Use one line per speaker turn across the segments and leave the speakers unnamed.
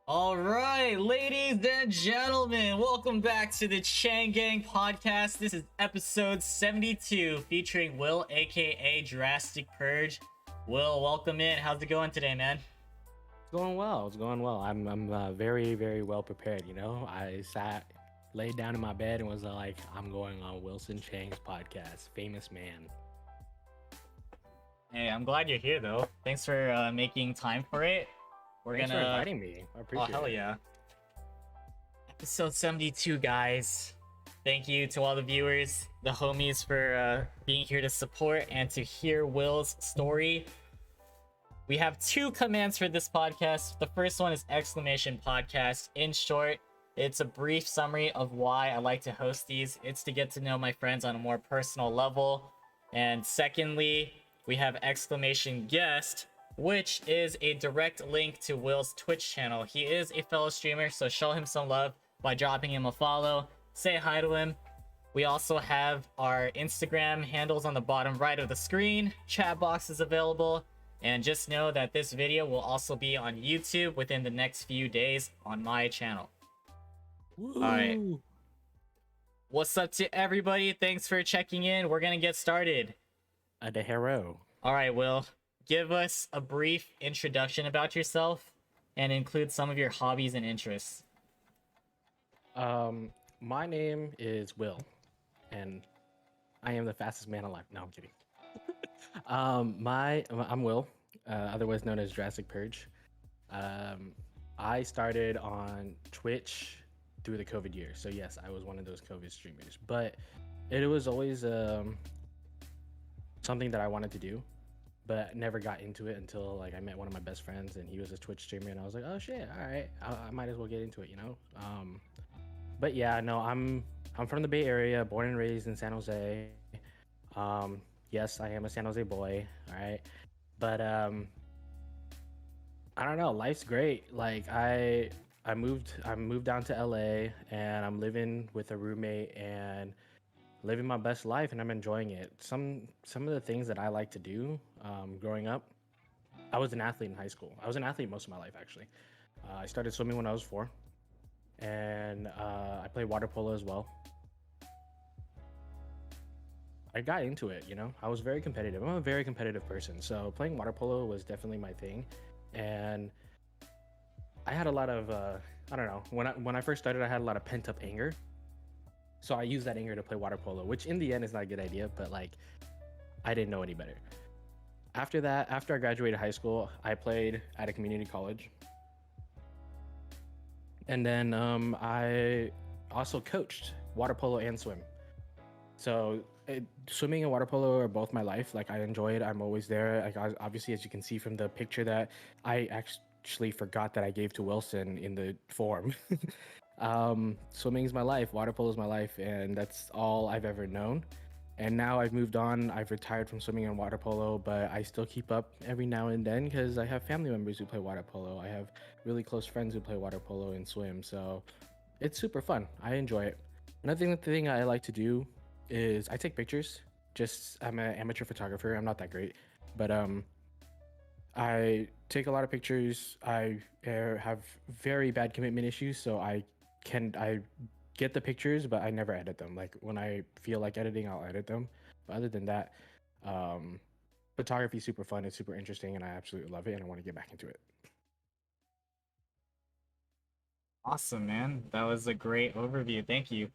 All right, ladies and gentlemen, welcome back to the Chang Gang podcast. This is episode 72 featuring Will, aka Drastic Purge. Will, welcome in. How's it going today, man?
It's going well. It's going well. I'm very well prepared. I laid down in my bed and was like, I'm going on Wilson Chang's podcast, Famous Man.
Hey, I'm glad you're here, though. Thanks for making time for it.
Thanks for inviting me. I
Oh,
appreciate
hell
it.
yeah. Episode 72, guys. Thank you to all the viewers, the homies, for being here to support and to hear Will's story. We have two commands for this podcast. The first one is exclamation podcast. In short, it's a brief summary of why I like to host these. It's to get to know my friends on a more personal level. And secondly, we have exclamation guest, which is a direct link to Will's Twitch channel. He is a fellow streamer, so show him some love by dropping him a follow. Say hi to him. We also have our Instagram handles on the bottom right of the screen. Chat box is available. And just know that this video will also be on YouTube within the next few days on my channel.
Woo!
Alright. What's up to everybody? Thanks for checking in. We're gonna get started.
The hero.
Alright, Will. Give us a brief introduction about yourself and include some of your hobbies and interests.
My name is Will, and I am the fastest man alive. No, I'm kidding. I'm Will, otherwise known as DrasticPurge. I started on Twitch through the COVID year, so yes, I was one of those COVID streamers. But it was always something that I wanted to do, but never got into it until like I met one of my best friends, and he was a Twitch streamer, and I was like, oh shit, all right, I might as well get into it. But yeah, no, I'm from the Bay Area, born and raised in San Jose. Yes, I am a San Jose boy, all right. But I don't know, life's great. Like I moved down to LA, and I'm living with a roommate and living my best life, and I'm enjoying it. Some of the things that I like to do growing up, I was an athlete in high school. I was an athlete most of my life, actually. I started swimming when I was 4, and I played water polo as well. I got into it, I was very competitive. I'm a very competitive person, so playing water polo was definitely my thing. And I had a lot of I don't know, when I first started, I had a lot of pent up anger. So I used that anger to play water polo, which in the end is not a good idea, but like I didn't know any better. After that, after I graduated high school, I played at a community college. And then I also coached water polo and swim. So swimming and water polo are both my life. Like I enjoy it. I'm always there. Like obviously, as you can see from the picture that I actually forgot that I gave to Wilson in the form. Swimming is my life. Water polo is my life, and that's all I've ever known. And now I've moved on. I've retired from swimming and water polo, but I still keep up every now and then because I have family members who play water polo. I have really close friends who play water polo and swim. So it's super fun. I enjoy it. Another thing I like to do is I take pictures. I'm an amateur photographer. I'm not that great, but I take a lot of pictures. I have very bad commitment issues, so I get the pictures, but I never edit them. Like when I feel like editing, I'll edit them. But other than that, photography is super fun. It's super interesting, and I absolutely love it, and I want to get back into it.
Awesome, man. That was a great overview. Thank you.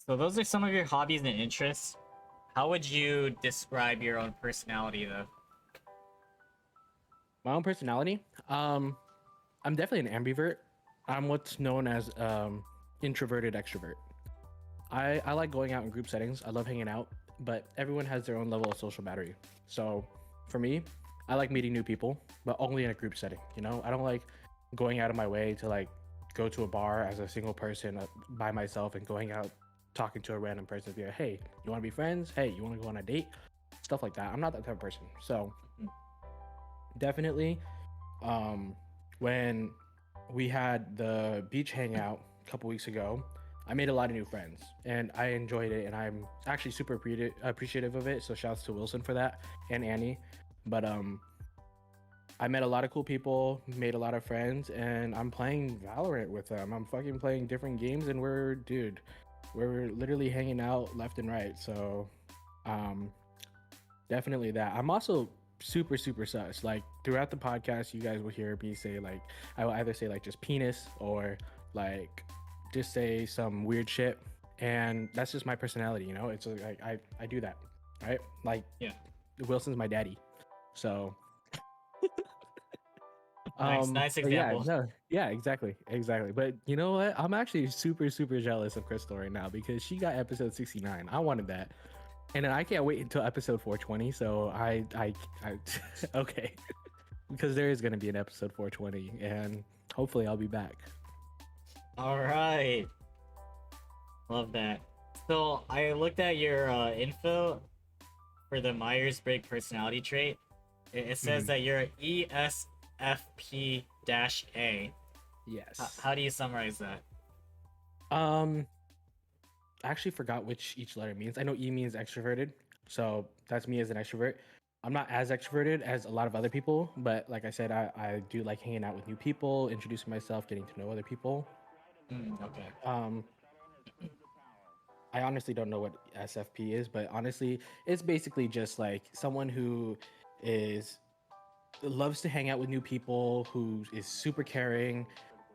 So those are some of your hobbies and interests. How would you describe your own personality, though?
My own personality, I'm definitely an ambivert. I'm what's known as introverted extrovert. I like going out in group settings. I love hanging out, but everyone has their own level of social battery. So for me, I like meeting new people, but only in a group setting. I don't like going out of my way to like go to a bar as a single person by myself and going out talking to a random person to be like, hey, you want to be friends? Hey, you want to go on a date? Stuff like that. I'm not that type of person. So definitely, when we had the beach hangout a couple weeks ago, I made a lot of new friends and I enjoyed it, and I'm actually super appreciative of it. So shouts to Wilson for that and Annie. But I met a lot of cool people, made a lot of friends, and I'm playing Valorant with them. I'm fucking playing different games, and we're literally hanging out left and right. So, um, definitely that. I'm also super sus. Like throughout the podcast, you guys will hear me say like I will either say like just penis or like just say some weird shit, and that's just my personality. You know, it's like I do that, right? Like
Yeah.
Wilson's my daddy, so
Nice
but yeah,
example.
no, yeah, exactly. But you know what? I'm actually super jealous of Crystal right now because she got episode 69. I wanted that, and then I can't wait until episode 420. So I okay, because there is gonna be an episode 420, and hopefully I'll be back.
All right. Love that. So I looked at your info for the Myers-Briggs personality trait. It says
Mhm.
that you're ESFP-A.
Yes.
How do you summarize that?
Um, I actually forgot which each letter means. I know E means extroverted, so that's me as an extrovert. I'm not as extroverted as a lot of other people, but like I said, I do like hanging out with new people, introducing myself, getting to know other people.
Okay.
Um, I honestly don't know what SFP is, but honestly, it's basically just like someone who is loves to hang out with new people, who is super caring.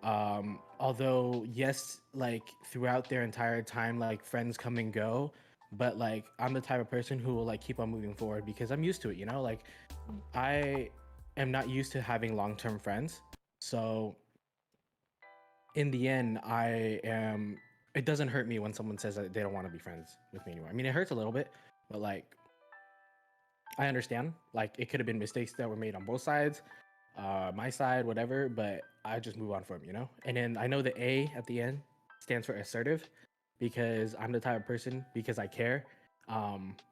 Although yes, like throughout their entire time, like friends come and go, but like I'm the type of person who will like keep on moving forward because I'm used to it, you know? Like I am not used to having long-term friends. So in the end, I am. It doesn't hurt me when someone says that they don't want to be friends with me anymore. I mean, it hurts a little bit, but like I understand. Like it could have been mistakes that were made on both sides, my side, whatever. But I just move on from, you know. And then I know the A at the end stands for assertive, because I'm the type of person because I care.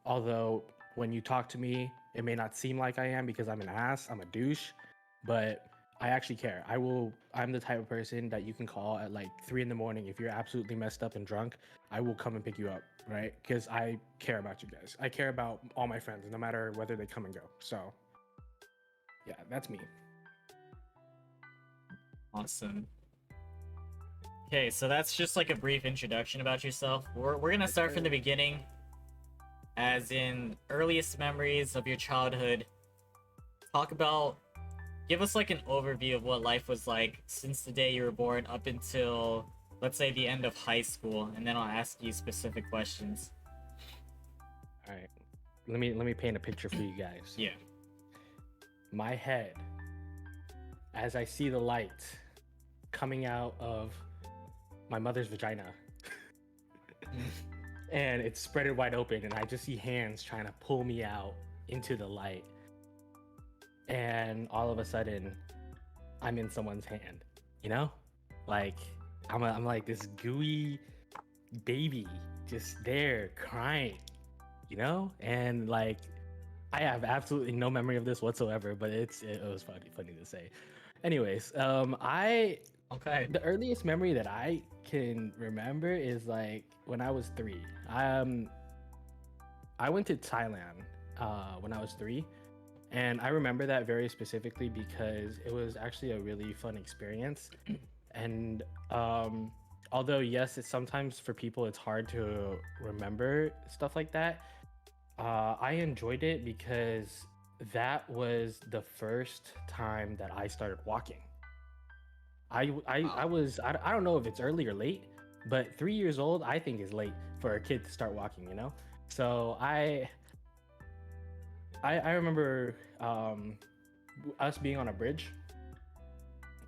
Although when you talk to me, it may not seem like I am because I'm an ass, I'm a douche, but I actually care. I'm the type of person that you can call at like 3 in the morning if you're absolutely messed up and drunk. I will come and pick you up, right? Because I care about you guys. I care about all my friends, no matter whether they come and go. So, yeah, that's me.
Awesome. Okay, so that's just like a brief introduction about yourself. We're gonna start from the beginning, as in earliest memories of your childhood. Talk about, give us like an overview of what life was like since the day you were born up until, let's say, the end of high school, and then I'll ask you specific questions.
All right. Let me paint a picture for you guys.
Yeah.
My head, as I see the light coming out of my mother's vagina, and it's spread wide open, and I just see hands trying to pull me out into the light, and all of a sudden I'm in someone's hand, you know? Like I'm like this gooey baby just there crying, you know? And like I have absolutely no memory of this whatsoever, but it was funny to say. Anyways, I
Okay.
the earliest memory that I can remember is like when I was 3. I went to Thailand when I was 3, and I remember that very specifically because it was actually a really fun experience. And although yes, it's sometimes for people it's hard to remember stuff like that, I enjoyed it because that was the first time that I started walking. I
Wow.
was I don't know if it's early or late, but 3 years old I think is late for a kid to start walking, you know. So I remember us being on a bridge,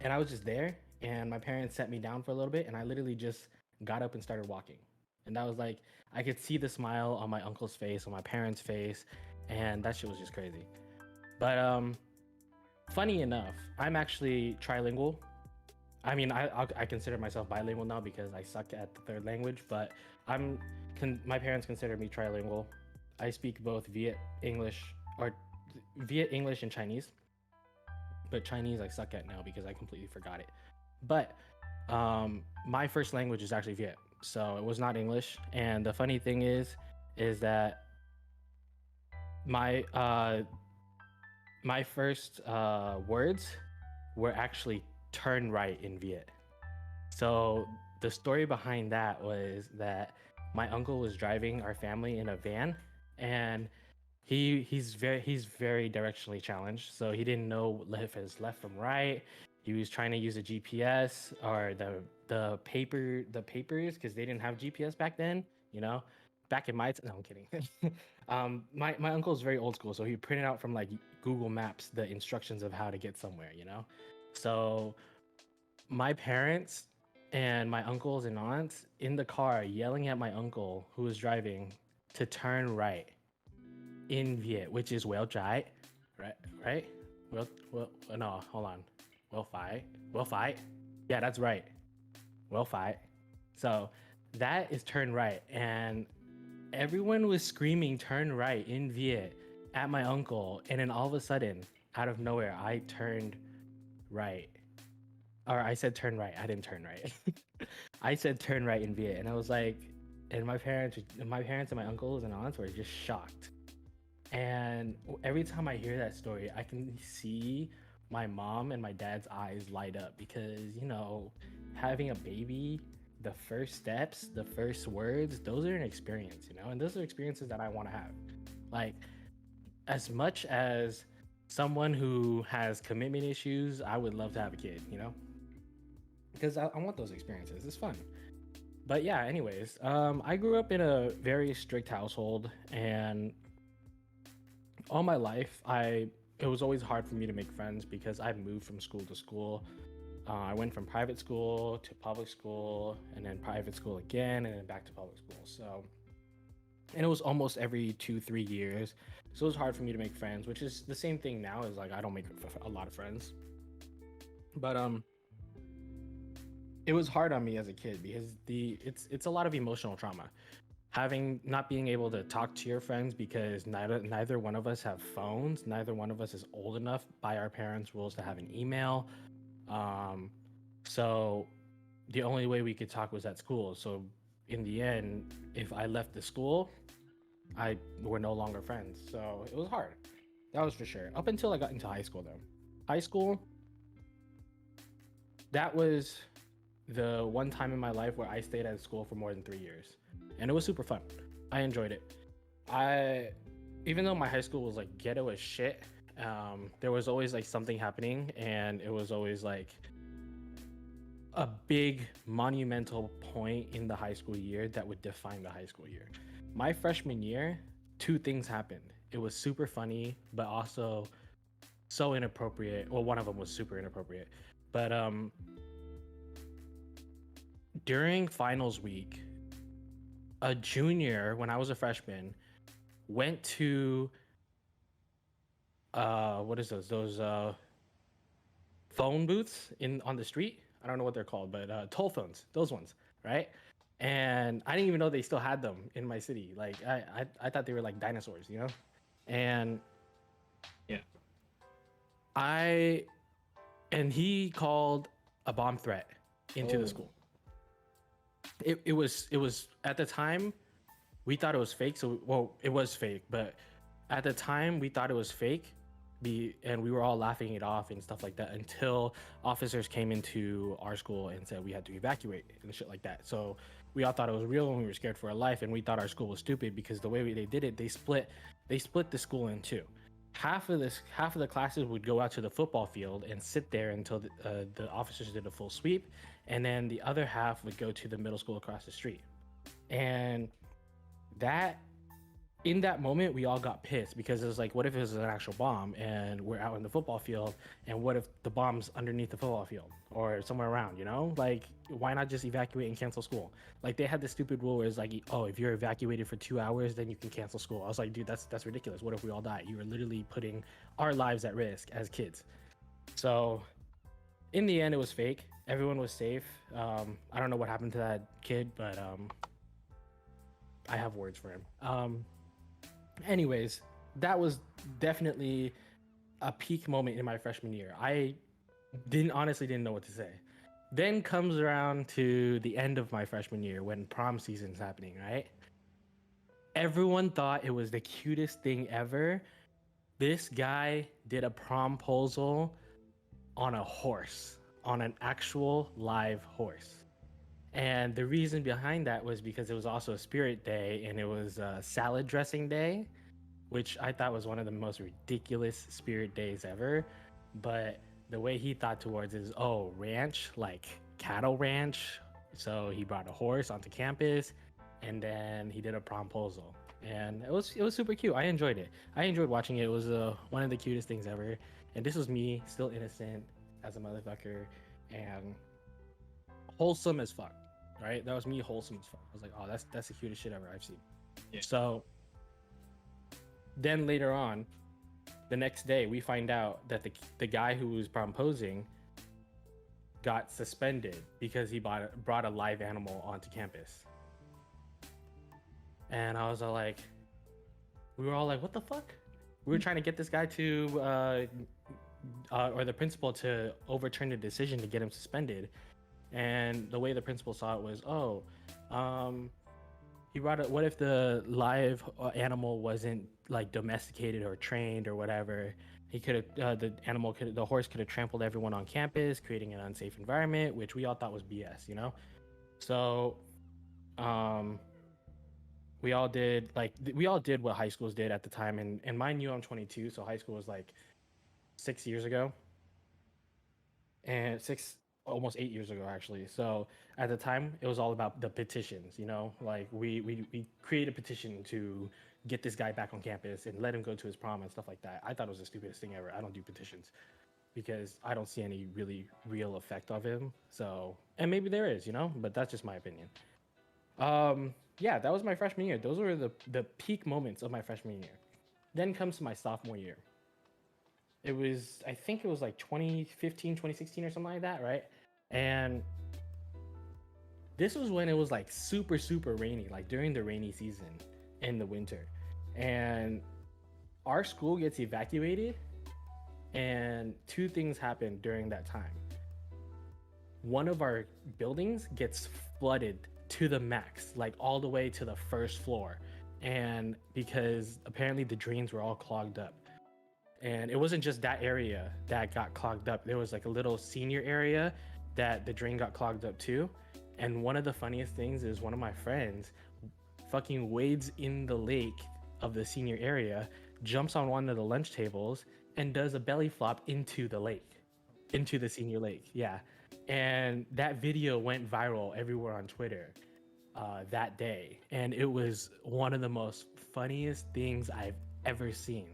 and I was just there, and my parents set me down for a little bit, and I literally just got up and started walking. And that was like I could see the smile on my uncle's face, on my parents' face, and that shit was just crazy. But funny enough, I'm actually trilingual. I mean, I consider myself bilingual now because I suck at the third language, but my parents consider me trilingual. I speak both Viet English and Chinese, but Chinese I suck at now because I completely forgot it. But my first language is actually Viet, so it was not English. And the funny thing is that my My first words were actually turn right in Viet. So the story behind that was that my uncle was driving our family in a van, and he's very directionally challenged. So he didn't know if it's left from right. He was trying to use a GPS or the papers because they didn't have GPS back then. You know, back in my no, I'm kidding. My uncle is very old school, so he printed out from like Google Maps the instructions of how to get somewhere. So my parents and my uncles and aunts in the car yelling at my uncle who was driving to turn right in Viet, which is well try, right? Right? No, hold on. Well fight. Yeah, that's right. Well fight. So that is turn right, and everyone was screaming turn right in Viet at my uncle, and then all of a sudden, out of nowhere, I turned right, or I said turn right. I didn't turn right. I said turn right in Viet, and I was like, and my parents and my uncles and aunts were just shocked. And every time I hear that story, I can see my mom and my dad's eyes light up because, having a baby, the first steps, the first words, those are an experience, and those are experiences that I want to have. Like, as much as someone who has commitment issues, I would love to have a kid, because I want those experiences. It's fun. But yeah, anyways, I grew up in a very strict household, and all my life, it was always hard for me to make friends because I moved from school to school. I went from private school to public school, and then private school again, and then back to public school. So, and it was almost every 2 3 years. So it was hard for me to make friends, which is the same thing now. Is like I don't make a lot of friends, but it was hard on me as a kid because it's a lot of emotional trauma having not being able to talk to your friends because neither one of us have phones, neither one of us is old enough by our parents rules to have an email. So the only way we could talk was at school. So in the end, if I left the school, I we're no longer friends. So it was hard, that was for sure, up until I got into high school. Though high school, that was the one time in my life where I stayed at school for more than 3 years, and it was super fun. I enjoyed it. I, even though my high school was like ghetto as shit, there was always like something happening, and it was always like a big monumental point in the high school year that would define the high school year. My freshman year, two things happened. It was super funny, but also so inappropriate. Well, one of them was super inappropriate, but during finals week, a junior, when I was a freshman, went to what is those phone booths in on the street. I don't know what they're called, but toll phones, those ones, right? And I didn't even know they still had them in my city. Like I thought they were like dinosaurs, And
Yeah.
I and he called a bomb threat into the
Oh.
school. It was at the time we thought it was fake. So well, it was fake, but at the time we thought it was fake. And we were all laughing it off and stuff like that until officers came into our school and said we had to evacuate and shit like that. So we all thought it was real and we were scared for our life, and we thought our school was stupid because the way they did it, they split the school in two. Half of the classes would go out to the football field and sit there until the officers did a full sweep, and then the other half would go to the middle school across the street. And that in that moment we all got pissed because it was like, what if it was an actual bomb and we're out in the football field, and what if the bomb's underneath the football field or somewhere around, like why not just evacuate and cancel school? Like they had this stupid rule where it's like, oh, if you're evacuated for 2 hours then you can cancel school. I was like, dude, that's ridiculous. What if we all die? You were literally putting our lives at risk as kids. So in the end it was fake. Everyone was safe. I don't know what happened to that kid, but I have words for him. Anyways, that was definitely a peak moment in my freshman year. I honestly didn't know what to say. Then comes around to the end of my freshman year when prom season's happening, right? Everyone thought it was the cutest thing ever This guy did a promposal on a horse, on an actual live horse. And the reason behind that was because it was also a spirit day and it was a salad dressing day, which I thought was one of the most ridiculous spirit days ever. But the way he thought towards is, oh, ranch, like cattle ranch. So he brought a horse onto campus and then he did a promposal. And it was super cute. I enjoyed it. I enjoyed watching it. It was one of the cutest things ever. And this was me, still innocent as a motherfucker, and wholesome as fuck. Right? That was me, wholesome as fuck. I was like, oh, that's the cutest shit ever I've seen.
Yeah.
So then later on, the next day, we find out that the guy who was proposing got suspended because he brought a live animal onto campus. And I was all like, we were all like, what the fuck? We were trying to get this guy to, or the principal to overturn the decision to get him suspended. And the way the principal saw it was, oh, he brought it. What if the live animal wasn't like domesticated or trained or whatever? He could have, the horse could have trampled everyone on campus, creating an unsafe environment, which we all thought was BS, you know? So, we all did what high schools did at the time. And mind you, I'm 22, so high school was like 6 years ago, and almost 8 years ago actually. So at the time it was all about the petitions, you know, like we created a petition to get this guy back on campus and let him go to his prom and stuff like that. I thought it was the stupidest thing ever. I don't do petitions because I don't see any really real effect of him. So, and maybe there is, you know, but that's just my opinion. Yeah, that was my freshman year. Those were the peak moments of my freshman year. Then comes my sophomore year. I think it was like 2015, 2016 or something like that, right? And this was when it was like super, super rainy, like during the rainy season in the winter. And our school gets evacuated, and two things happen during that time. One of our buildings gets flooded to the max, like all the way to the first floor. And because apparently the drains were all clogged up. And it wasn't just that area that got clogged up. There was like a little senior area that the drain got clogged up too. And one of the funniest things is one of my friends fucking wades in the lake of the senior area, jumps on one of the lunch tables, and does a belly flop into the lake, into the senior lake. Yeah. And that video went viral everywhere on Twitter that day. And it was one of the most funniest things I've ever seen.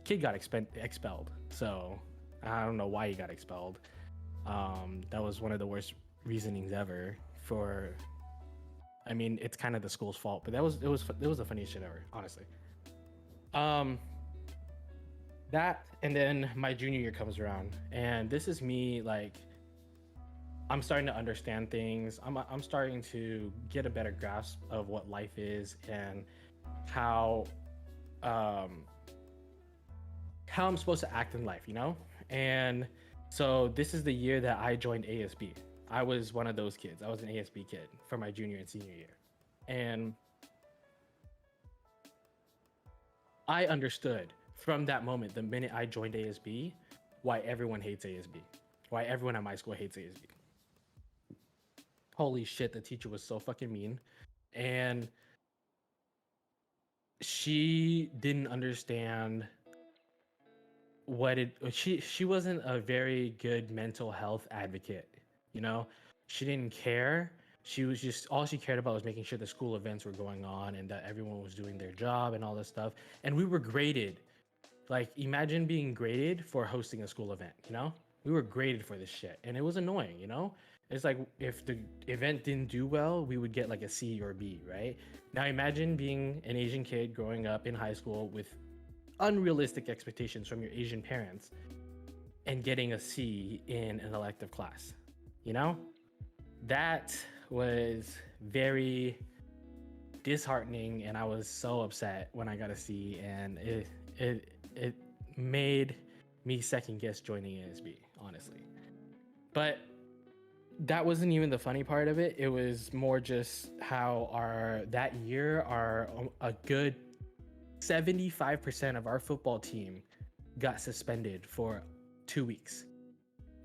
Kid got expelled, so I don't know why he got expelled. That was one of the worst reasonings ever for. I mean, it's kind of the school's fault, but it was the funniest shit ever, honestly. That, and then my junior year comes around, and this is me like, I'm starting to understand things. I'm starting to get a better grasp of what life is and how I'm supposed to act in life, you know? And so this is the year that I joined ASB. I was one of those kids. I was an ASB kid for my junior and senior year. And I understood from that moment, the minute I joined ASB, why everyone hates ASB. Why everyone at my school hates ASB. Holy shit, the teacher was so fucking mean. And she didn't understand she wasn't a very good mental health advocate, you know? She didn't care. She was just, all she cared about was making sure the school events were going on and that everyone was doing their job and all this stuff. And we were graded. Like, imagine being graded for hosting a school event, you know? We were graded for this shit, and it was annoying, you know? It's like if the event didn't do well, we would get like a C or B, right? Now imagine being an Asian kid growing up in high school with unrealistic expectations from your Asian parents and getting a C in an elective class, you know? That was very disheartening, and I was so upset when I got a C, and it made me second guess joining ASB, honestly. But that wasn't even the funny part of it. It was more just how that year a good 75% of our football team got suspended for 2 weeks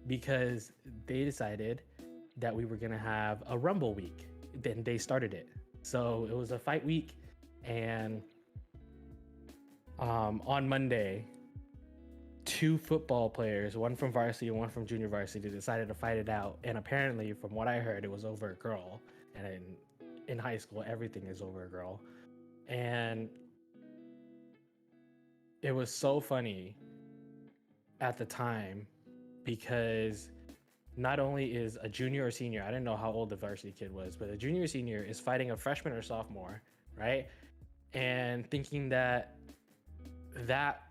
because they decided that we were gonna have a Rumble week. Then they started it, so it was a fight week, and on Monday, two football players, one from varsity and one from junior varsity, decided to fight it out. And apparently, from what I heard, it was over a girl. And in high school, everything is over a girl. And it was so funny at the time because not only is a junior or senior, I didn't know how old the varsity kid was, but a junior or senior is fighting a freshman or sophomore, right? And thinking that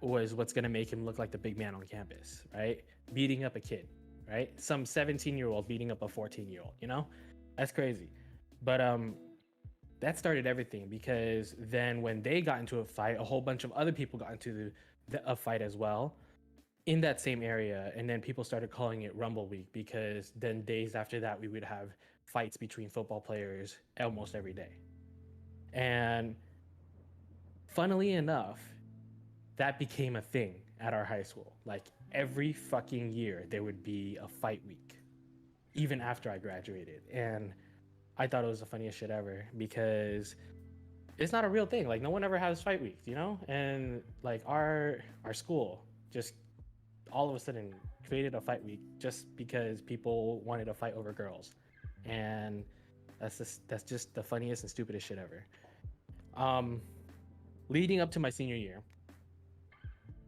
was what's going to make him look like the big man on campus, right? Beating up a kid, right? Some 17-year-old beating up a 14-year-old, you know? That's crazy. But that started everything, because then when they got into a fight, a whole bunch of other people got into a fight as well in that same area. And then people started calling it Rumble Week, because then days after that, we would have fights between football players almost every day. And funnily enough, that became a thing at our high school. Like every fucking year, there would be a fight week, even after I graduated. And I thought it was the funniest shit ever, because it's not a real thing. Like no one ever has fight weeks, you know? And like our school just all of a sudden created a fight week just because people wanted to fight over girls. And that's just the funniest and stupidest shit ever. Leading up to my senior year,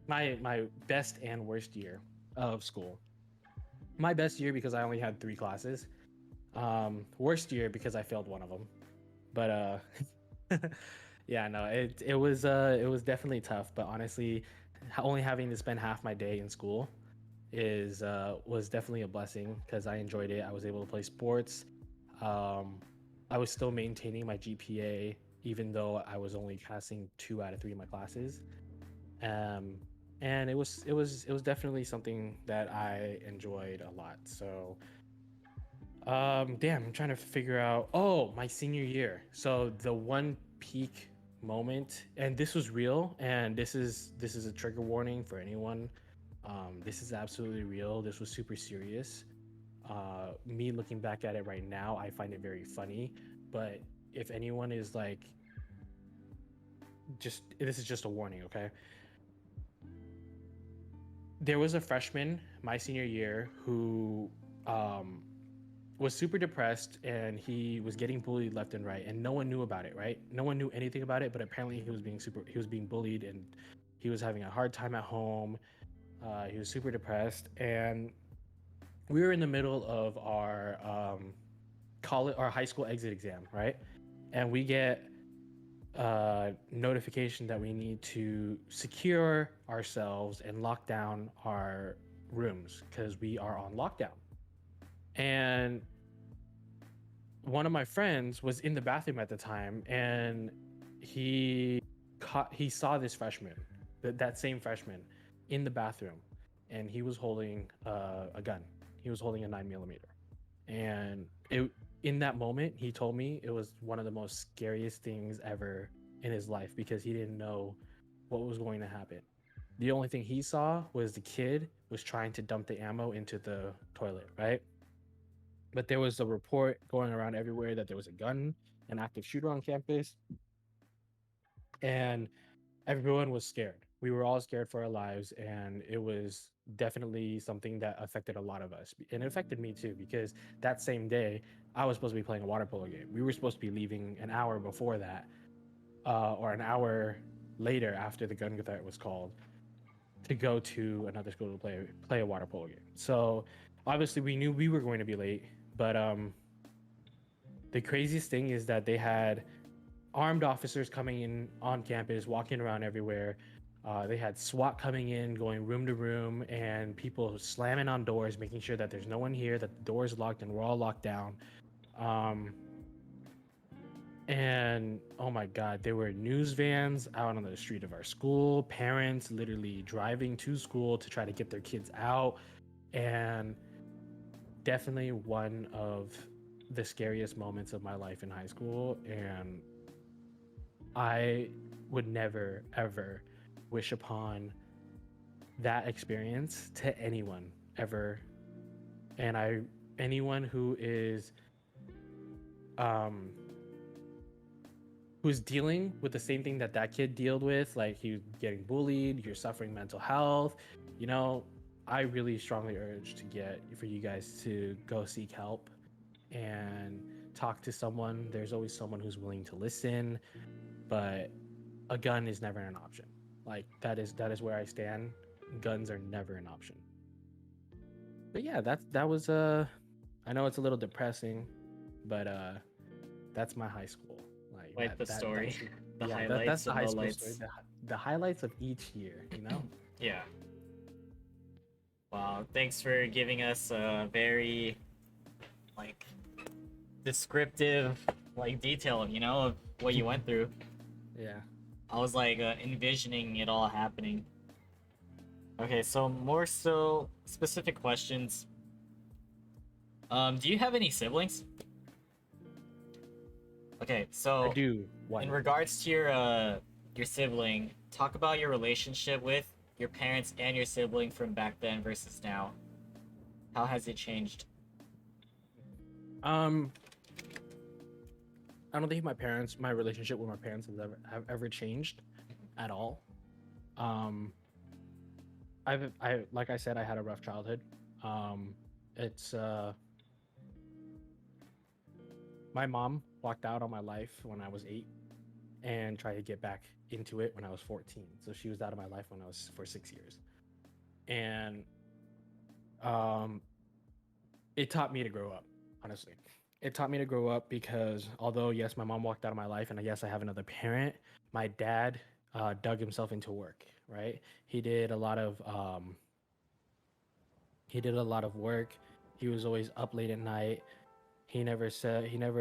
my best and worst year of school. My best year because I only had 3 classes. Worst year because I failed one of them. But yeah, no, it was definitely tough. But honestly, only having to spend half my day in school was definitely a blessing, because I enjoyed it. I was able to play sports. I was still maintaining my GPA even though I was only passing 2 out of 3 of my classes. And it was definitely something that I enjoyed a lot. So damn, I'm trying to figure out, oh, my senior year. So the one peak moment, and this was real, and this is a trigger warning for anyone. This is absolutely real. This was super serious. Me looking back at it right now, I find it very funny, but if anyone is like, this is just a warning, okay? There was a freshman my senior year who was super depressed, and he was getting bullied left and right, and no one knew about it, right? No one knew anything about it, but apparently he was being bullied, and he was having a hard time at home. He was super depressed, and we were in the middle of our high school exit exam, right? And we get notification that we need to secure ourselves and lock down our rooms because we are on lockdown. And one of my friends was in the bathroom at the time, and he saw this freshman, that same freshman, in the bathroom, and he was holding a gun. He was holding a 9mm, and in that moment, he told me it was one of the most scariest things ever in his life, because he didn't know what was going to happen. The only thing he saw was the kid was trying to dump the ammo into the toilet, right? But there was a report going around everywhere that there was a gun, an active shooter on campus, and everyone was scared. We were all scared for our lives, and it was definitely something that affected a lot of us. And it affected me too, because that same day, I was supposed to be playing a water polo game. We were supposed to be leaving an hour before that, or an hour later after the gun threat was called, to go to another school to play a water polo game. So obviously we knew we were going to be late, but the craziest thing is that they had armed officers coming in on campus, walking around everywhere. They had SWAT coming in, going room to room, and people slamming on doors, making sure that there's no one here, that the door's locked, and we're all locked down. And oh my God, there were news vans out on the street of our school, parents literally driving to school to try to get their kids out. And definitely one of the scariest moments of my life in high school. And I would never, ever wish upon that experience to anyone ever. And anyone um who's dealing with the same thing that that kid dealt with, like he was getting bullied, you're suffering mental health, you know, I really strongly urge for you guys to go seek help and talk to someone. There's always someone who's willing to listen, but a gun is never an option. Like that is where I stand. Guns are never an option. But yeah, that was I know it's a little depressing, but that's my high school. Like
Quite the story.
that's
The
yeah, that's
highlights
the
and
high school story.
lowlights.
The highlights of each year, you know?
Yeah. Wow. Thanks for giving us a very like descriptive like detail, of what you went through.
Yeah.
I was like envisioning it all happening. Okay, so more so specific questions. Do you have any siblings? Okay,
I
so
do one.
in regards to your sibling, talk about your relationship with your parents and your sibling from back then versus now. How has it changed?
Um I don't think my relationship with my parents have ever changed at all. Um I like I said, I had a rough childhood. It's My mom walked out on my life when I was 8 and tried to get back into it when I was 14. So she was out of my life when I was for 6 years. And um it taught me to grow up, honestly. It taught me to grow up because although yes, my mom walked out of my life and yes, I have another parent, my dad dug himself into work, right? He did a lot of work. He was always up late at night. He never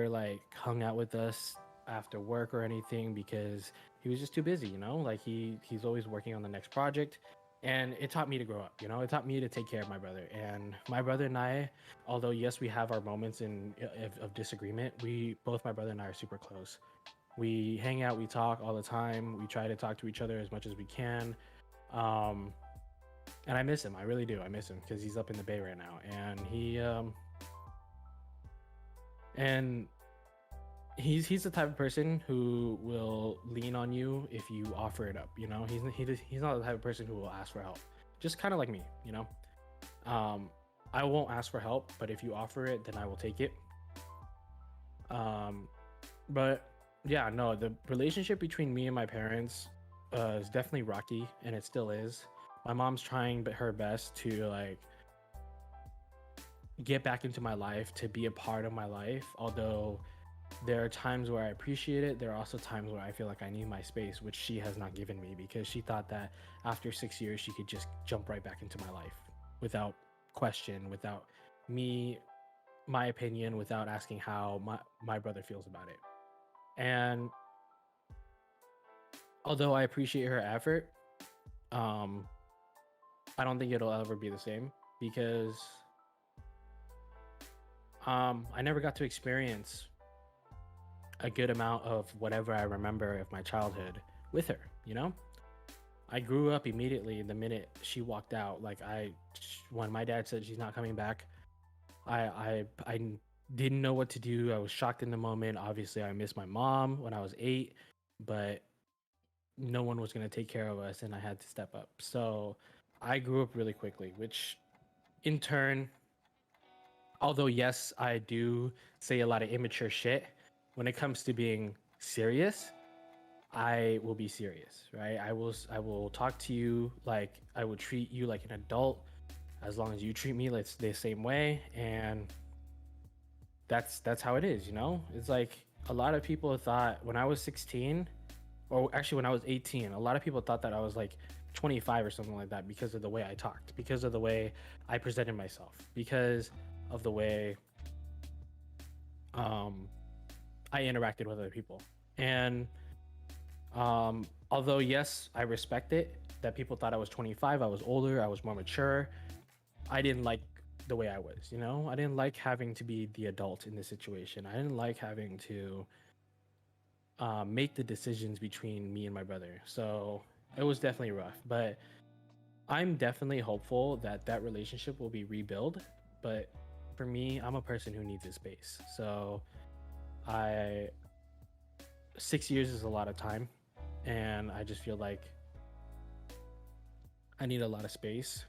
like hung out with us after work or anything because he was just too busy, you know? Like he's always working on the next project. And it taught me to grow up, you know? It taught me to take care of my brother. And my brother and I, although yes, we have our moments of disagreement, my brother and I are super close. We hang out, we talk all the time. We try to talk to each other as much as we can. Um and I miss him. I really do. I miss him because he's up in the Bay right now, and he's the type of person who will lean on you if you offer it up. You know, he's not the type of person who will ask for help. Just kind of like me, you know. Um, I won't ask for help, but if you offer it, then I will take it. Um, but yeah, no, the relationship between me and my parents is definitely rocky, and it still is. My mom's trying her best to like get back into my life, to be a part of my life, although there are times where I appreciate it. There are also times where I feel like I need my space, which she has not given me because she thought that after 6 years she could just jump right back into my life without question, without me, my opinion, without asking how my brother feels about it. And although I appreciate her effort, um, I don't think it'll ever be the same because I never got to experience a good amount of whatever I remember of my childhood with her, you know? I grew up immediately the minute she walked out. Like when my dad said she's not coming back, I didn't know what to do. I was shocked in the moment. Obviously, I missed my mom when I was 8, but no one was going to take care of us and I had to step up. So, I grew up really quickly, which in turn, although yes, I do say a lot of immature shit, when it comes to being serious, I will be serious, right? I will talk to you like I will treat you like an adult as long as you treat me like the same way, and that's how it is, you know? It's like a lot of people thought when I was 16, or actually when I was 18, a lot of people thought that I was like 25 or something like that because of the way I talked, because of the way I presented myself, because of the way um I interacted with other people. And although yes, I respect it that people thought I was 25, I was older, I was more mature. I didn't like the way I was, you know? I didn't like having to be the adult in this situation. I didn't like having to make the decisions between me and my brother. So it was definitely rough. But I'm definitely hopeful that that relationship will be rebuilt, but for me, I'm a person who needs his space. So I 6 years is a lot of time, and I just feel like I need a lot of space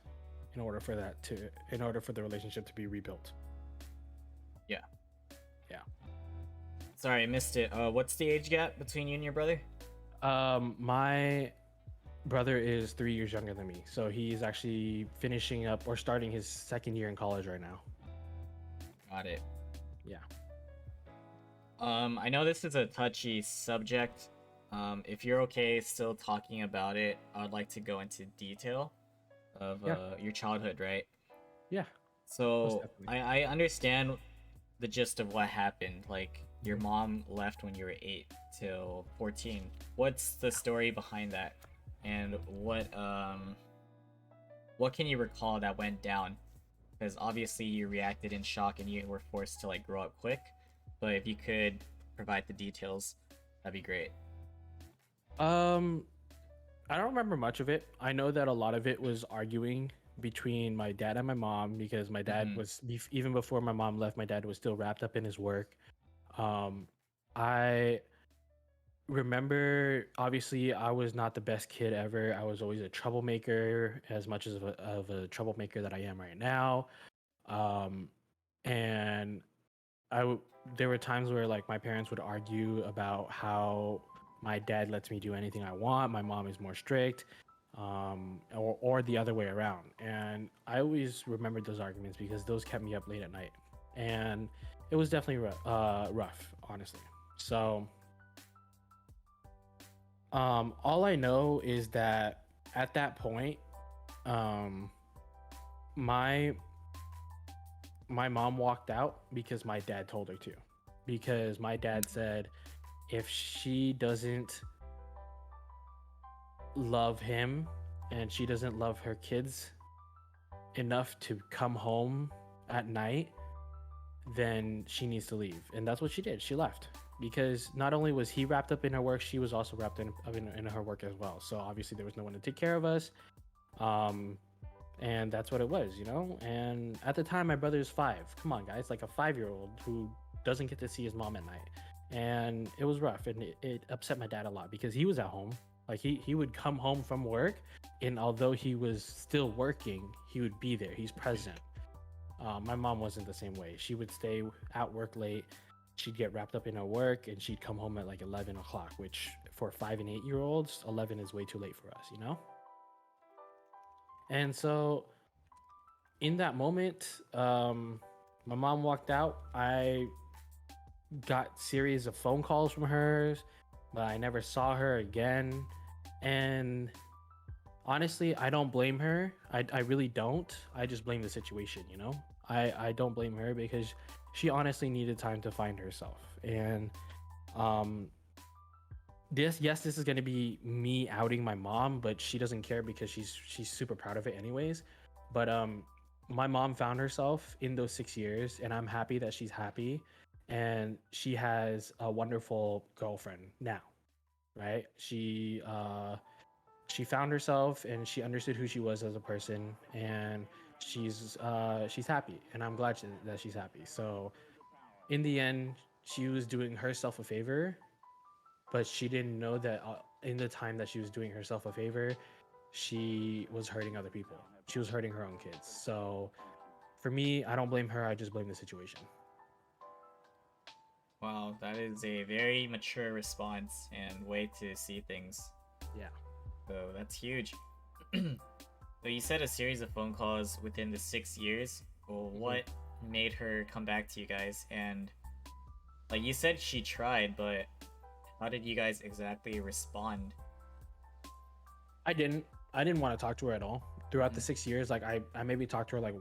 in order for the relationship to be rebuilt.
Yeah.
Yeah.
Sorry, I missed it. What's the age gap between you and your brother?
My brother is 3 years younger than me, so he's actually finishing up or starting his second year in college right now.
Got it.
Yeah.
I know this is a touchy subject. If you're okay still talking about it, I would like to go into detail of
Yeah.
your childhood, right?
Yeah. Most
So
definitely.
I understand the gist of what happened. Like your
Mhm.
mom left when you were 8 till 14. What's the story behind that? And what can you recall that went down? Because obviously you reacted in shock and you were forced to like grow up quick. But if you could provide the details, that'd be great.
Um, I don't remember much of it. I know that a lot of it was arguing between my dad and my mom because my dad
Mm-hmm.
was even before my mom left, my dad was still wrapped up in his work. Um, I remember obviously I was not the best kid ever. I was always a troublemaker, as much as of a troublemaker that I am right now. Um, and I w- there were times where like my parents would argue about how my dad lets me do anything I want, my mom is more strict, or the other way around. And I always remembered those arguments because those kept me up late at night, and it was definitely rough, honestly. So all I know is that at that point, um, my my mom walked out because my dad told her to, because my dad said if she doesn't love him and she doesn't love her kids enough to come home at night, then she needs to leave. And that's what she did. She left because not only was he wrapped up in her work, she was also wrapped in her work as well. So obviously there was no one to take care of us. Um, and that's what it was, you know? And at the time, my brother is 5. Come on, guys, like a 5-year-old who doesn't get to see his mom at night. And it was rough, and it upset my dad a lot because he was at home. Like he would come home from work, and although he was still working, he would be there. He's present. My mom wasn't the same way. She would stay at work late. She'd get wrapped up in her work, and she'd come home at like 11 o'clock, which for 5 and 8-year-olds, 11 is way too late for us, you know. And so in that moment, my mom walked out. I got series of phone calls from her, but I never saw her again. And honestly, I don't blame her. I really don't. I just blame the situation, you know? I don't blame her because she honestly needed time to find herself. And um this is gonna be me outing my mom, but she doesn't care because she's super proud of it anyways. But my mom found herself in those 6 years, and I'm happy that she's happy, and she has a wonderful girlfriend now, right? She found herself and she understood who she was as a person, and she's happy, and I'm glad that she's happy. So in the end, she was doing herself a favor, but she didn't know that in the time that she was doing herself a favor, she was hurting other people. She was hurting her own kids. So for me, I don't blame her. I just blame the situation.
Wow, that is a very mature response and way to see things.
Yeah.
So that's huge. So you said a series of phone calls within the 6 years. Well,
Mhm.
what made her come back to you guys? And like you said, she tried, but how did you guys exactly respond?
I didn't. I didn't want to talk to her at all throughout the
Mm-hmm.
6 years. Like I maybe talked to her like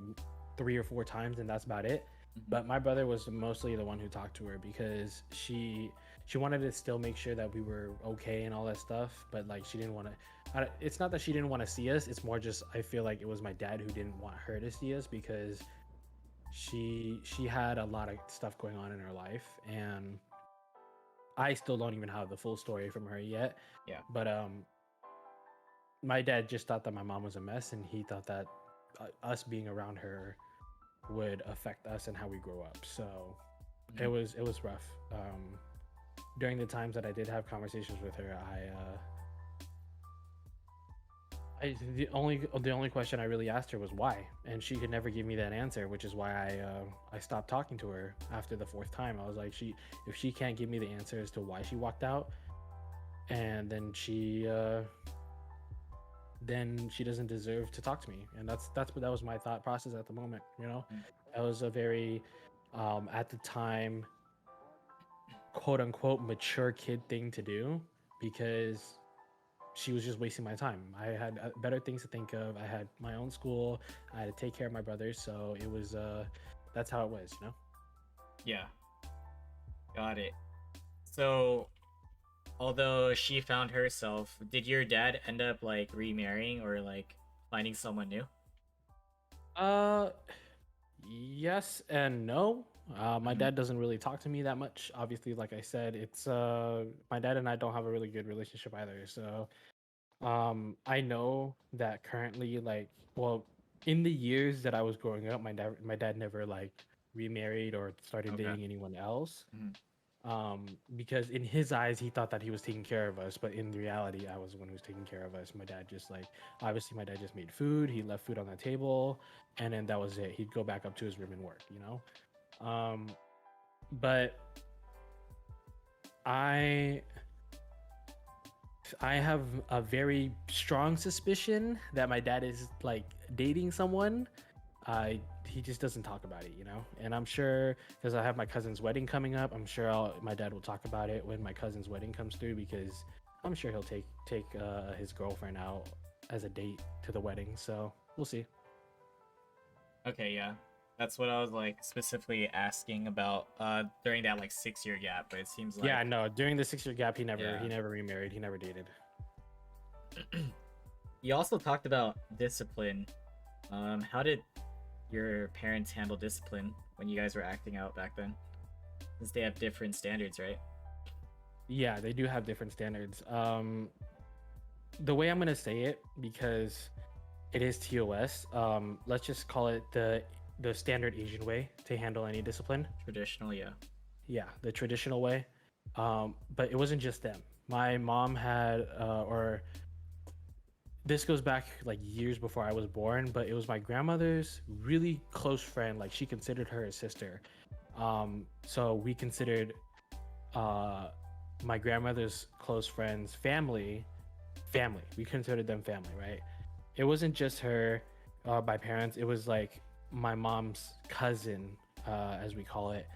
3 or 4 times, and that's about it.
Mm-hmm.
But my brother was mostly the one who talked to her because she wanted to still make sure that we were okay and all that stuff. But like she didn't want to. It's not that she didn't want to see us. It's more just I feel like it was my dad who didn't want her to see us because she had a lot of stuff going on in her life, and I still don't even have the full story from her yet.
Yeah.
But my dad just thought that my mom was a mess, and he thought that us being around her would affect us and how we grow up. So
Mhm.
it was rough. During the times that I did have conversations with her, the only question I really asked her was why, and she could never give me that answer, which is why I stopped talking to her after the fourth time. I was like, if she can't give me the answer as to why she walked out, and then she doesn't deserve to talk to me, and that was my thought process at the moment. You know,
Mhm.
that was a very at the time, quote unquote, mature kid thing to do because she was just wasting my time. I had better things to think of. I had my own school. I had to take care of my brothers, so it was that's how it was, you know.
Yeah, got it. So, although she found herself, did your dad end up like remarrying or like finding someone new?
Uh, yes and no. My
Hmm.
dad doesn't really talk to me that much. Obviously, like I said, it's my dad and I don't have a really good relationship either. So I know that currently, like, well, in the years that I was growing up, my dad never like remarried or started
Okay.
dating anyone else.
Hmm.
Because in his eyes he thought that he was taking care of us, but in reality I was the one who was taking care of us. My dad just like, obviously my dad just made food, he left food on the table, and then that was it. He'd go back up to his room and work, you know. But i I have a very strong suspicion that my dad is like dating someone. He just doesn't talk about it, you know. And I'm sure because I have my cousin's wedding coming up, I'm sure my dad will talk about it when my cousin's wedding comes through because I'm sure he'll take his girlfriend out as a date to the wedding. So we'll see.
Okay, yeah. That's what I was like specifically asking about during that like 6 year gap, but it seems
Yeah,
like
no. During the 6 year gap, he
yeah.
never remarried. He never dated.
You also talked about discipline. How did your parents handle discipline when you guys were acting out back then? Since they have different standards, right?
Yeah, they do have different standards. The way I'm gonna say it, because it is TOS. Let's just call it the standard Asian way to handle any discipline.
Traditional, yeah.
Yeah, the traditional way. But it wasn't just them. My mom had, or this goes back like years before I was born, but it was my grandmother's really close friend. Like she considered her a sister. So we considered uh, my grandmother's close friends family. We considered them family, right? It wasn't just her, my parents. It was like my mom's cousin, as we call it,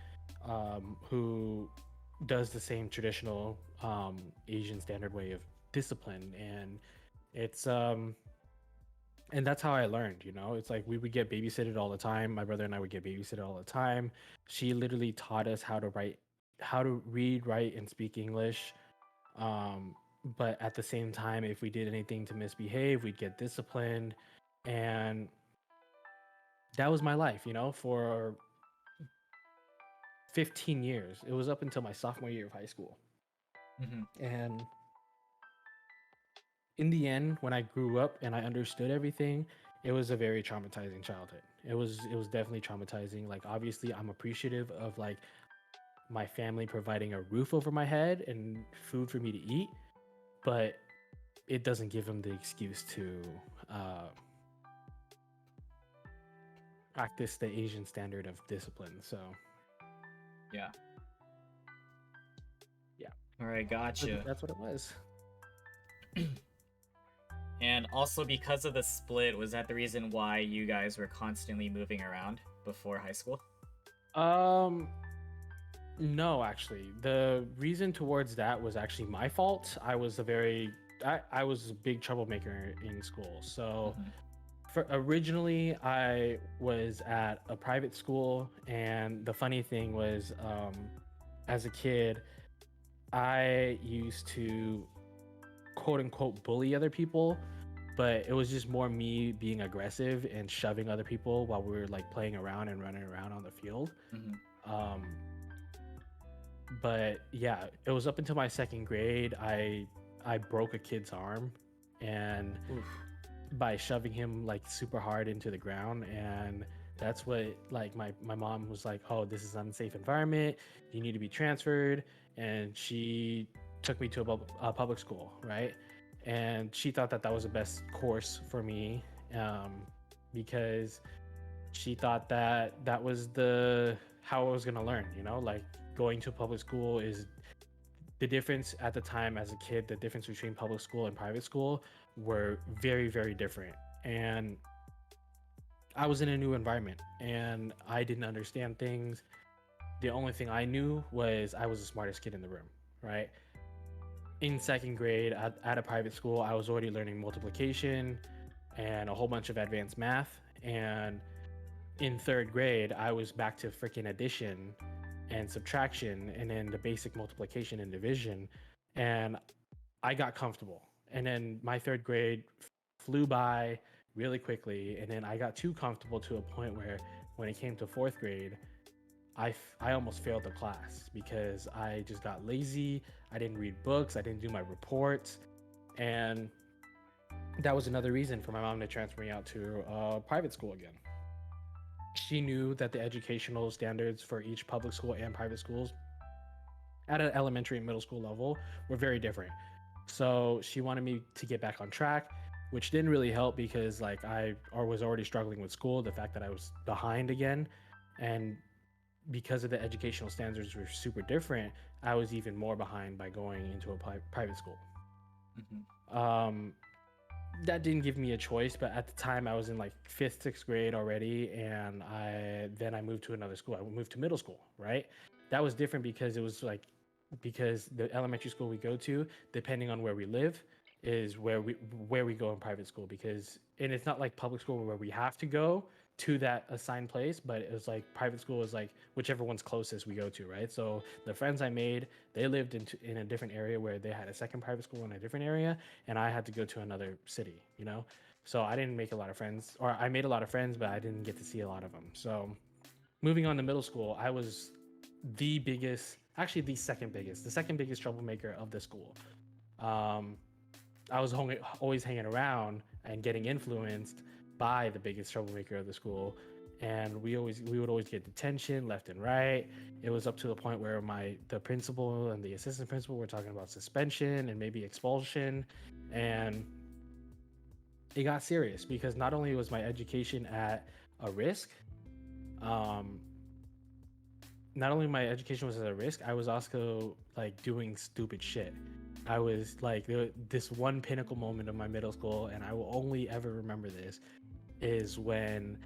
who does the same traditional Asian standard way of discipline, and it's and that's how I learned. You know, it's like we would get babysitted all the time. My brother and I would get babysitted all the time. She literally taught us how to write, how to read, write, and speak English. Um, but at the same time, if we did anything to misbehave, we'd get disciplined. And that was my life, you know, for 15 years. It was up until my sophomore year of high school.
Mm-hmm.
And in the end, when I grew up and I understood everything, it was a very traumatizing childhood. It was definitely traumatizing. Like obviously I'm appreciative of like my family providing a roof over my head and food for me to eat, but it doesn't give them the excuse to uh, practice the Asian standard of discipline. So
Yeah.
yeah,
All right, gotcha.
that's what it was.
And also because of the split, was that the reason why you guys were constantly moving around before high school?
Um, no, actually, the reason towards that was actually my fault. I was a big troublemaker in school. So
Mm-hmm.
originally I was at a private school, and the funny thing was, as a kid, I used to quote unquote bully other people, but it was just more me being aggressive and shoving other people while we were like playing around and running around on the field.
Mm-hmm.
Um, but yeah, it was up until my second grade. I broke a kid's arm and
Oof.
by shoving him like super hard into the ground. And that's what, like, my mom was like, oh, this is an unsafe environment, you need to be transferred. And she took me to a public school, right? And she thought that that was the best course for me, um, because she thought that that was the how I was going to learn, you know, like going to public school is the difference at the time as a kid. The difference between public school and private school were very, very different. And I was in a new environment and I didn't understand things. The only thing I knew was I was the smartest kid in the room, right? In second grade at a private school, I was already learning multiplication and a whole bunch of advanced math. And in third grade, I was back to freaking addition and subtraction and then the basic multiplication and division. And I got comfortable. And then my third grade flew by really quickly. And then I got too comfortable to a point where when it came to fourth grade, I almost failed the class because I just got lazy. I didn't read books. I didn't do my reports. And that was another reason for my mom to transfer me out to private school again. She knew that the educational standards for each public school and private schools at an elementary and middle school level were very different. So she wanted me to get back on track, which didn't really help because like was already struggling with school, the fact that I was behind again. And because of the educational standards were super different, I was even more behind by going into a private school.
Mm-hmm.
That didn't give me a choice, but at the time I was in like fifth, sixth grade already, and I moved to another school. I moved to middle school, right? That was different because it was like because the elementary school we go to, depending on where we live, is where we go in private school. Because and it's not like public school where we have to go to that assigned place, but it was like private school is like whichever one's closest we go to, right? So the friends I made, they lived in a different area where they had a second private school in a different area, and I had to go to another city, you know? So I didn't make a lot of friends, or I made a lot of friends, but I didn't get to see a lot of them. So moving on to middle school, I was the biggest, actually the second biggest troublemaker of the school. Um, I was always hanging around and getting influenced by the biggest troublemaker of the school, and we would always get detention left and right. It was up to the point where the principal and the assistant principal were talking about suspension and maybe expulsion, and it got serious because not only was my education at a risk, um, not only my education was at a risk, I was also like doing stupid shit. I was like this one pinnacle moment of my middle school, and I will only ever remember this is when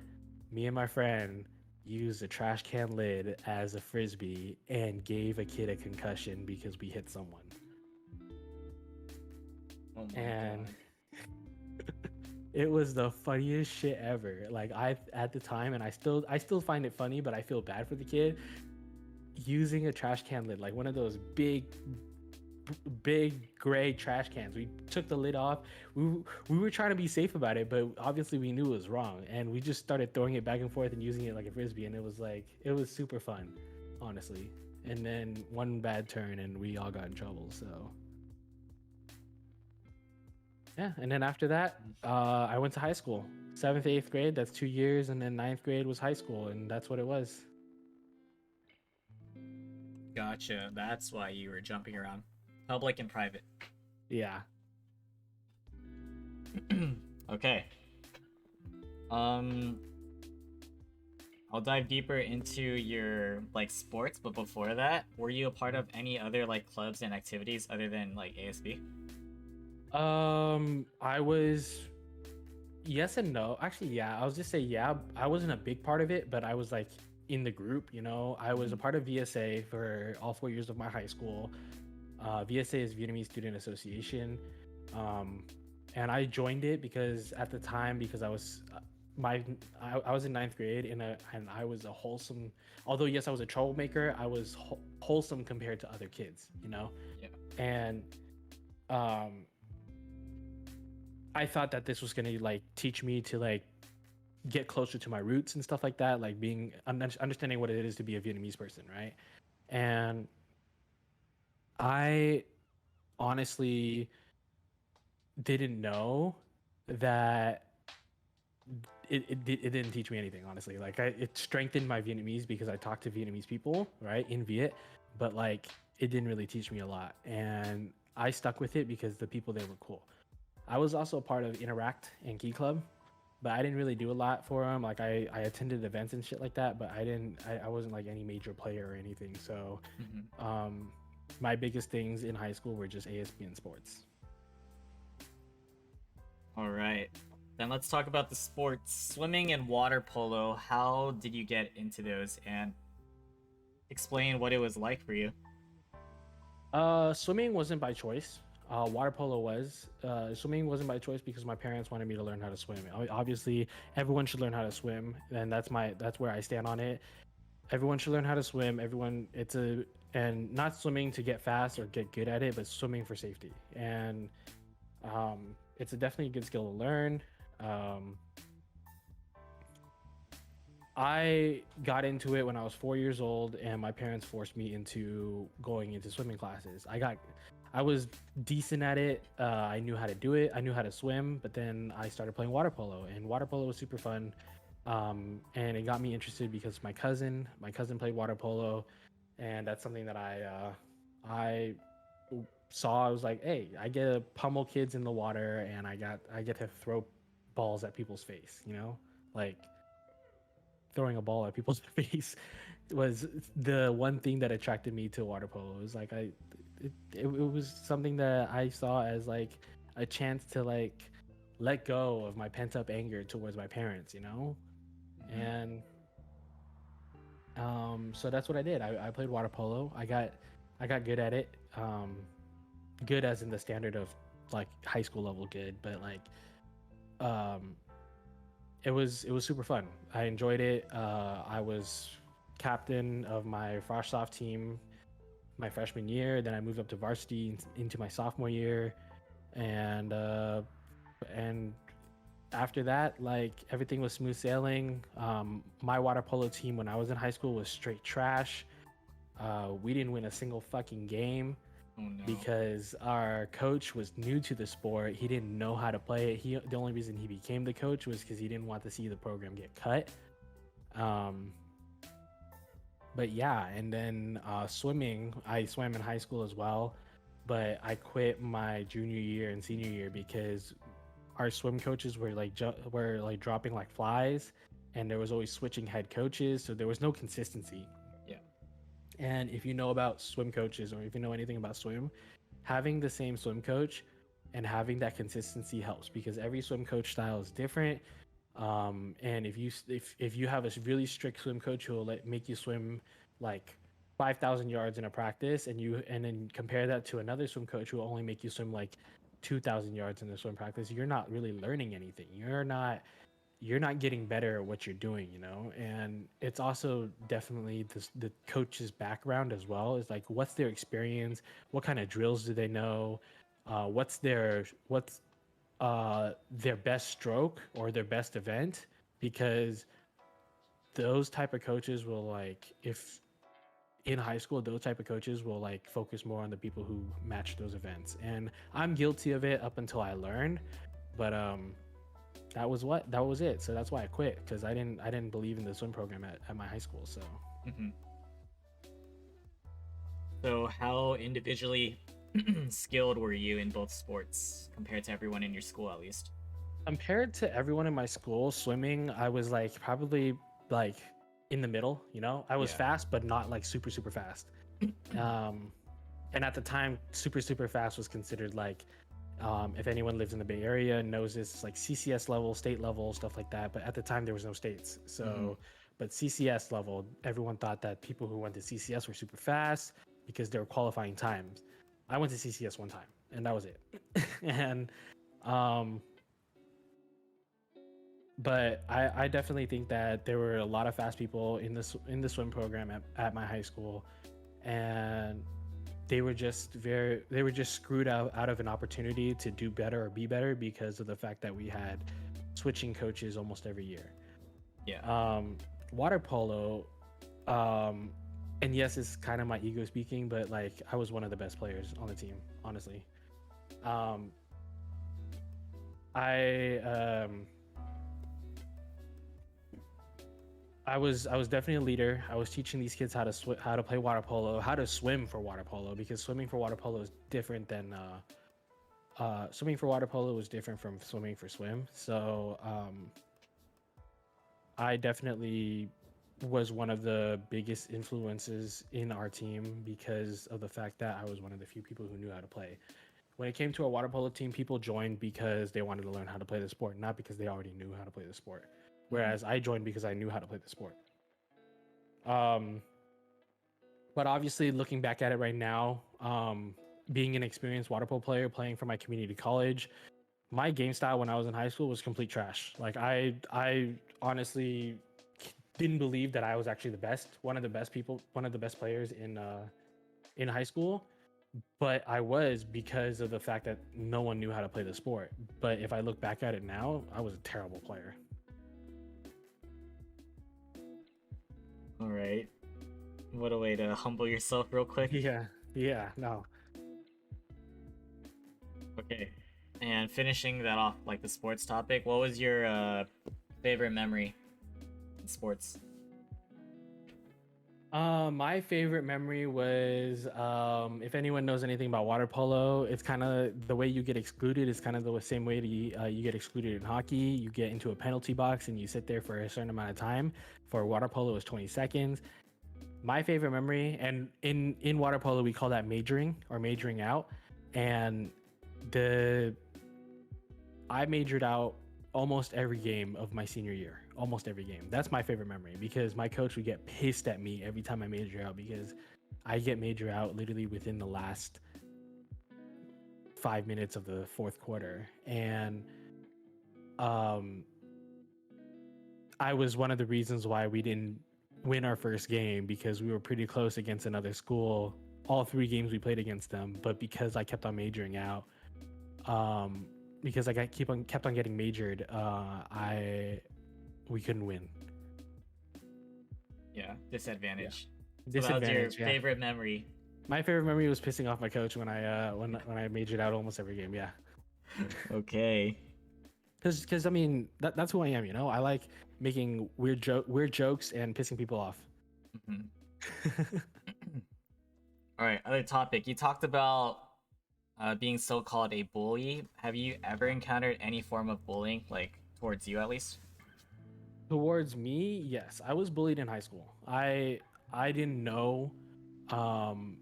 me and my friend used a trash can lid as a frisbee and gave a kid a concussion because we hit someone.
Oh my
And
god.
it was the funniest shit ever. Like I at the time, and I still find it funny, but I feel bad for the kid using a trash can lid, like one of those big gray trash cans. We took the lid off. We were trying to be safe about it, but obviously we knew it was wrong, and we just started throwing it back and forth and using it like a frisbee, and it was super fun, honestly. And then one bad turn and we all got in trouble. So yeah, and then after that, I went to high school. Seventh, eighth grade, that's 2 years, and then ninth grade was high school, and that's what it was.
Gotcha. That's why you were jumping around. Public and private.
Yeah.
Okay. Um I'll dive deeper into your like sports, but before that, were you a part of any other like clubs and activities other than like ASB?
I was yes and no. Actually, yeah, I'll just say yeah. I wasn't a big part of it, but I was like in the group, you know. I was a part of VSA for all 4 years of my high school. VSA is Vietnamese Student Association, and I joined it because at the time, because I was I was in ninth grade and I was a wholesome. Although yes, I was a troublemaker, I was wholesome compared to other kids, you know.
Yeah.
And um, I thought that this was gonna like teach me to like get closer to my roots and stuff like that, like being understanding what it is to be a Vietnamese person, right? And I honestly didn't know that it didn't teach me anything, honestly. Like it strengthened my Vietnamese because I talked to Vietnamese people, right, in Viet, but like it didn't really teach me a lot. And I stuck with it because the people there were cool. I was also a part of Interact and Key Club, but I didn't really do a lot for them. Like I attended events and shit like that, but I wasn't like any major player or anything. So my biggest things in high school were just ASB and sports.
All right. Then let's talk about the sports. Swimming and water polo. How did you get into those? And explain what it was like for you.
Swimming wasn't by choice. Water polo was. Swimming wasn't by choice because my parents wanted me to learn how to swim. Obviously, everyone should learn how to swim, and that's where I stand on it. Everyone should learn how to swim. And not swimming to get fast or get good at it, but swimming for safety. And it's definitely a good skill to learn. Um, I got into it when I was 4 years old, and my parents forced me into going into swimming classes. I was decent at it. I knew how to do it. I knew how to swim, but then I started playing water polo, and water polo was super fun. And it got me interested because my cousin played water polo, and that's something that I saw. I was like, hey, I get to pummel kids in the water, and I get to throw balls at people's face. Like throwing a ball at people's face was the one thing that attracted me to water polo. It was like it was something that I saw as like a chance to like let go of my pent up anger towards my parents, and so that's what I did. I played water polo. I got good at it. Good as in the standard of like high school level good, but like um it was super fun. I enjoyed it. I was captain of my Frostsoft team my freshman year. Then I moved up to varsity into my sophomore year, and after that, like everything was smooth sailing. My water polo team when I was in high school was straight trash. We didn't win a single fucking game
Oh no.
because our coach was new to the sport. He didn't know how to play it. The only reason he became the coach was because he didn't want to see the program get cut. But yeah, and then swimming, I swam in high school as well, but I quit my junior year and senior year because our swim coaches were like were like dropping like flies, and there was always switching head coaches, so there was no consistency.
Yeah.
And if you know about swim coaches or if you know anything about swim, having the same swim coach and having that consistency helps because every swim coach style is different. And if you have a really strict swim coach who will make you swim like 5,000 yards in a practice, and then compare that to another swim coach who will only make you swim like 2,000 yards in the swim practice, you're not really learning anything. You're not getting better at what you're doing, and it's also definitely the coach's background as well. Is like what's their experience, what kind of drills do they know, what's their best stroke or their best event, because those type of coaches will like if in high school those type of coaches will like focus more on the people who match those events, and I'm guilty of it up until I learned, but that was it. So that's why I quit, because I didn't believe in the swim program at my high school. So
Mm-hmm. So how individually skilled were you in both sports compared to everyone in your school, at least?
compared to everyone in my school, swimming, I was like probably like in the middle. I was
Yeah.
fast, but not like super super fast. um and at the time, super super fast was considered like, if anyone lives in the Bay Area knows this, like CCS level, state level, stuff like that. But at the time, there was no states. So,
Mhm.
but CCS level, everyone thought that people who went to CCS were super fast because they were qualifying times. I went to CCS one time, and that was it. and, um, but I definitely think that there were a lot of fast people in the swim program at my high school, and they were just screwed out of an opportunity to do better or be better because of the fact that we had switching coaches almost every year.
Yeah.
Water polo, um and yes, it's kind of my ego speaking, but like I was one of the best players on the team, honestly. um I um I was definitely a leader. I was teaching these kids how to play water polo, how to swim for water polo, because swimming for water polo is different than swimming for water polo was different from swimming for swim. So I definitely was one of the biggest influences in our team because of the fact that I was one of the few people who knew how to play. When it came to a water polo team, people joined because they wanted to learn how to play the sport, not because they already knew how to play the sport. Whereas I joined because I knew how to play the sport. Um, but obviously, looking back at it right now, being an experienced water polo player, playing for my community college, my game style when I was in high school was complete trash. Like I honestly didn't believe that I was actually the best, one of the best people, one of the best players in high school. But I was because of the fact that no one knew how to play the sport. But if I look back at it now, I was a terrible player.
All right. What a way to humble yourself real quick.
Yeah, yeah, no.
Okay. And finishing that off, like the sports topic, what was your favorite memory in sports?
My favorite memory was if anyone knows anything about water polo, it's kind of the way you get excluded is kind of the same way you get excluded in hockey. You get into a penalty box and you sit there for a certain amount of time. For water polo, it's 20 seconds. My favorite memory, and in water polo we call that majoring or majoring out, and the I majored out almost every game of my senior year. Almost every game. That's my favorite memory because my coach would get pissed at me every time I major out because I get major out literally within the last 5 minutes of the fourth quarter. And um, I was one of the reasons why we didn't win our first game because we were pretty close against another school. All three games we played against them, but because I kept on majoring out, um, because I kept on getting majored, I we couldn't win.
Yeah, disadvantage. So that was your
Disadvantage, yeah.
favorite memory.
My favorite memory was pissing off my coach when I majored out almost every game. Yeah,
Okay.
because I mean that's who I am. You know, I like making weird jokes and pissing people off.
Mhm. All right, other topic. You talked about being so-called a bully. Have you ever encountered any form of bullying, like towards you at least?
Towards me, yes, I was bullied in high school. I didn't know. Um,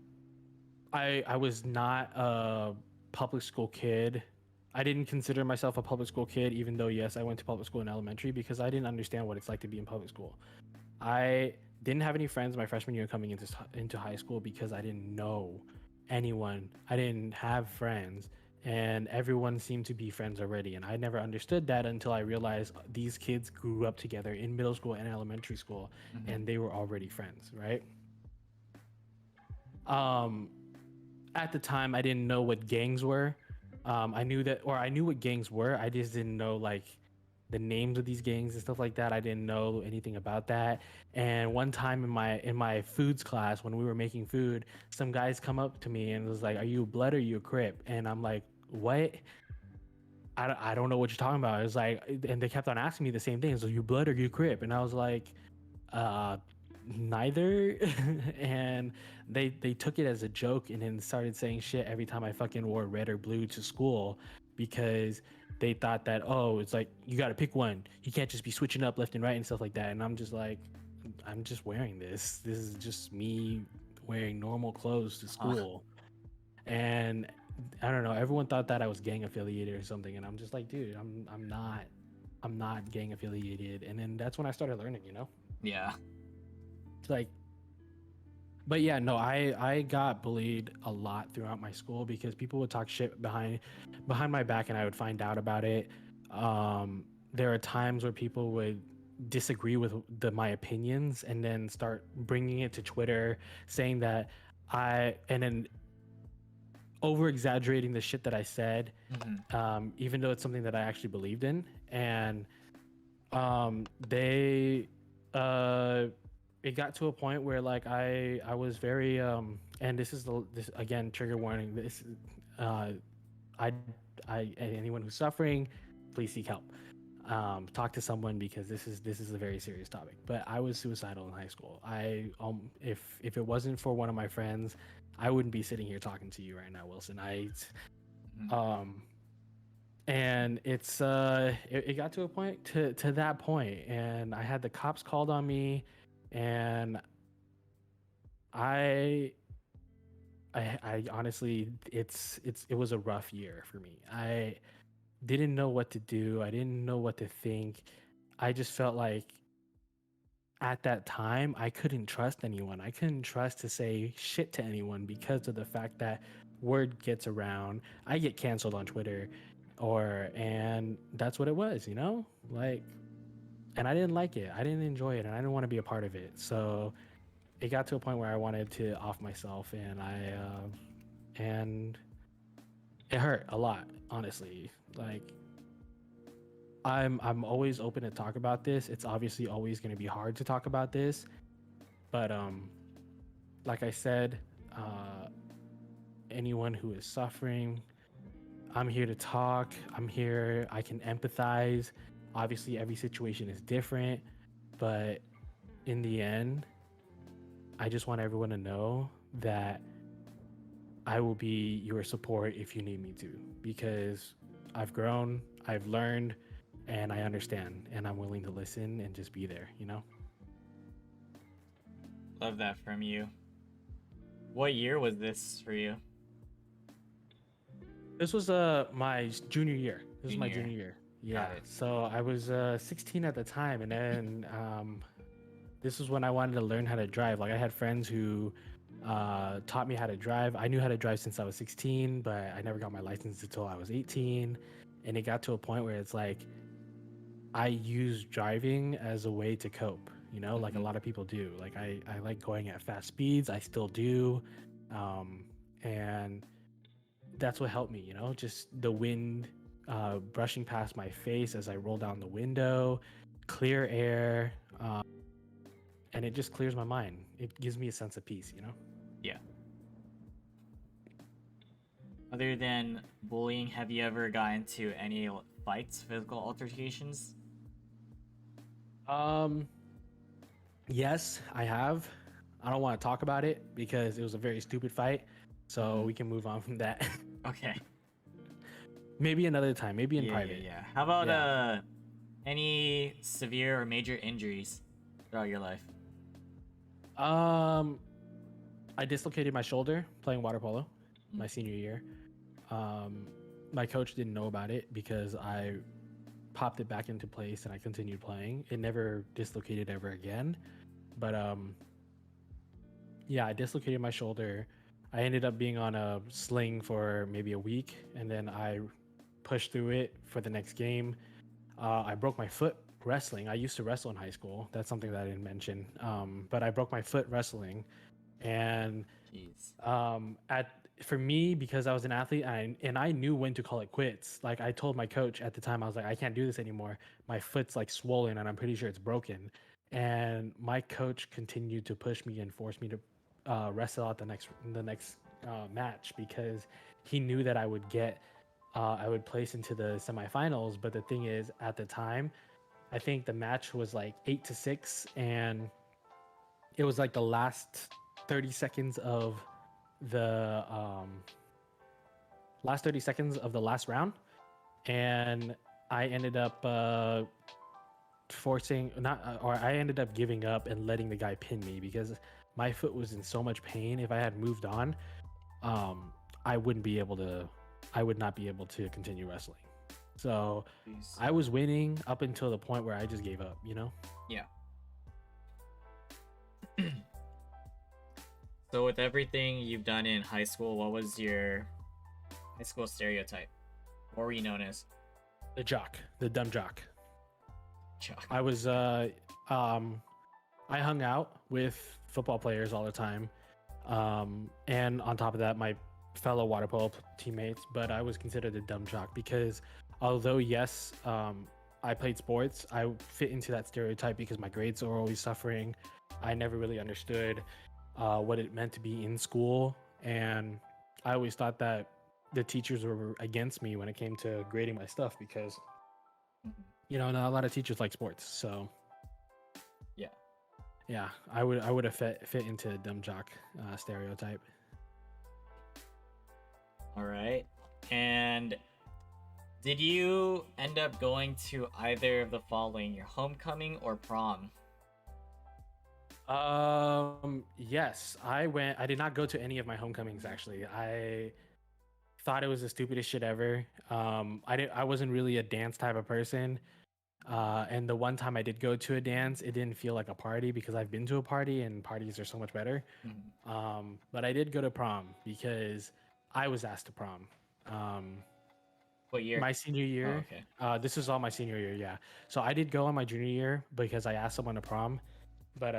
I was not a public school kid. I didn't consider myself a public school kid, even though yes, I went to public school in elementary because I didn't understand what it's like to be in public school. I didn't have any friends my freshman year coming into high school because I didn't know anyone. I didn't have friends, and everyone seemed to be friends already. And I never understood that until I realized these kids grew up together in middle school and elementary school,
Mhm.
and they were already friends, right? Um, at the time, I didn't know what gangs were. I knew that, or I knew what gangs were. I just didn't know like the names of these gangs and stuff like that. I didn't know anything about that. And one time in my foods class, when we were making food, some guys come up to me and was like, "Are you a Blood or are you a Crip?" And I'm like, "What? I don't know what you're talking about." It was like, and they kept on asking me the same thing. So you Blood or you Crip? And I was like, uh neither. And they took it as a joke and then started saying shit every time I fucking wore red or blue to school because they thought that, oh, it's like you got to pick one, you can't just be switching up left and right and stuff like that. And I'm just like, I'm just wearing this is just me wearing normal clothes to
Uh,
school. And I don't know, everyone thought that I was gang affiliated or something, and I'm just like, dude, I'm not gang affiliated. And then that's when I started learning, you know.
yeah.
It's like, but yeah, no, I got bullied a lot throughout my school because people would talk shit behind my back, and I would find out about it. There are times where people would disagree with my opinions and then start bringing it to Twitter, saying that and then over exaggerating the shit that I said,
Mhm.
even though it's something that I actually believed in. And they it got to a point where like I was very and this again, trigger warning, this uh I anyone who's suffering, please seek help. Talk to someone because this is a very serious topic. But I was suicidal in high school. If it wasn't for one of my friends, I wouldn't be sitting here talking to you right now, Wilson. Um and it got to a point to that point, and I had the cops called on me, and I I honestly, it was a rough year for me. I didn't know what to do. I didn't know what to think. I just felt like at that time I couldn't trust anyone. I couldn't trust to say shit to anyone because of the fact that word gets around. I get canceled on Twitter, and that's what it was, Like, and I didn't like it. I didn't enjoy it, and I didn't want to be a part of it. So it got to a point where I wanted to off myself, and it hurt a lot, honestly. Like, I'm always open to talk about this. It's obviously always going to be hard to talk about this, but like I said, anyone who is suffering, I'm here to talk. I'm here. I can empathize. Obviously, every situation is different, but in the end, I just want everyone to know that I will be your support if you need me to, because I've grown, I've learned, and I understand, and I'm willing to listen and just be there,
Love that from you. What year was this for you?
This was my junior year. This was my junior year. Yeah. So I was 16 at the time, and then this was when I wanted to learn how to drive. Like, I had friends who taught me how to drive. I knew how to drive since I was 16, but I never got my license until I was 18. And it got to a point where it's like I use driving as a way to cope, like a lot of people do. Like, I like going at fast speeds. I still do. And that's what helped me, just the wind brushing past my face as I roll down the window, clear air, and it just clears my mind. It gives me a sense of peace,
Yeah. Other than bullying, have you ever got into any fights, physical altercations?
Yes, I have. I don't want to talk about it because it was a very stupid fight, so we can move on from that.
Okay.
Maybe another time, maybe in private.
Yeah. How about any severe or major injuries throughout your life?
I dislocated my shoulder playing water polo my senior year. My coach didn't know about it because I popped it back into place and I continued playing. It never dislocated ever again. But yeah, I dislocated my shoulder. I ended up being on a sling for maybe a week, and then I pushed through it for the next game. I broke my foot wrestling. I used to wrestle in high school. That's something that I didn't mention. But I broke my foot wrestling, and for me, because I was an athlete, and I knew when to call it quits. Like, I told my coach at the time, I was like, I can't do this anymore. My foot's like swollen, and I'm pretty sure it's broken. And my coach continued to push me and force me to wrestle out the next match, because he knew that I would place into the semifinals. But the thing is, at the time, I think the match was like 8-6, and it was like the last 30 seconds of the last round, and I ended up I ended up giving up and letting the guy pin me because my foot was in so much pain. If I had moved on, I would not be able to continue wrestling. So I was winning up until the point where I just gave up,
Yeah. So with everything you've done in high school, what was your high school stereotype? What were you known as?
The jock, the dumb jock.
Jock.
I was I hung out with football players all the time. And on top of that, my fellow water polo teammates, but I was considered a dumb jock because although yes, I played sports, I fit into that stereotype because my grades were always suffering. I never really understood what it meant to be in school, and I always thought that the teachers were against me when it came to grading my stuff because You know, not a lot of teachers like sports, so
Yeah.
yeah, I would have fit into a dumb jock stereotype.
All right. And did you end up going to either of the following, your homecoming or prom?
Yes, I went. I did not go to any of my homecomings actually. I thought it was the stupidest shit ever. I wasn't really a dance type of person. And the one time I did go to a dance, it didn't feel like a party because I've been to a party and parties are so much better.
Mhm.
But I did go to prom because I was asked to prom. Um,
What year?
my senior
Oh,
year,
okay.
this is all my senior year, yeah. So I did go on my junior year because I asked someone to prom. But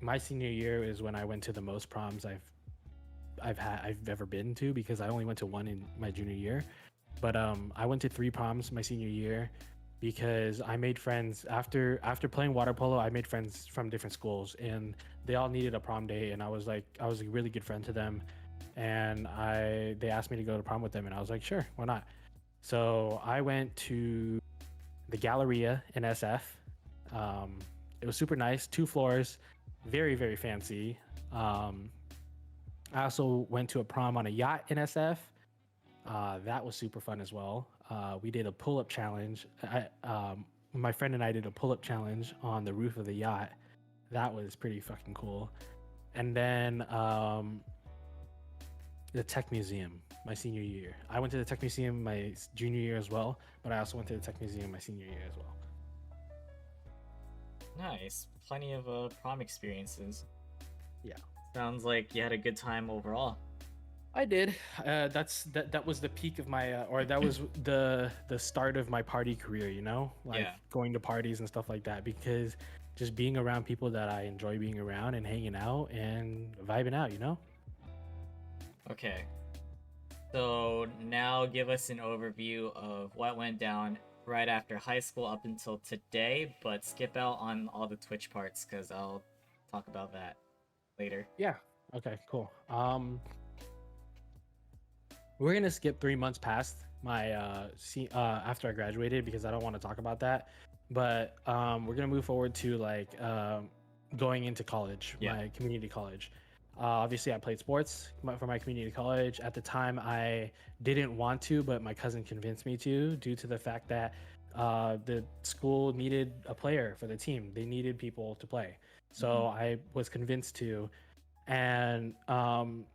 my senior year is when I went to the most proms I've ever been to because I only went to one in my junior year. But I went to 3 proms my senior year because I made friends after playing water polo. I made friends from different schools, and they all needed a prom day, and I was a really good friend to them, and they asked me to go to prom with them, and I was like, sure, why not? So I went to the Galleria in SF. Um, it was super nice, 2 floors, very very fancy. Um, I also went to a prom on a yacht in SF. That was super fun as well. We did a pull up challenge. My friend and I did a pull up challenge on the roof of the yacht. That was pretty fucking cool. And then the Tech Museum, my senior year. I went to the Tech Museum my junior year as well, but I also went to the Tech Museum my senior year as well.
Nice. Plenty of prom experiences.
Yeah.
Sounds like you had a good time overall.
I did. That was the peak of my, or that was the start of my party career. You know, like
Yeah.
going to parties and stuff like that. Because just being around people that I enjoy being around and hanging out and vibing out. You know.
Okay. So now give us an overview of what went down right after high school up until today, but skip out on all the Twitch parts because I'll talk about that later.
Yeah. Okay. Cool. We're gonna skip 3 months past my after I graduated because I don't want to talk about that. But we're gonna move forward to like going into college,
Yeah.
my community college. Obviously, I played sports for my community college. At the time, I didn't want to, but my cousin convinced me to, due to the fact that the school needed a player for the team. They needed people to play, so I was convinced to. And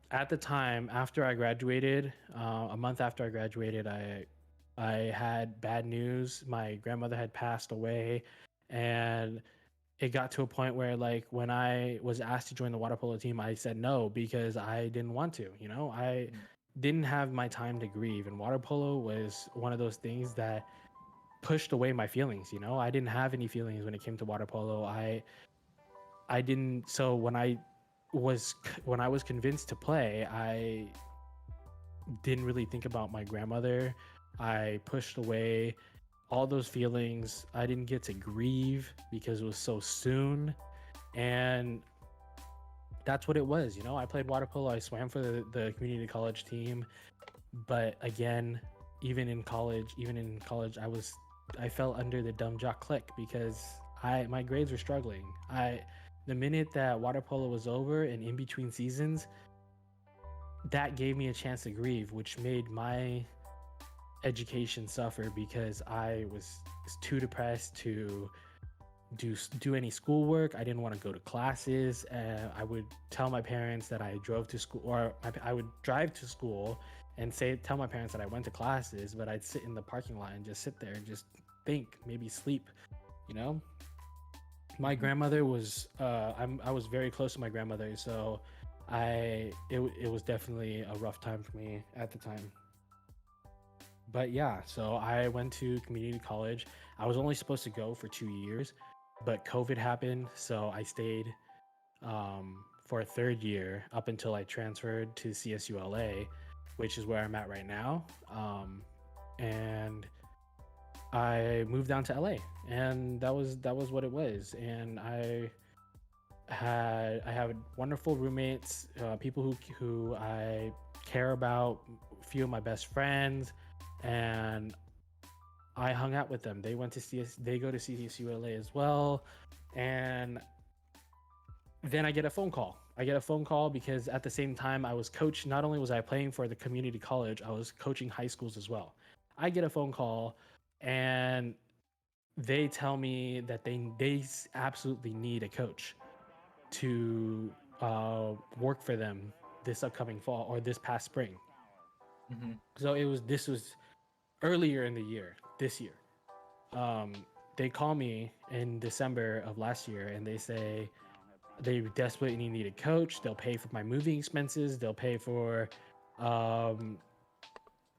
at the time, after I graduated, a month after I graduated, I had bad news. My grandmother had passed away, and it got to a point where, like, when I was asked to join the water polo team, I said no because I didn't want to. You know, I didn't have my time to grieve, and water polo was one of those things that pushed away my feelings. You know, I didn't have any feelings when it came to water polo. I didn't. So when I was convinced to play, I didn't really think about my grandmother. I pushed away all those feelings. I didn't get to grieve because it was so soon. And that's what it was. You know, I played water polo, I swam for the community college team. But again, even in college, I fell under the dumb jock clique because my grades were struggling. The minute that water polo was over and in between seasons, that gave me a chance to grieve, which made my education suffer because I was too depressed to do any schoolwork. I didn't want to go to classes. I would tell my parents that I drove to school, or I would drive to school and tell my parents that I went to classes, but I'd sit in the parking lot and just sit there and just think, maybe sleep, you know. My grandmother was I was very close to my grandmother, so it was definitely a rough time for me at the time. But yeah, so I went to community college. I was only supposed to go for 2 years, but COVID happened, so I stayed for a third year up until I transferred to CSULA, which is where I'm at right now. And I moved down to LA, and that was what it was. And I have wonderful roommates, people who I care about, a few of my best friends, and I hung out with them. They went to they go to CSULA as well, and then I get a phone call. I get a phone call because at the same time I was coach. Not only was I playing for the community college, I was coaching high schools as well. I get a phone call, and they tell me that they absolutely need a coach to work for them this upcoming fall or this past spring.
Mm-hmm.
So this was earlier in the year, this year. Um, they call me in December of last year and they say they desperately need a coach. They'll pay for my moving expenses. They'll pay for um,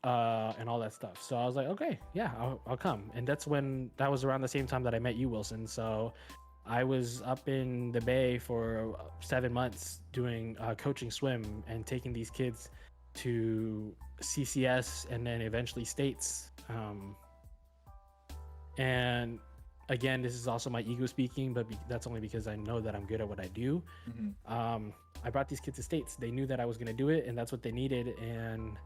and all that stuff. So I was like, okay, yeah, I'll come. And that was around the same time that I met you, Wilson. So I was up in the Bay for 7 months doing coaching swim and taking these kids to CCS and then eventually states. And again, this is also my ego speaking, but that's only because I know that I'm good at what I do.
Mm-hmm.
I brought these kids to states. They knew that I was going to do it, and that's what they needed. And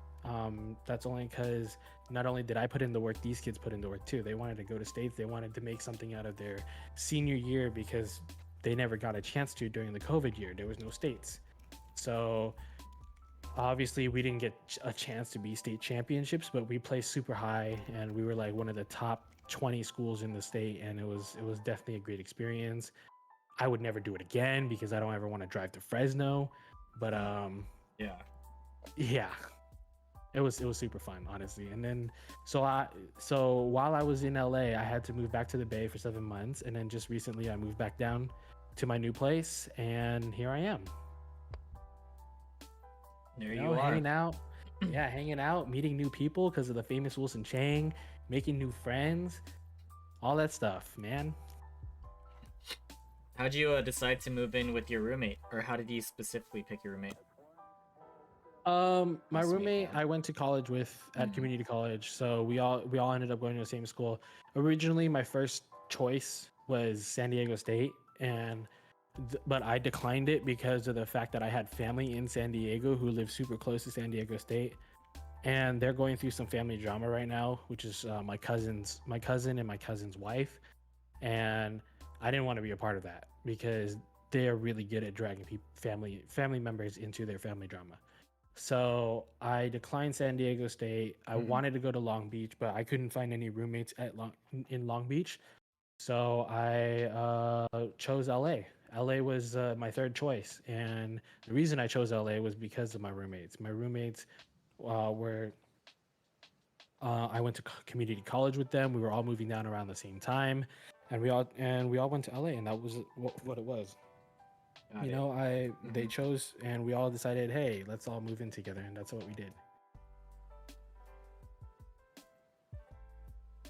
that's only because not only did I put in the work, these kids put in the work too. They wanted to go to states. They wanted to make something out of their senior year because they never got a chance to during the COVID year. There was no states. So obviously we didn't get a chance to be state championships, but we placed super high and we were like one of the top 20 schools in the state, and it was definitely a great experience. I would never do it again because I don't ever want to drive to Fresno, but
Yeah.
yeah, it was super fun, honestly. And then so while I was in LA, I had to move back to the Bay for 7 months, and then just recently I moved back down to my new place, and here I am.
There
You
you
know,
are.
hanging out. Yeah, hanging out, meeting new people because of the famous Wilson Chang, making new friends, all that stuff, man.
How'd you decide to move in with your roommate, or how did you specifically pick your roommate?
My
Housemate,
roommate
yeah.
I went to college with at
Mhm.
community college, so we all ended up going to the same school. Originally, my first choice was San Diego State, and but I declined it because of the fact that I had family in San Diego who live super close to San Diego State, and they're going through some family drama right now, which is my cousin and my cousin's wife, and I didn't want to be a part of that because they are really good at dragging family members into their family drama. So I declined San Diego State. I
Mhm.
wanted to go to Long Beach, but I couldn't find any roommates in Long Beach. So I chose LA. LA was my third choice, and the reason I chose LA was because of my roommates. My roommates were I went to community college with them. We were all moving down around the same time, and we all went to LA, and that was what it was.
Got
You
it.
know, they
Mhm.
chose, and we all decided, hey, let's all move in together, and that's what we did.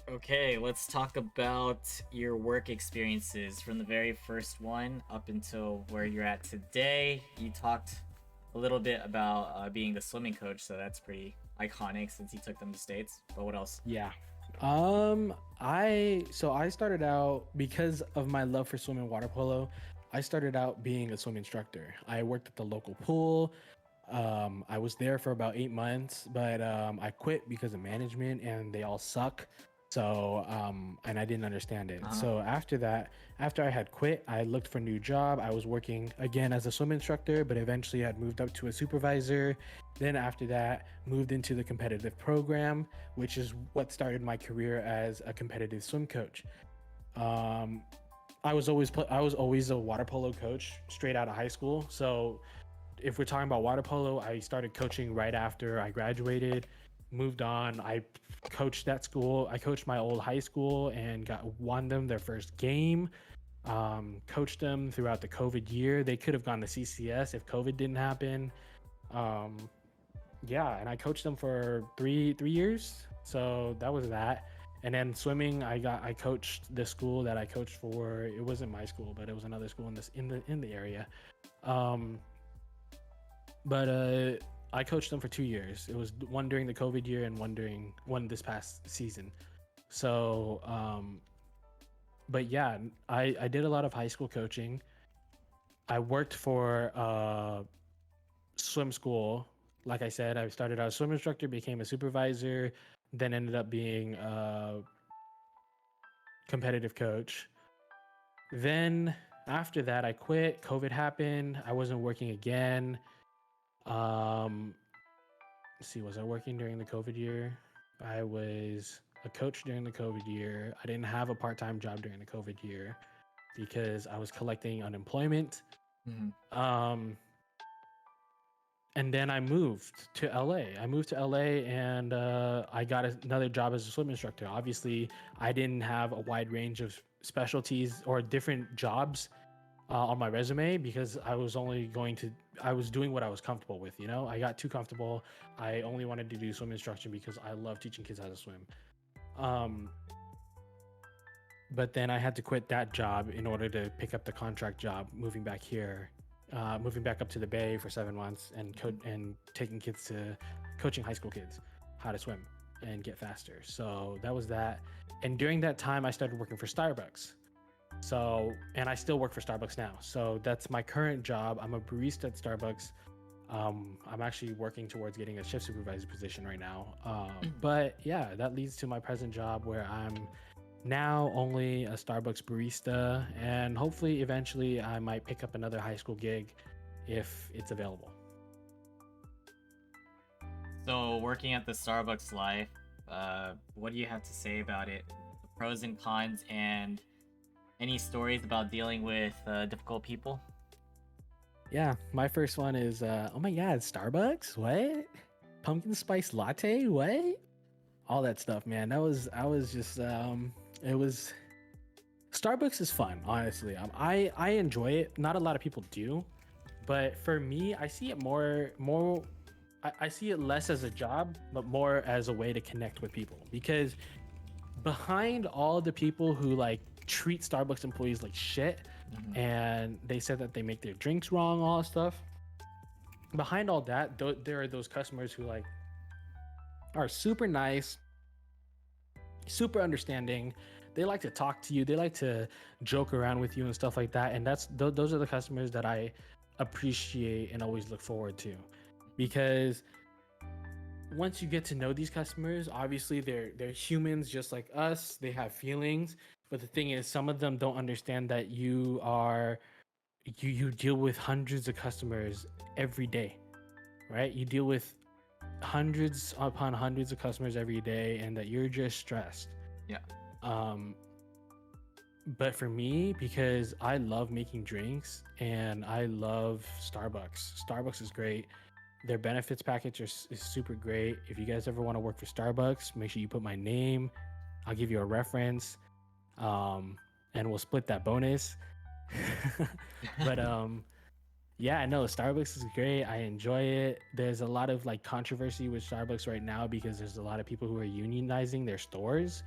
Okay, let's talk about your work experiences from the very first one up until where you're at today. You talked a little bit about being the swimming coach, so that's pretty iconic since you took them to states. But what else?
Yeah. I started out because of my love for swim and water polo. I started out being a swim instructor. I worked at the local pool. I was there for about 8 months, but I quit because of management and they all suck. So and I didn't understand it.
Uh-huh.
So after that, after I had quit, I looked for a new job. I was working again as a swim instructor, but eventually I'd moved up to a supervisor. Then after that, moved into the competitive program, which is what started my career as a competitive swim coach. Um, I was always a water polo coach straight out of high school. So if we're talking about water polo, I started coaching right after I graduated, moved on. I coached that school. I coached my old high school and won them their first game. Coached them throughout the COVID year. They could have gone to CCS if COVID didn't happen. Um, yeah, and I coached them for three years. So that was that. And then swimming, I coached the school that I coached for. It wasn't my school, but it was another school in the area. Um, but I coached them for 2 years. It was one during the COVID year and one this past season. So, but yeah, I did a lot of high school coaching. I worked for swim school. Like I said, I started out as a swim instructor, became a supervisor, then ended up being competitive coach. Then after that, I quit. COVID happened. I wasn't working again. Let's see, was I working during the COVID year? I was a coach during the COVID year. I didn't have a part-time job during the COVID year because I was collecting unemployment. And then I moved to LA. And I got another job as a swim instructor. Obviously, I didn't have a wide range of specialties or different jobs on my resume because I was doing what I was comfortable with. You know, I got too comfortable. I only wanted to do swim instruction because I love teaching kids how to swim. But then I had to quit that job in order to pick up the contract job, moving back here. Moving back up to the Bay for 7 months and taking kids to coaching high school kids how to swim and get faster. So that was that. And during that time, I started working for Starbucks. And I still work for Starbucks now. So that's my current job. I'm a barista at Starbucks. I'm actually working towards getting a shift supervisor position right now. But yeah, that leads to my present job where I'm now only a Starbucks barista, and hopefully eventually I might pick up another high school gig if it's available.
So working at the Starbucks life, what do you have to say about it? The pros and cons, and any stories about dealing with difficult people?
Yeah, my first one is oh my god, Starbucks? What? Pumpkin spice latte? What? All that stuff, man. I was just it was Starbucks is fun, honestly. I enjoy it. Not a lot of people do, but for me, I see it I see it less as a job, but more as a way to connect with people. Because behind all the people who like treat Starbucks employees like shit, and they said that they make their drinks wrong, all that stuff. Behind all that, there are those customers who like are super nice, super understanding. They like to talk to you. They like to joke around with you and stuff like that. And those are the customers that I appreciate and always look forward to, because once you get to know these customers, obviously they're humans just like us. They have feelings, but the thing is, some of them don't understand that you deal with hundreds of customers every day, right? You deal with hundreds upon hundreds of customers every day, and that you're just stressed.
Yeah.
But for me, because I love making drinks and I love Starbucks is great. Their benefits package is super great. If you guys ever want to work for Starbucks, make sure you put my name. I'll give you a reference, and we'll split that bonus. But yeah, no, Starbucks is great. I enjoy it. There's a lot of like controversy with Starbucks right now because there's a lot of people who are unionizing their stores,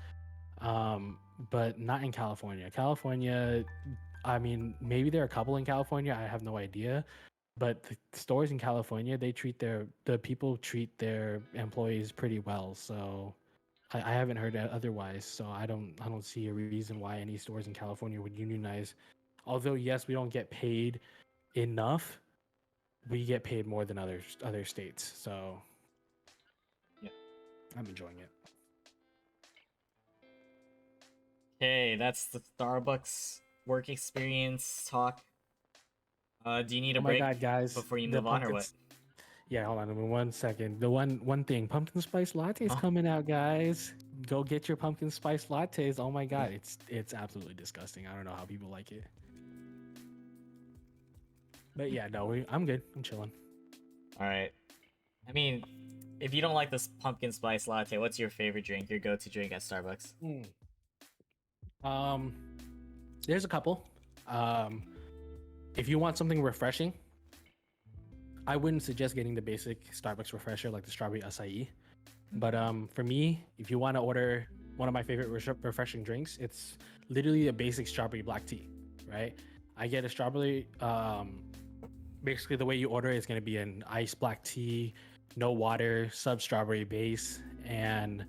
but not in California. California, I mean, maybe there are a couple in California. I have no idea. But the stores in California, the people treat their employees pretty well. So I haven't heard otherwise. So I don't see a reason why any stores in California would unionize. Although yes, we don't get paid enough, we get paid more than other states. So
yeah,
I'm enjoying it.
Okay, that's the Starbucks work experience talk. Do you need a break
guys,
before you move on, or what?
Yeah, hold on 1 second. The one thing, pumpkin spice latte is coming out, guys. Go get your pumpkin spice lattes. Oh my god, it's absolutely disgusting. I don't know how people like it. But yeah, no, I'm good. I'm chilling.
All right. I mean, if you don't like this pumpkin spice latte, what's your favorite drink? Your go-to drink at Starbucks?
There's a couple. If you want something refreshing, I wouldn't suggest getting the basic Starbucks refresher like the strawberry acai. But for me, if you want to order one of my favorite refreshing drinks, it's literally a basic strawberry black tea, right? I get a strawberry. Basically, the way you order it is going to be an iced black tea, no water, sub strawberry base, and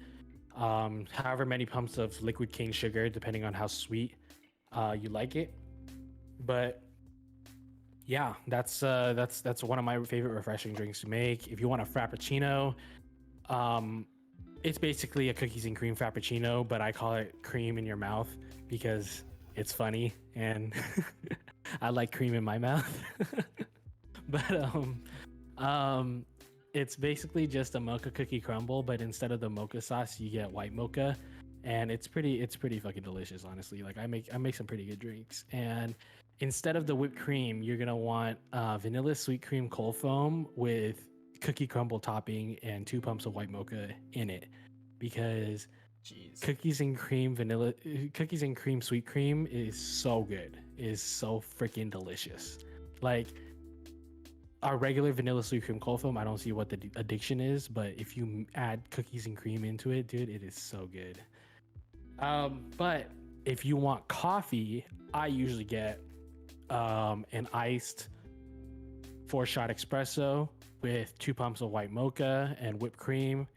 however many pumps of liquid cane sugar, depending on how sweet you like it. But yeah, that's one of my favorite refreshing drinks to make. If you want a frappuccino, it's basically a cookies and cream frappuccino, but I call it cream in your mouth. because it's funny and I like cream in my mouth. But it's basically just a mocha cookie crumble, but instead of the mocha sauce, you get white mocha, and it's pretty fucking delicious, honestly. Like I make some pretty good drinks, and instead of the whipped cream, you're gonna want vanilla sweet cream cold foam with cookie crumble topping and 2 pumps of white mocha in it, because
Jeez.
cookies and cream sweet cream is so good, is so freaking delicious. Like our regular vanilla sweet cream cold foam, I don't see what the addiction is, but if you add cookies and cream into it, dude, it is so good. But if you want coffee, I usually get an iced 4-shot espresso with 2 pumps of white mocha and whipped cream.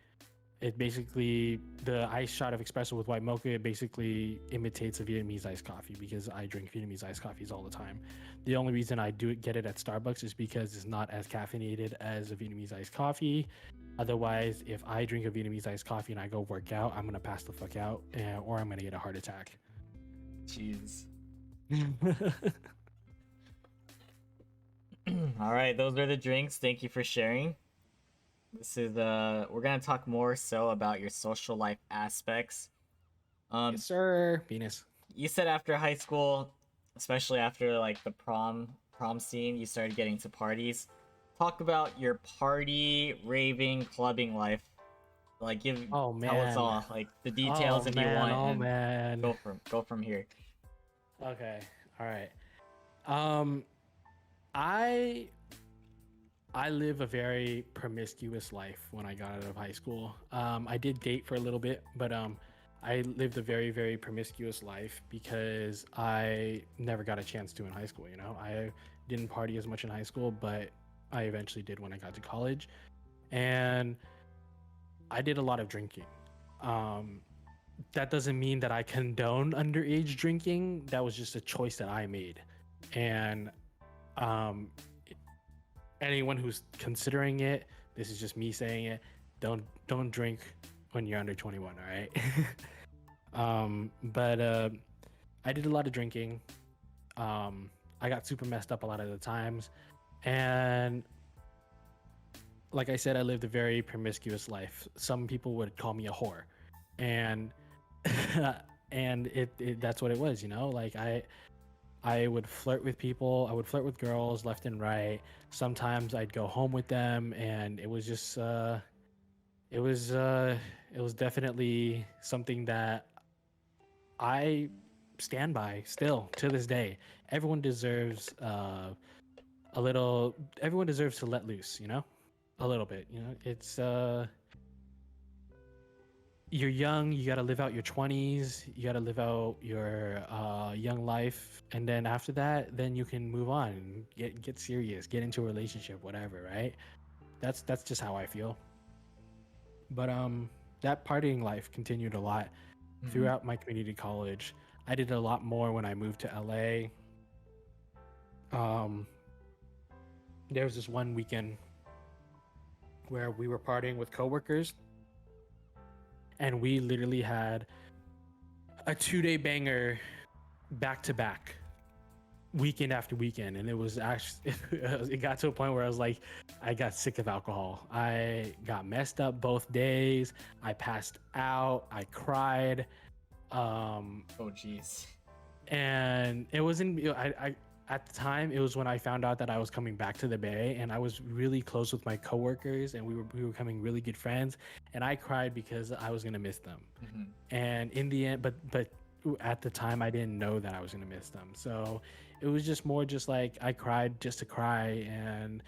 It basically, the iced shot of espresso with white mocha, it basically imitates a Vietnamese iced coffee, because I drink Vietnamese iced coffees all the time. The only reason I do get it at Starbucks is because it's not as caffeinated as a Vietnamese iced coffee. Otherwise, if I drink a Vietnamese iced coffee and I go work out, I'm gonna pass the fuck out, or I'm gonna get a heart attack.
Jeez. All right, those are the drinks. Thank you for sharing. This is we're gonna talk more so about your social life aspects.
Yes, sir. Penis.
You said after high school, especially after like the prom scene, you started getting to parties. Talk about your party, raving, clubbing life. Like
Oh
tell us
man.
all, like the details if you want,
Oh
and
man.
go from here.
Okay. All right. I live a very promiscuous life when I got out of high school. I did date for a little bit, but I lived a very, very promiscuous life because I never got a chance to in high school. You know, I didn't party as much in high school, but I eventually did when I got to college, and I did a lot of drinking. That doesn't mean that I condone underage drinking. That was just a choice that I made, and um, anyone who's considering it, this is just me saying it, don't drink when you're under 21, all right? But I did a lot of drinking. I got super messed up a lot of the times, and like I said, I lived a very promiscuous life. Some people would call me a whore, and and it that's what it was, you know. Like I would flirt with people. I would flirt with girls left and right. Sometimes I'd go home with them, and it was just it was definitely something that I stand by still to this day. Everyone deserves a little. Everyone deserves to let loose, you know, a little bit. You know, it's you're young, you got to live out your 20s, you got to live out your young life, and then after that, then you can move on and get serious, get into a relationship, whatever, right? That's just how I feel. But that partying life continued a lot throughout my community college. I did a lot more when I moved to LA. There was this one weekend where we were partying with coworkers, and we literally had a 2-day banger back to back, weekend after weekend. And it was actually it got to a point where I was like, I got sick of alcohol. I got messed up both days. I passed out. I cried.
Oh jeez.
And it wasn't, I at the time, it was when I found out that I was coming back to the Bay, and I was really close with my coworkers, and we were becoming really good friends. And I cried because I was gonna miss them. And in the end, but at the time, I didn't know that I was gonna miss them. So it was just more just like I cried just to cry. And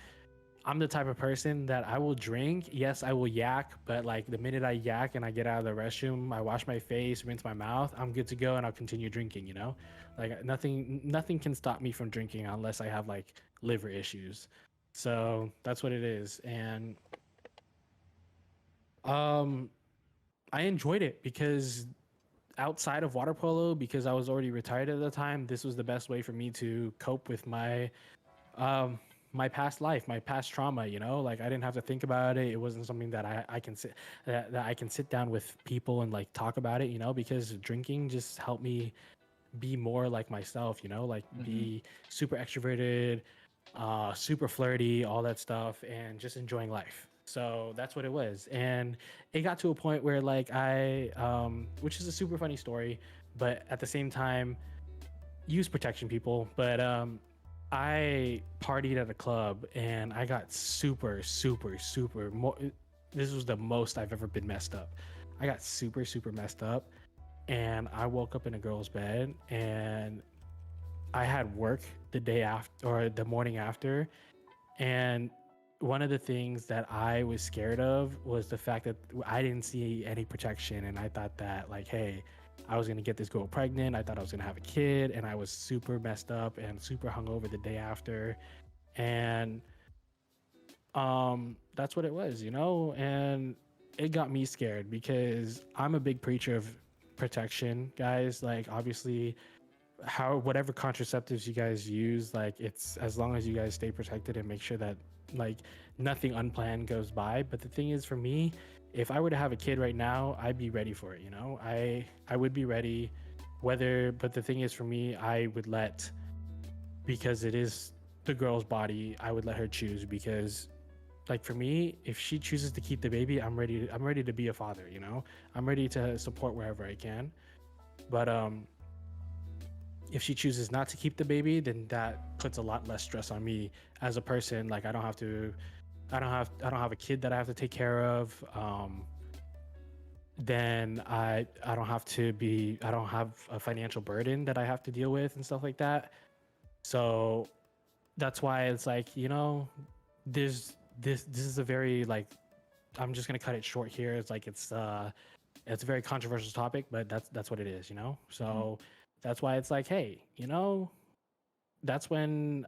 I'm the type of person that I will drink. Yes, I will yak, but like the minute I yak and I get out of the restroom, I wash my face, rinse my mouth, I'm good to go, and I'll continue drinking, you know? Like nothing can stop me from drinking unless I have like liver issues. So that's what it is. And I enjoyed it because outside of water polo, because I was already retired at the time, this was the best way for me to cope with my past life, my past trauma, you know. Like I didn't have to think about it. It wasn't something that I can sit that I can sit down with people and like talk about it, you know, because drinking just helped me be more like myself, you know, like
Mhm.
be super extroverted, super flirty, all that stuff, and just enjoying life. So that's what it was. And it got to a point where like which is a super funny story, but at the same time, use protection, people. But I partied at a club and I got super, super, super. This was the most I've ever been messed up. I got super, super messed up, and I woke up in a girl's bed, and I had work the day after or the morning after, and one of the things that I was scared of was the fact that I didn't see any protection, and I thought that like, hey, I was gonna get this girl pregnant. I thought I was gonna have a kid, and I was super messed up and super hungover the day after, and that's what it was, you know. And it got me scared because I'm a big preacher of protection, guys. Like, obviously, how whatever contraceptives you guys use, like, it's as long as you guys stay protected and make sure that like nothing unplanned goes by. But the thing is, for me, if I were to have a kid right now, I'd be ready for it, you know. I would be ready, whether. But the thing is, for me, I would let, because it is the girl's body, I would let her choose. Because like, for me, if she chooses to keep the baby, I'm ready to be a father, you know. I'm ready to support wherever I can. But if she chooses not to keep the baby, then that puts a lot less stress on me as a person. Like, I don't have a kid that I have to take care of. Then I don't have to be I don't have a financial burden that I have to deal with and stuff like that. So that's why it's like, you know, this is a very like, I'm just gonna cut it short here. It's like it's a very controversial topic, but that's what it is, you know.
Mhm.
So that's why it's like, hey, you know, that's when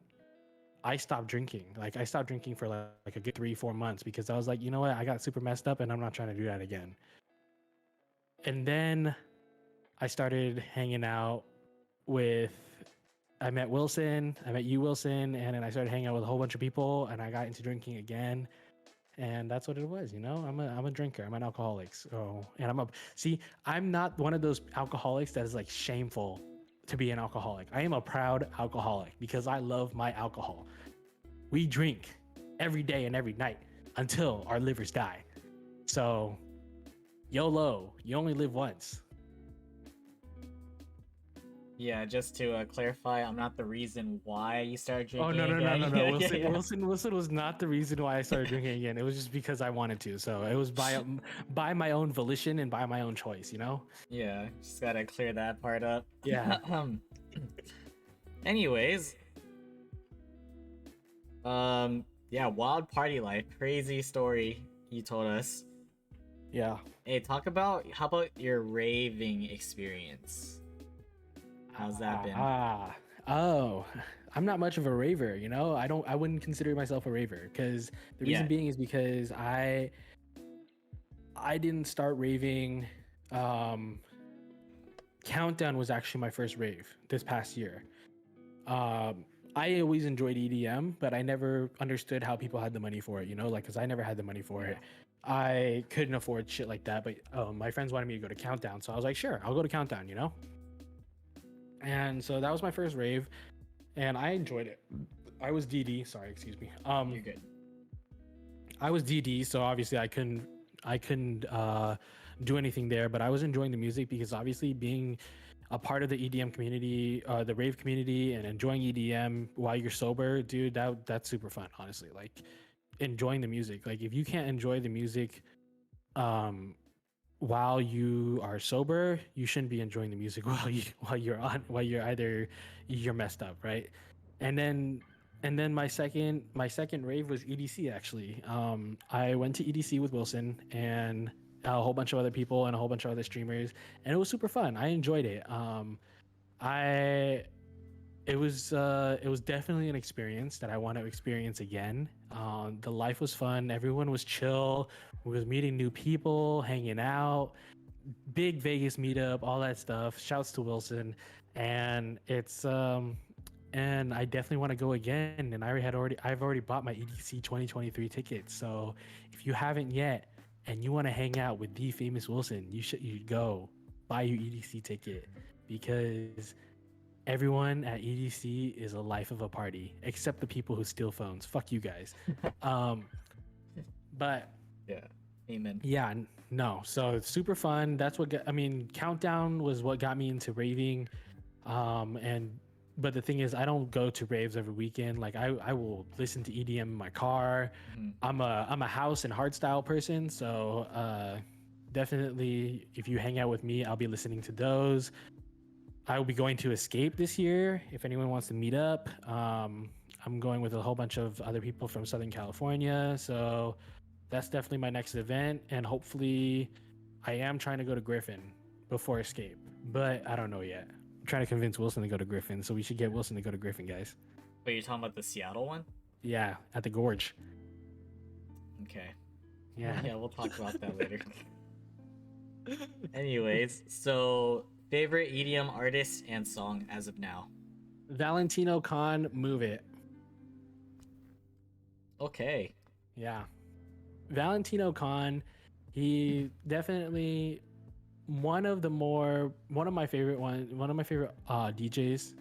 I stopped drinking. Like, I stopped drinking for like a good 3-4 months because I was like, you know what, I got super messed up and I'm not trying to do that again. And then I started hanging out with. I met Wilson. I met you, Wilson, and then I started hanging out with a whole bunch of people, and I got into drinking again, and that's what it was. You know, I'm a drinker. I'm an alcoholic. So, and I'm not one of those alcoholics that is like shameful to be an alcoholic. I am a proud alcoholic because I love my alcohol. We drink every day and every night until our livers die. So, YOLO, you only live once.
Yeah, just to clarify, I'm not the reason why you started
Oh,
drinking
no, no, no,
again.
no, no.
Yeah, yeah,
Wilson,
yeah.
Wilson, Wilson was not the reason why I started drinking again. It was just because I wanted to. So it was by my own volition and by my own choice. You know?
Yeah, just gotta clear that part up.
Yeah,
Anyways, yeah, wild party life, crazy story you told us.
yeah.
Hey, how about your raving experience? How's that been?
Oh, I'm not much of a raver. You know, I wouldn't consider myself a raver because the reason
Yeah.
being is because I didn't start raving. Um, Countdown was actually my first rave this past year. Um, I always enjoyed EDM, but I never understood how people had the money for it, you know, like, because I never had the money for
Yeah.
it. I couldn't afford shit like that, but my friends wanted me to go to Countdown. So I was like, sure, I'll go to Countdown, you know? And so that was my first rave, and I enjoyed it. I was DD, sorry, excuse me.
You're good.
I was DD, so obviously I couldn't do anything there, but I was enjoying the music because obviously being a part of the EDM community, the rave community, and enjoying EDM while you're sober, dude, that's super fun. Honestly, like enjoying the music. Like, if you can't enjoy the music, um, while you are sober, you shouldn't be enjoying the music while you're either you're messed up, right? And then my second rave was EDC actually. I went to EDC with Wilson and a whole bunch of other people and a whole bunch of other streamers, and it was super fun. I enjoyed it. I it was definitely an experience that I want to experience again. The life was fun. Everyone was chill. We was meeting new people, hanging out, big Vegas meetup, all that stuff. Shouts to Wilson, and and I definitely want to go again. And I've already bought my EDC 2023 tickets. So if you haven't yet and you want to hang out with the famous Wilson, you go buy your EDC ticket because everyone at EDC is a life of a party, except the people who steal phones. Fuck you guys. um, but
Yeah. Amen.
yeah, no. So it's super fun. That's what I mean. Countdown was what got me into raving. And but the thing is, I don't go to raves every weekend. Like I will listen to EDM in my car.
Mhm.
I'm a house and hardstyle person, so definitely if you hang out with me, I'll be listening to those. I will be going to Escape this year if anyone wants to meet up. I'm going with a whole bunch of other people from Southern California, so that's definitely my next event. And hopefully, I am trying to go to Griffin before Escape, but I don't know yet. I'm trying to convince Wilson to go to Griffin, so we should get Wilson to go to Griffin, guys.
But you're talking about the Seattle one?
Yeah, at the Gorge.
Okay.
Yeah.
Yeah, we'll talk about that later. Anyways, so favorite EDM artist and song as of now.
Valentino Khan, Move It.
Okay.
Yeah. Valentino Khan, he definitely one of my favorite DJs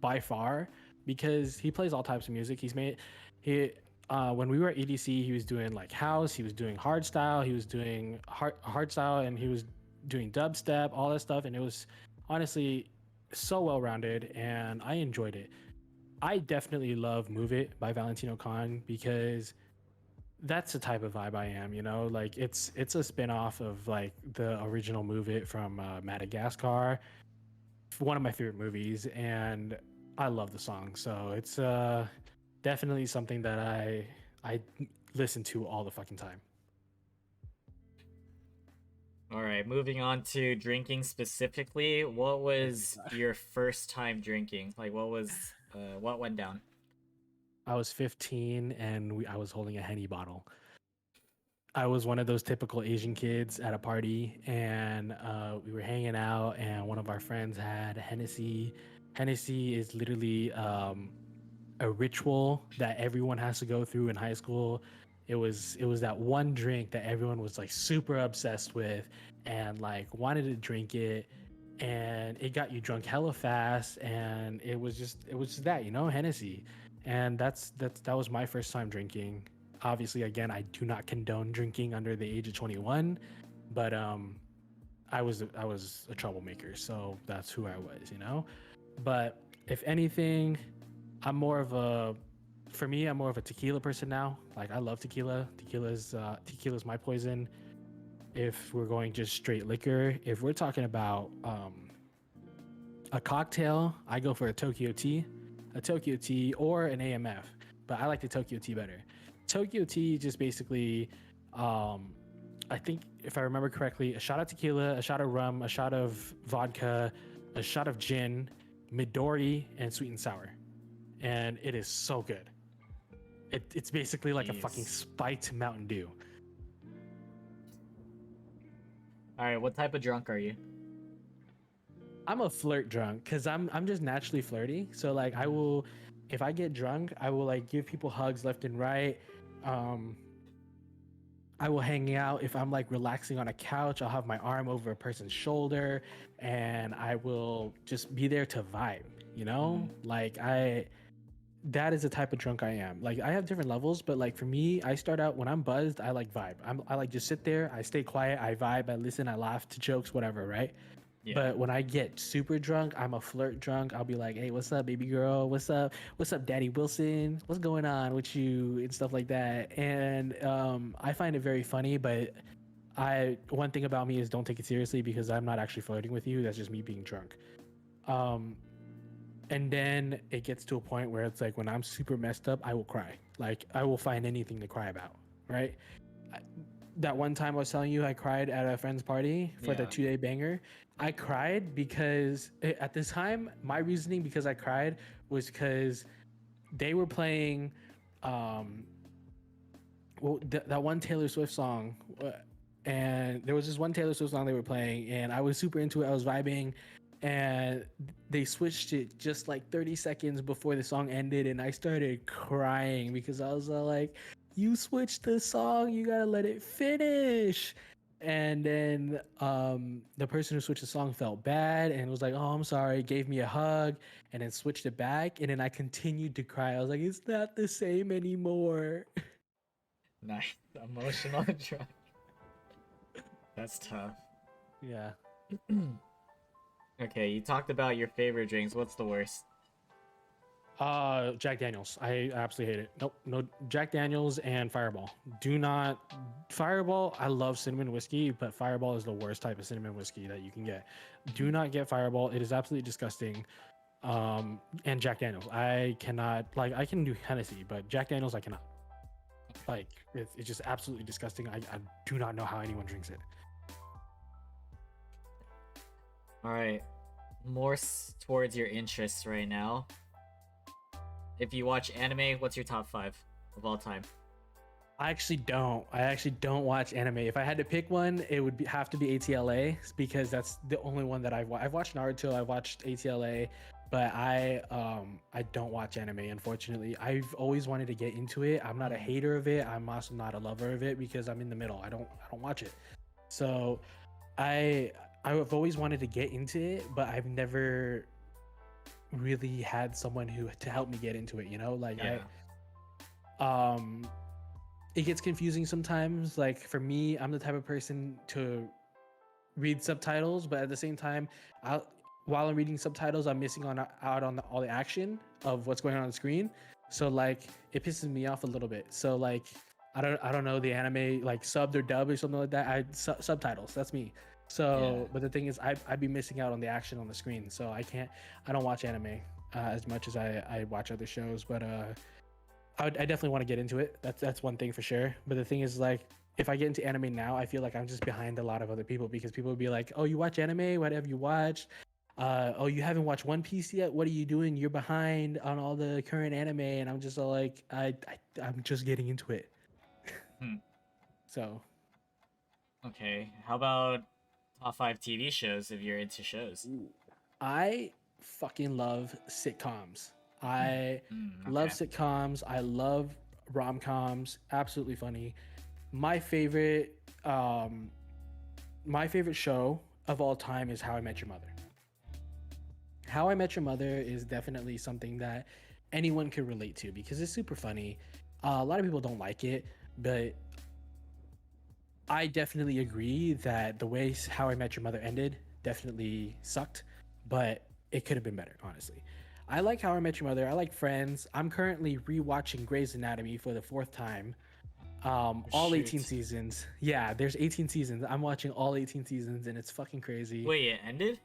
by far, because he plays all types of music. He when we were at EDC, he was doing like house, he was doing hardstyle, he was doing hardstyle, and he was doing dubstep, all that stuff, and it was honestly so well rounded, and I enjoyed it. I definitely love Move It by Valentino Khan because that's the type of vibe I am, you know. Like it's a spin-off of like the original Move It from Madagascar, one of my favorite movies, and I love the song. So it's definitely something that I listen to all the fucking time.
All right, moving on to drinking specifically. What was your first time drinking? Like, what went down?
I was 15 and I was holding a Henny bottle. I was one of those typical Asian kids at a party, and we were hanging out, and one of our friends had Hennessy. Hennessy is literally a ritual that everyone has to go through in high school. It was that one drink that everyone was like super obsessed with and like wanted to drink it, and it got you drunk hella fast, and it was just that, you know, Hennessy. And that was my first time drinking. Obviously, again, I do not condone drinking under the age of 21, but I was a troublemaker, so that's who I was, you know. But if anything, I'm more of a for me, I'm more of a tequila person now. Like I love tequila. Tequila's my poison. If we're going just straight liquor, if we're talking about a cocktail, I go for a Tokyo tea or an AMF, but I like the Tokyo tea better. Tokyo tea just basically, I think if I remember correctly, a shot of tequila, a shot of rum, a shot of vodka, a shot of gin, Midori, and sweet and sour, and it is so good. It's basically like a fucking
Jeez.
spiked Mountain Dew.
All right, what type of drunk are you?
I'm a flirt drunk because I'm just naturally flirty. So like I will, if I get drunk, I will like give people hugs left and right. Um, I will hang out. If I'm like relaxing on a couch, I'll have my arm over a person's shoulder, and I will just be there to vibe. You know, like that is the type of drunk I am. Like I have different levels, but like for me, I start out when I'm buzzed, I like vibe. I like just sit there, I stay quiet, I vibe, I listen, I laugh to jokes, whatever, right?
Yeah.
But when I get super drunk, I'm a flirt drunk. I'll be like, "Hey, what's up, baby girl? What's up? What's up, Daddy Wilson? What's going on with you?" and stuff like that. And I find it very funny. But one thing about me is don't take it seriously because I'm not actually flirting with you. That's just me being drunk. Um, and then it gets to a point where it's like when I'm super messed up, I will cry. Like I will find anything to cry about. Right? That one time I was telling you I cried at a friend's party for the
Yeah.
2-day banger. I cried because at this time, my reasoning because I cried was because they were playing that one Taylor Swift song. And there was this one Taylor Swift song they were playing, and I was super into it. I was vibing, and they switched it just like 30 seconds before the song ended, and I started crying because I was like, you switched the song, you gotta let it finish. And then the person who switched the song felt bad and was like, "Oh, I'm sorry," gave me a hug, and then switched it back. And then I continued to cry. I was like, "It's not the same anymore."
Nice. Emotional drug. That's tough.
Yeah.
Okay, you talked about your favorite drinks. What's the worst?
Jack Daniels. I absolutely hate it. Nope, no Jack Daniels and Fireball. Do not Fireball. I love cinnamon whiskey, but Fireball is the worst type of cinnamon whiskey that you can get. Do not get Fireball. It is absolutely disgusting. And Jack Daniels. I cannot like I can do Hennessy, but Jack Daniels I cannot. Like it's just absolutely disgusting. I do not know how anyone drinks it.
All right, more towards your interests right now. If you watch anime, what's your top 5 of all time?
I actually don't. I actually don't watch anime. If I had to pick one, it would have to be ATLA because that's the only one that I've watched Naruto. I've watched ATLA, but I don't watch anime. Unfortunately, I've always wanted to get into it. I'm not a hater of it. I'm also not a lover of it because I'm in the middle. I don't watch it. So I I've always wanted to get into it, but I've never really had someone who to help me get into it. You know, like
Yeah.
I it gets confusing sometimes. Like for me, I'm the type of person to read subtitles, but at the same time, I while I'm reading subtitles, I'm missing out on all the action of what's going on the screen. So like it pisses me off a little bit. So like I don't know the anime like subbed or dubbed or something like that. Subtitles. That's me. So,
Yeah.
but the thing is, I'd be missing out on the action on the screen. So I don't watch anime as much as I watch other shows. But I definitely want to get into it. That's one thing for sure. But the thing is, like, if I get into anime now, I feel like I'm just behind a lot of other people because people would be like, "Oh, you watch anime? What have you watched? Oh, you haven't watched One Piece yet? What are you doing? You're behind on all the current anime." And I'm just all like, I'm just getting into it.
Hmm.
So
Okay. How about top 5 TV shows if you're into shows?
I fucking love sitcoms. I love
Okay.
sitcoms. I love rom coms. Absolutely funny. My favorite um my favorite show of all time is How I Met Your Mother. How I Met Your Mother is definitely something that anyone could relate to because it's super funny. A lot of people don't like it, but I definitely agree that the way How I Met Your Mother ended definitely sucked, but it could have been better, honestly. I like How I Met Your Mother. I like Friends. I'm currently rewatching Grey's Anatomy for the fourth time.
Oh,
All 18
shoot.
seasons. Yeah, there's 18 seasons. I'm watching all 18 seasons and it's fucking crazy.
Wait, it ended?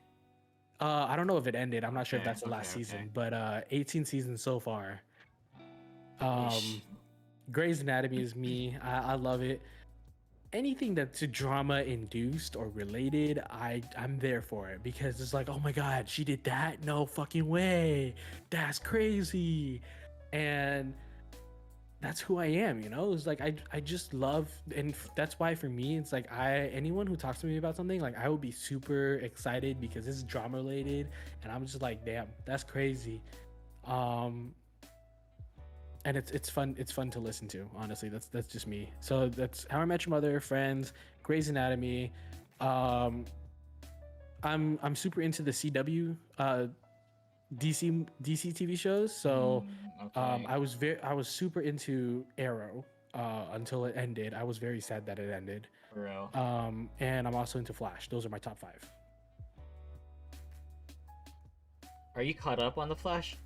I don't know if it ended. I'm not sure if
Okay,
that's the
okay,
last
okay.
season, but 18 seasons so far.
Ish.
Um, Grey's Anatomy is me. I love it. Anything that's drama induced or related, I'm there for it because it's like, oh my god, she did that? No fucking way. That's crazy. And that's who I am, you know? It's like I just love and that's why for me it's like anyone who talks to me about something, like I will be super excited because it's drama related and I'm just like, damn, that's crazy. Um and it's fun to listen to, honestly. That's just me. So that's How I Met Your Mother, Friends, Grey's Anatomy. Um I'm super into the CW DC TV shows. So
Okay.
I was super into Arrow until it ended. I was very sad that it ended.
For real.
And I'm also into Flash. Those are my top 5.
Are you caught up on The Flash?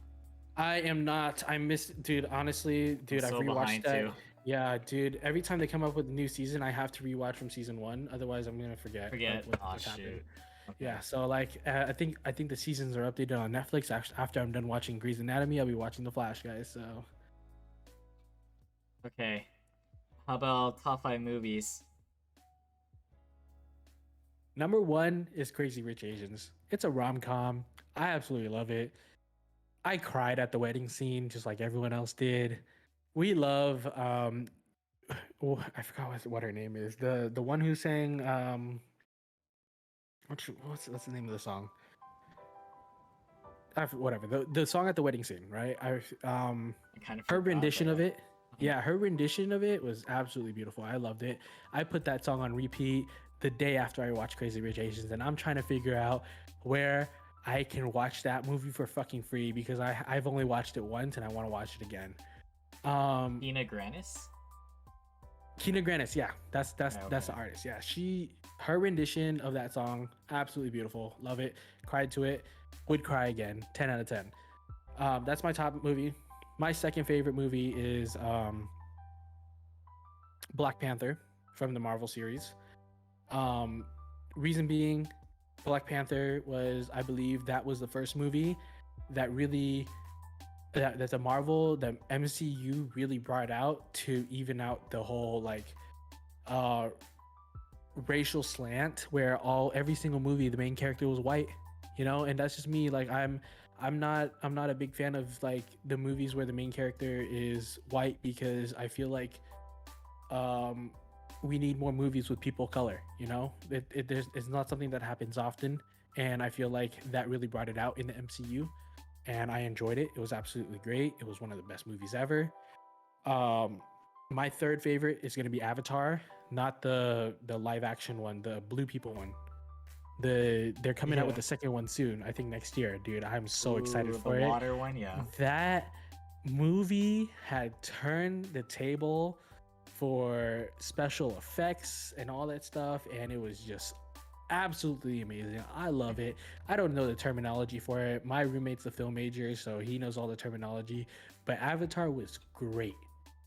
I am not. I miss, dude. Honestly,
I'm
dude, I've
so
rewatched
behind
that.
too.
Yeah, dude. Every time they come up with a new season, I have to rewatch from season one. Otherwise, I'm gonna forget like
Forget.
what
Oh
just happened.
shoot. Okay.
Yeah. So like, I think the seasons are updated on Netflix. After I'm done watching Grey's Anatomy, I'll be watching The Flash, guys. So
Okay. How about top 5 movies?
number one is Crazy Rich Asians. It's a rom com. I absolutely love it. I cried at the wedding scene just like everyone else did. We love oh, I forgot what her name is. The one who sang what's the name of the song? Whatever. The song at the wedding scene, right?
I kind of
Her
forgot,
rendition
but
of it. Yeah, her rendition of it was absolutely beautiful. I loved it. I put that song on repeat the day after I watched Crazy Rich Asians, and I'm trying to figure out where I can watch that movie for fucking free because I've only watched it once and I want to watch it again.
Tina Granis.
Kina Grannis, yeah, that's
Okay.
that's the artist. Yeah, her rendition of that song, absolutely beautiful. Love it. Cried to it. Would cry again. 10 out of 10. That's my top movie. My second favorite movie is Black Panther from the Marvel series. Um, Reason being, Black Panther was, I believe, that was the first movie that really that the Marvel, the MCU really brought out to even out the whole like uh racial slant where every single movie the main character was white, and that's just me. Like I'm not a big fan of like the movies where the main character is white because I feel like um we need more movies with people of color. It's not something that happens often, and I feel like that really brought it out in the MCU, and I enjoyed it. It was absolutely great. It was one of the best movies ever. um my third favorite is going to be Avatar, not the live action one, the blue people one. They're coming out with
Yeah.
the second one soon, I think next year. Dude, I'm so excited
Ooh,
for
the
it.
water one, yeah.
That movie had turned the table for special effects and all that stuff, and it was just absolutely amazing. I love it. I don't know the terminology for it. My roommate's a film major, so he knows all the terminology. But Avatar was great.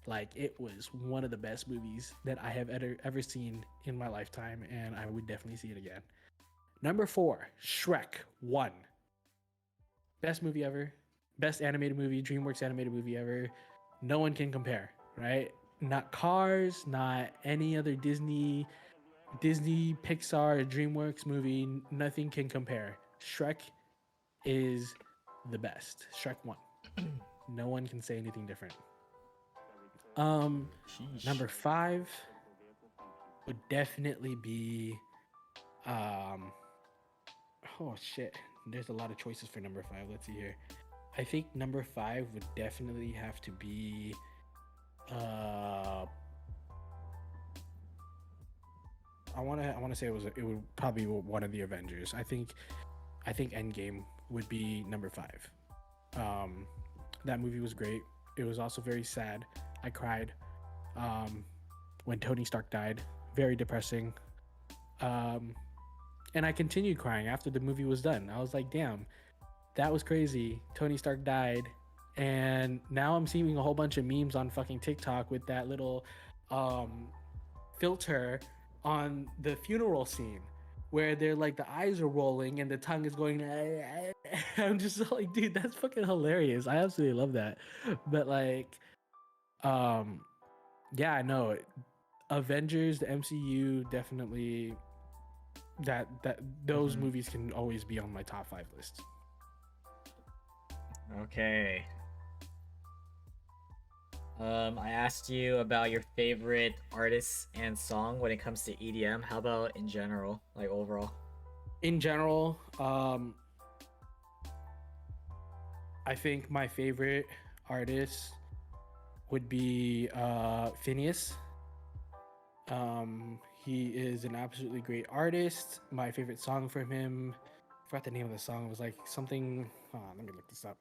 Like, it was one of the best movies that I have ever seen in my lifetime, and I would definitely see it again. Number 4, Shrek 1. Best movie ever. Best animated movie, DreamWorks animated movie ever. No one can compare, right? Not Cars, not any other Disney, Pixar, DreamWorks movie. Nothing can compare. Shrek is the best. Shrek 1. No one can say anything different.
Sheesh.
Number 5 would definitely be oh shit. There's a lot of choices for number 5. Let's see here. I think number 5 would definitely have to be I want to say it would probably be one of the Avengers. I think Endgame would be number 5. That movie was great. It was also very sad. I cried when Tony Stark died. Very depressing. And I continued crying after the movie was done. I was like, damn, that was crazy. Tony Stark died. And now I'm seeing a whole bunch of memes on fucking TikTok with that little filter on the funeral scene where they're like the eyes are rolling and the tongue is going. I'm just like, dude, that's fucking hilarious. I absolutely love that. But like, yeah, I know. Avengers, the MCU, definitely that those movies can always be on my top 5 list.
Okay. I asked you about your favorite artists and song when it comes to EDM. How about in general, like overall?
In general, I think my favorite artist would be Phineas. He is an absolutely great artist. My favorite song from him, I forgot the name of the song. It was like something. Let me look this up.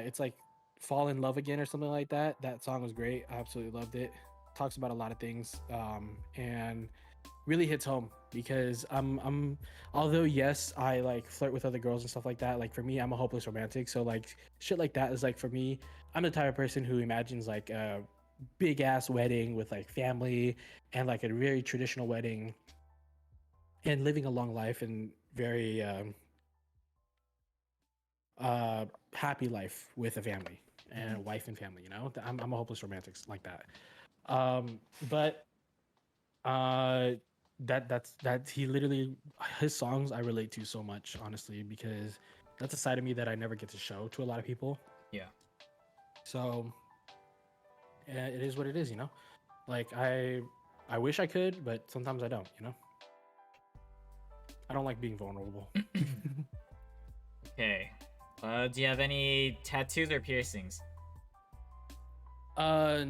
It's like "Fall in Love Again" or something like that. That song was great. I absolutely loved it. Talks about a lot of things, and really hits home because although yes, I like flirt with other girls and stuff like that. Like for me, I'm a hopeless romantic. So like shit like that is like for me. I'm the type of person who imagines like a big ass wedding with like family and like a very traditional wedding and living a long life and very happy life with a family and a wife and family. I'm a hopeless romantic like that. But that's he literally, his songs I relate to so much, honestly, because that's a side of me that I never get to show to a lot of people.
Yeah.
So it is what it is. Like I wish I could, but sometimes I don't. I don't like being vulnerable.
Okay. Do you have any tattoos or piercings?
Uh,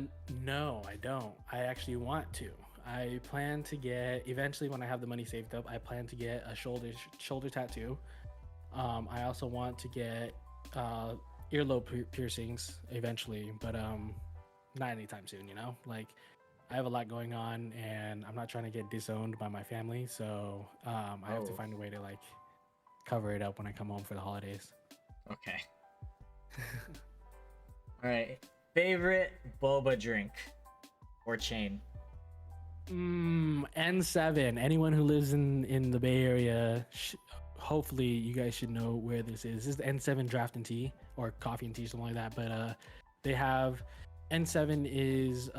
no, I don't. I actually want to. I plan to get eventually when I have the money saved up. I plan to get a shoulder tattoo. I also want to get uh earlobe piercings eventually, but not anytime soon. You know, like I have a lot going on, and I'm not trying to get disowned by my family, so I have to
Oh,
find a way to like cover it up when I come home for the holidays.
okay. All right. Favorite boba drink or chain?
N7. Anyone who lives in the Bay Area, hopefully you guys should know where this is. This is the N7 Draft and Tea or Coffee and Tea, something like that. But they have N7 is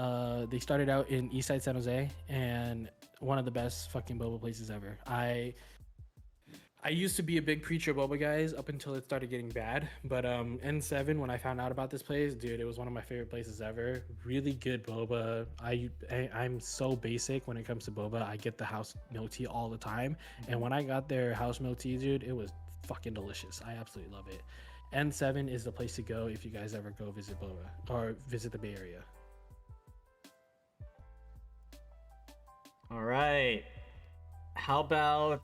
they started out in Eastside San Jose and one of the best fucking boba places ever. I used to be a big preacher boba guys up until it started getting bad. But N7, when I found out about this place, dude, it was one of my favorite places ever. Really good boba. I'm so basic when it comes to boba. I get the house milk tea all the time, and when I got their house milk tea, dude, it was fucking delicious. I absolutely love it. N7 is the place to go if you guys ever go visit boba or visit the Bay Area.
All right. How about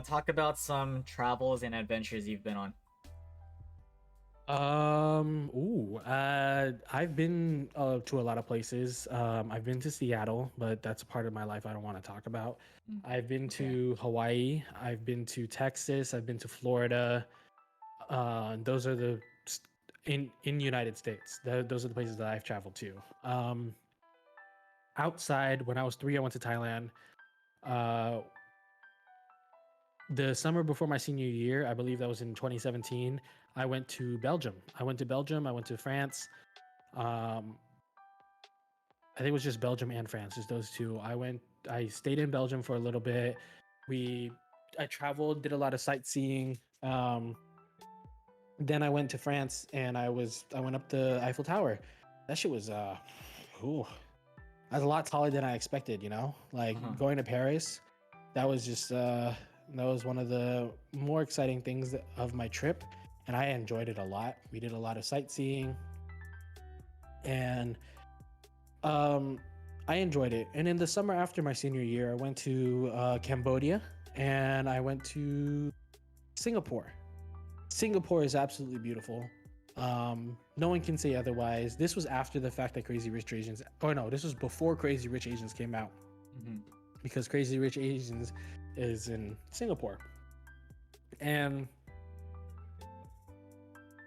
talk about some travels and adventures you've been on?
I've been to a lot of places. I've been to Seattle, but that's a part of my life I don't want to talk about.
Mm.
I've been
Okay.
to Hawaii. I've been to Texas. I've been to Florida. Those are the in United States. Those are the places that I've traveled to. Outside, when I was 3, I went to Thailand. Uh, the summer before my senior year, I believe that was in 2017, I went to Belgium. I went to Belgium. I went to France. Um, I think it was just Belgium and France, just those two. I stayed in Belgium for a little bit. We, I traveled, did a lot of sightseeing. Then I went to France and I went up the Eiffel Tower. That shit was, ooh, that's a lot taller than I expected, you know? Like
Uh-huh.
going to Paris, that was just, that was one of the more exciting things of my trip. And I enjoyed it a lot. We did a lot of sightseeing and um, I enjoyed it. And in the summer after my senior year, I went to Cambodia and I went to Singapore. Singapore is absolutely beautiful. No one can say otherwise. This was after the fact that Crazy Rich Asians, or no, this was before Crazy Rich Asians came out
Mm-hmm.
because Crazy Rich Asians is in Singapore. And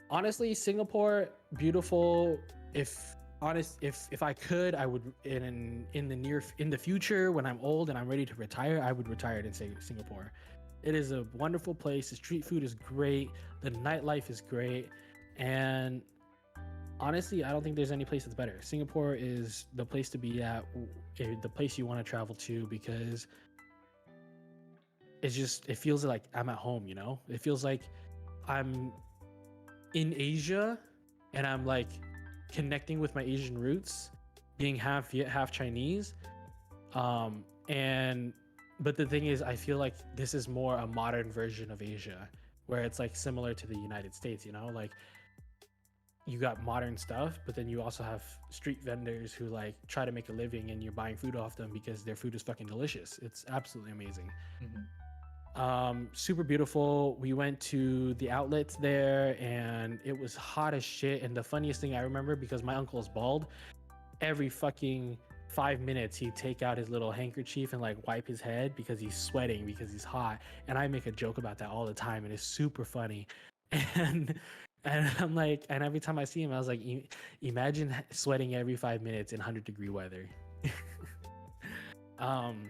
honestly, Singapore, beautiful. If I could, I would in the future when I'm old and I'm ready to retire, I would retire in Singapore. It is a wonderful place. The street food is great. The nightlife is great, and honestly, I don't think there's any place that's better. Singapore is the place to be at, the place you want to travel to because it feels like I'm at home. You know, it feels like I'm in Asia and I'm like connecting with my Asian roots, being half Chinese. And but the thing is, I feel like this is more a modern version of Asia, where it's like similar to the United States. You know, like you got modern stuff, but then you also have street vendors who like try to make a living, and you're buying food off them because their food is fucking delicious. It's absolutely amazing.
Mm-hmm.
Super beautiful. We went to the outlets there and it was hot as shit. And the funniest thing I remember, because my uncle is bald, every fucking 5 minutes he'd take out his little handkerchief and like wipe his head because he's sweating because he's hot. And I make a joke about that all the time and it's super funny. And I'm like, and every time I see him, I was like, imagine sweating every 5 minutes in 100-degree weather. um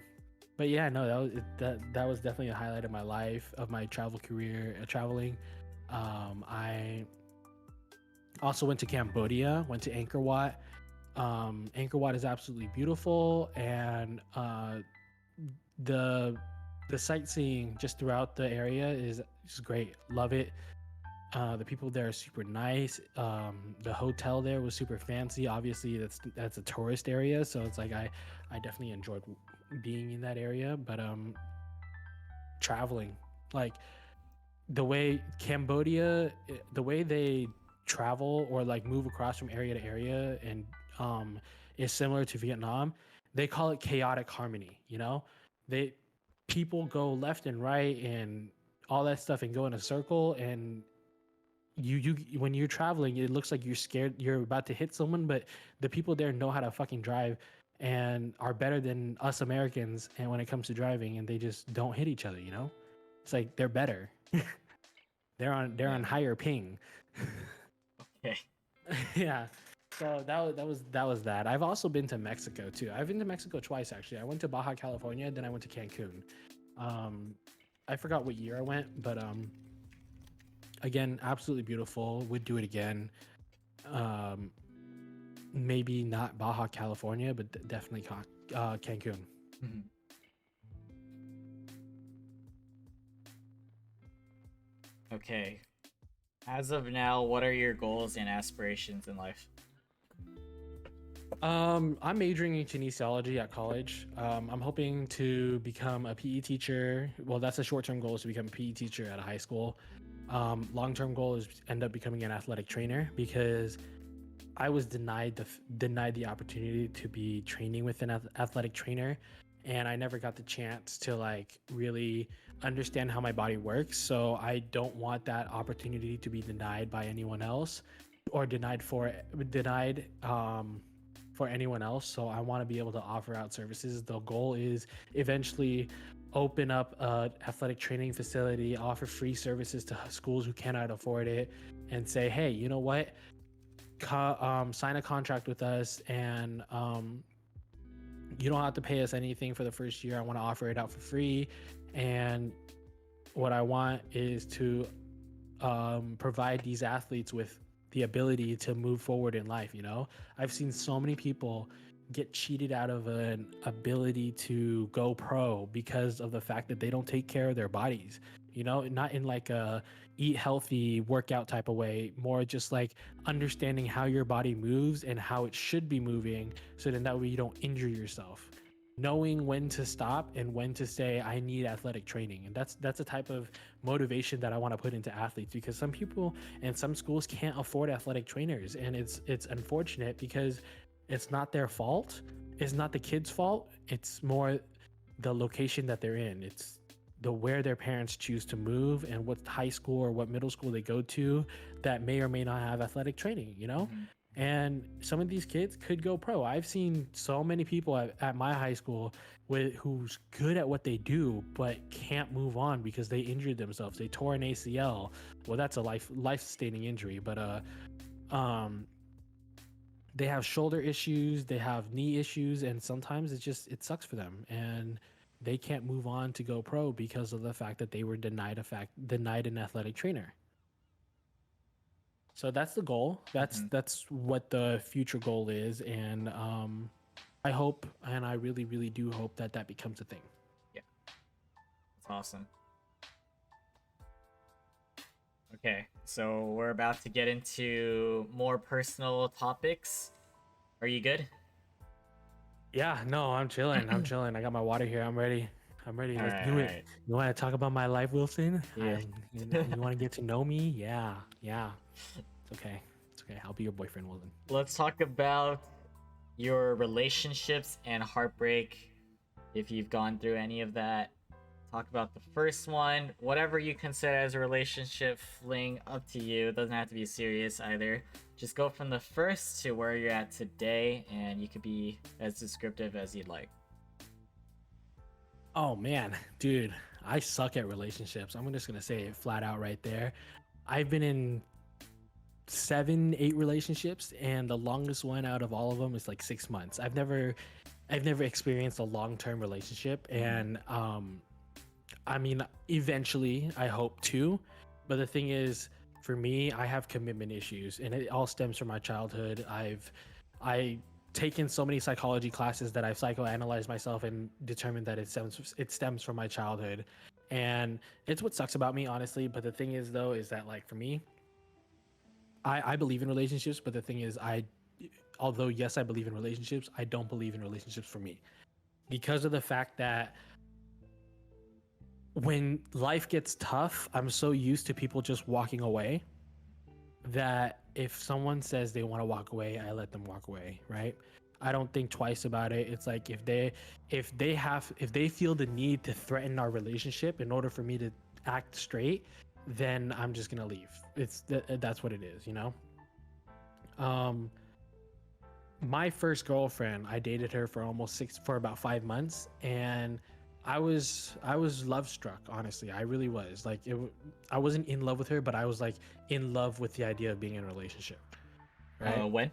but yeah, no, that was definitely a highlight of my life, of my travel career, traveling. I also went to Cambodia, went to Angkor Wat. Angkor Wat is absolutely beautiful, and the the sightseeing just throughout the area is just great. Love it. The people there are super nice. The hotel there was super fancy. Obviously, that's a tourist area, so it's like I definitely enjoyed being in that area. But traveling, like the way Cambodia, the way they travel or like move across from area to area and is similar to Vietnam. They call it chaotic harmony. You know, they people go left and right and all that stuff and go in a circle, and you when you're traveling, it looks like you're scared, you're about to hit someone, but the people there know how to fucking drive and are better than us Americans, and when it comes to driving, and they just don't hit each other. You know, it's like they're better. They're on
Yeah.
higher ping.
Okay.
Yeah. So that was that. I've also been to Mexico too. I've been to Mexico twice actually. I went to Baja California, then I went to Cancun. Um, I forgot what year I went, but again, absolutely beautiful. Would do it again. Um, maybe not Baja California, but definitely Cancun.
Mhm. Okay. As of now, what are your goals and aspirations in life?
I'm majoring in kinesiology at college. I'm hoping to become a PE teacher. Well, that's a short-term goal, is to become a PE teacher at a high school. Long-term goal is end up becoming an athletic trainer, because I was denied the opportunity to be training with an athletic trainer, and I never got the chance to like really understand how my body works. So I don't want that opportunity to be denied by anyone else, or denied for anyone else. So I want to be able to offer out services. The goal is eventually open up a athletic training facility, offer free services to schools who cannot afford it, and say, hey, you know what? Sign a contract with us, and you don't have to pay us anything for the first year. I want to offer it out for free, and what I want is to provide these athletes with the ability to move forward in life. You know, I've seen so many people get cheated out of an ability to go pro because of the fact that they don't take care of their bodies. You know, not in like a eat healthy workout type of way, more just like understanding how your body moves and how it should be moving, so then that way you don't injure yourself, knowing when to stop and when to say I need athletic training. And that's a type of motivation that I want to put into athletes, because some people and some schools can't afford athletic trainers, and it's unfortunate, because it's not their fault, it's not the kids' fault, it's more the location that they're in. It's the where their parents choose to move, and what high school or what middle school they go to that may or may not have athletic training, you know?
Mhm.
And some of these kids could go pro. I've seen so many people at my high school who's good at what they do but can't move on because they injured themselves. They tore an ACL. Well, that's a life sustaining injury, but um they have shoulder issues, they have knee issues, and sometimes it sucks for them, and they can't move on to go pro because of the fact that they were denied an athletic trainer. So that's the goal. That's
Mhm.
that's what the future goal is, and I hope, and I really, really do hope that that becomes a thing.
Yeah, that's awesome. Okay, so we're about to get into more personal topics. Are you good?
Yeah, no, I'm chilling. I'm chilling. I got my water here. I'm ready. I'm ready.
All
Let's
right,
do
all
it.
right.
You want to talk about my life, Wilson?
Yeah.
You want to get to know me? Yeah, yeah. It's okay. It's okay. I'll be your boyfriend, Wilson.
Let's talk about your relationships and heartbreak. If you've gone through any of that, talk about the first one. Whatever you consider as a relationship fling, up to you. It doesn't have to be serious either. Just go from the first to where you're at today, and you could be as descriptive as you'd like.
Oh man, dude, I suck at relationships. I'm just gonna say it flat out right there. I've been in 7, 8 relationships, and the longest one out of all of them is like 6 months. I've never experienced a long-term relationship,
Mhm.
and I mean, eventually I hope to, but the thing is, for me, I have commitment issues, and it all stems from my childhood. I taken so many psychology classes that I've psychoanalyzed myself and determined that it stems from my childhood, and it's what sucks about me, honestly. But the thing is, though, is that like for me, I believe in relationships, but the thing is, although yes, I believe in relationships, I don't believe in relationships for me, because of the fact that when life gets tough, I'm so used to people just walking away that if someone says they want to walk away, I let them walk away, right? I don't think twice about it. It's like if they feel the need to threaten our relationship in order for me to act straight, then I'm just gonna leave. That's what it is, you know. Um, my first girlfriend, I dated her for about 5 months, and I was love struck. Honestly, I really was. Like I wasn't in love with her, but I was like in love with the idea of being in a relationship. Right?
When?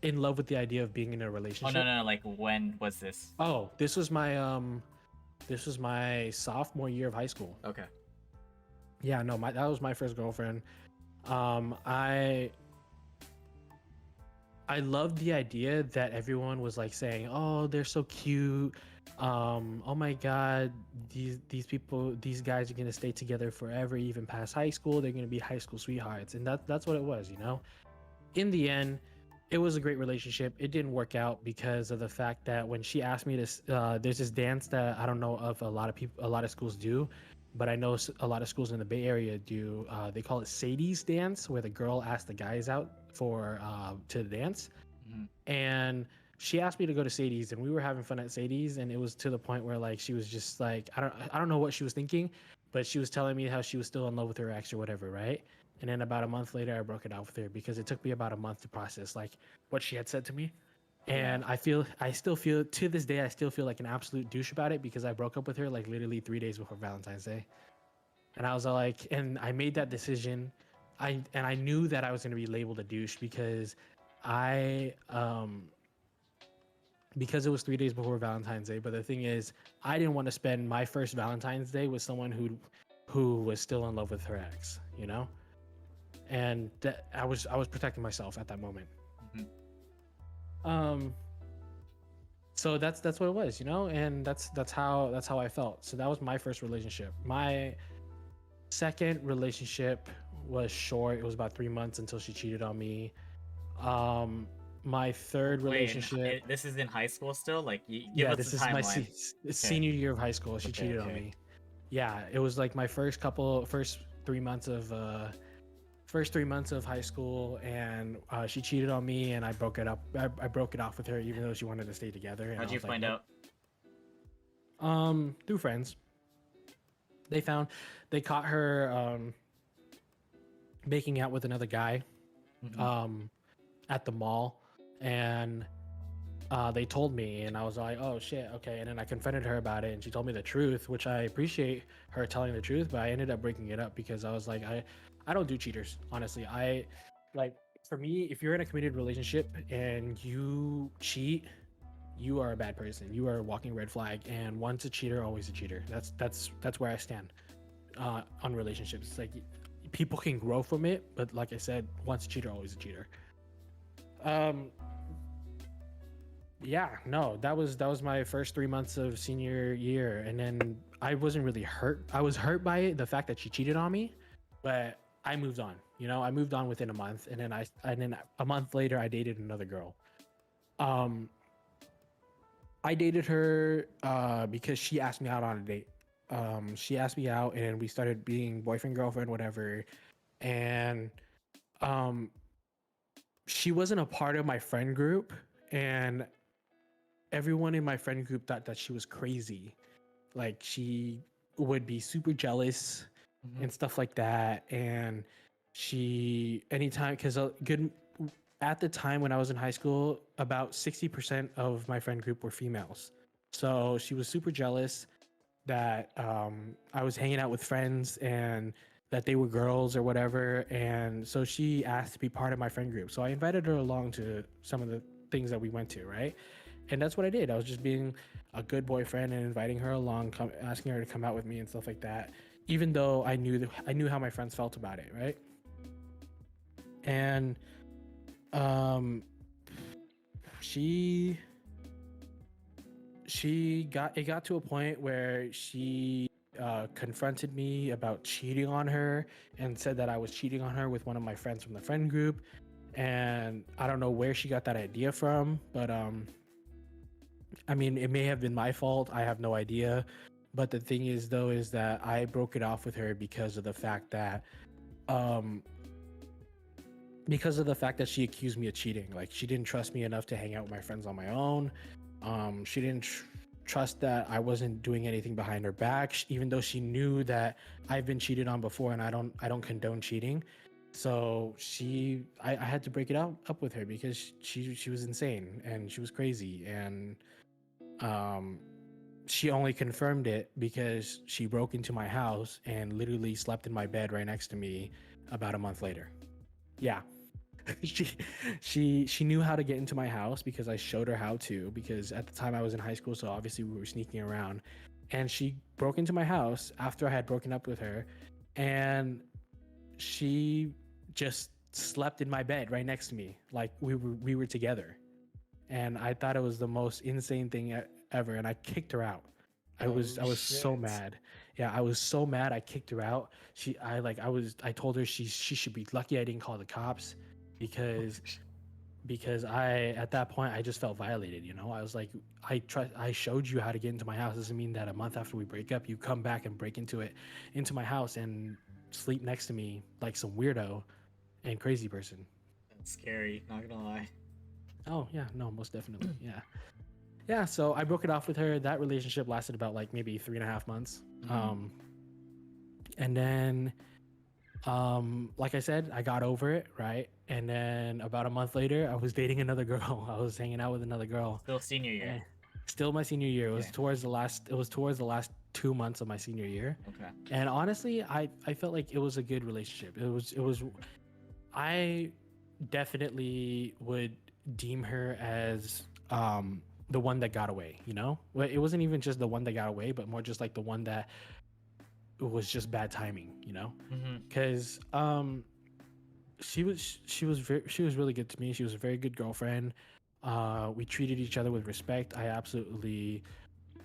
In love with the idea of being in a
Oh no,
relationship.
no, no, like when was this?
Oh, this was my sophomore year of high school.
Okay.
Yeah, no, that was my first girlfriend. Um, I I loved the idea that everyone was like saying, "Oh, they're so cute. Oh my God, these guys are gonna stay together forever, even past high school. They're gonna be high school sweethearts," and that's what it was, you know. In the end, it was a great relationship. It didn't work out because of the fact that when she asked me to, there's this dance that I don't know if a lot of people, a lot of schools do, but I know a lot of schools in the Bay Area do. They call it Sadie's dance, where the girl asks the guys out for to dance,
Mhm.
and she asked me to go to Sadie's, and we were having fun at Sadie's, and it was to the point where like she was just like I don't know what she was thinking, but she was telling me how she was still in love with her ex or whatever, right? And then about a month later, I broke it off with her because it took me about a month to process like what she had said to me. And I still feel to this day, I still feel like an absolute douche about it because I broke up with her like literally 3 days before Valentine's Day. And I was like, and I made that decision. I knew that I was going to be labeled a douche I, um, because it was 3 days before Valentine's Day. But the thing is, I didn't want to spend my first Valentine's Day with someone who was still in love with her ex, you know? And that I was protecting myself at that moment.
Mhm.
Um, so that's what it was, you know, and that's how I felt. So that was my first relationship. My second relationship was short. It was about 3 months until she cheated on me. My third
Wait,
relationship,
this is in high school still? Like, give
yeah,
us the
this is my
timeline.
senior year of high school. She
Okay,
cheated on
okay.
me. Yeah, it was like my first 3 months of first 3 months of high school, and she cheated on me, and I broke it up. I broke it off with her, even though she wanted to stay together. And
How'd
I
you
was like,
find
nope.
out?
Through friends, they found they caught her making out with another guy
Mhm.
at the mall, and they told me, and I was like, oh shit, okay. And then I confronted her about it, and she told me the truth, which I appreciate her telling the truth, but I ended up breaking it up because I was like, I don't do cheaters, honestly. I like for me, if you're in a committed relationship and you cheat, you are a bad person. You are a walking red flag, and once a cheater, always a cheater. That's where I stand on relationships. It's like people can grow from it, but like I said, once a cheater, always a cheater. Um, yeah, no, that was my first 3 months of senior year, and then I wasn't really hurt. I was hurt by it, the fact that she cheated on me, but I moved on. You know, I moved on within a month, and then a month later, I dated another girl. Um, I dated her because she asked me out on a date. She asked me out, and we started being boyfriend girlfriend, whatever. And um, she wasn't a part of my friend group, and everyone in my friend group thought that she was crazy. Like she would be super jealous
Mhm.
and stuff like that. And she anytime because a good at the time when I was in high school, about 60% of my friend group were females. So she was super jealous that I was hanging out with friends and that they were girls or whatever. And so she asked to be part of my friend group. So I invited her along to some of the things that we went to, right? And that's what I did. I was just being a good boyfriend and inviting her along, asking her to come out with me and stuff like that. Even though I knew how my friends felt about it, right? And um, she got to a point where she confronted me about cheating on her and said that I was cheating on her with one of my friends from the friend group. And I don't know where she got that idea from, but I mean, it may have been my fault. I have no idea. But the thing is, though, is that I broke it off with her because of the fact that um, because of the fact that she accused me of cheating. Like, she didn't trust me enough to hang out with my friends on my own. She didn't trust that I wasn't doing anything behind her back, even though she knew that I've been cheated on before, and I don't condone cheating. So I had to break it up with her because she was insane and she was crazy, and um, she only confirmed it because she broke into my house and literally slept in my bed right next to me about a month later. Yeah. she she knew how to get into my house because I showed her how to, because at the time I was in high school, so obviously we were sneaking around, and she broke into my house after I had broken up with her, and she just slept in my bed right next to me like we were together, and I thought it was the most insane thing ever, and I kicked her out. I
Oh
was I was so
shit.
mad. Yeah, I was so mad. I kicked her out. I told her she should be lucky I didn't call the cops, because I, at that point, I just felt violated. I was like, I showed you how to get into my house. Doesn't mean that a month after we break up you come back and break into my house and sleep next to me like some weirdo and crazy person.
That's scary, not gonna lie.
Oh yeah, no, most definitely. Yeah. Yeah, so I broke it off with her. That relationship lasted about like maybe 3.5 months.
Mhm.
And then like I said, I got over it, right? And then about a month later, I was dating another girl. I was hanging out with another girl.
Still senior year.
And still my senior year.
Okay.
It was towards the last 2 months of my senior year.
Okay.
And honestly, I felt like it was a good relationship. It was I definitely would deem her as the one that got away, Well, it wasn't even just the one that got away, but more just like the one that was just bad timing,
Mhm.
because she was really good to me. She was a very good girlfriend. We treated each other with respect. I absolutely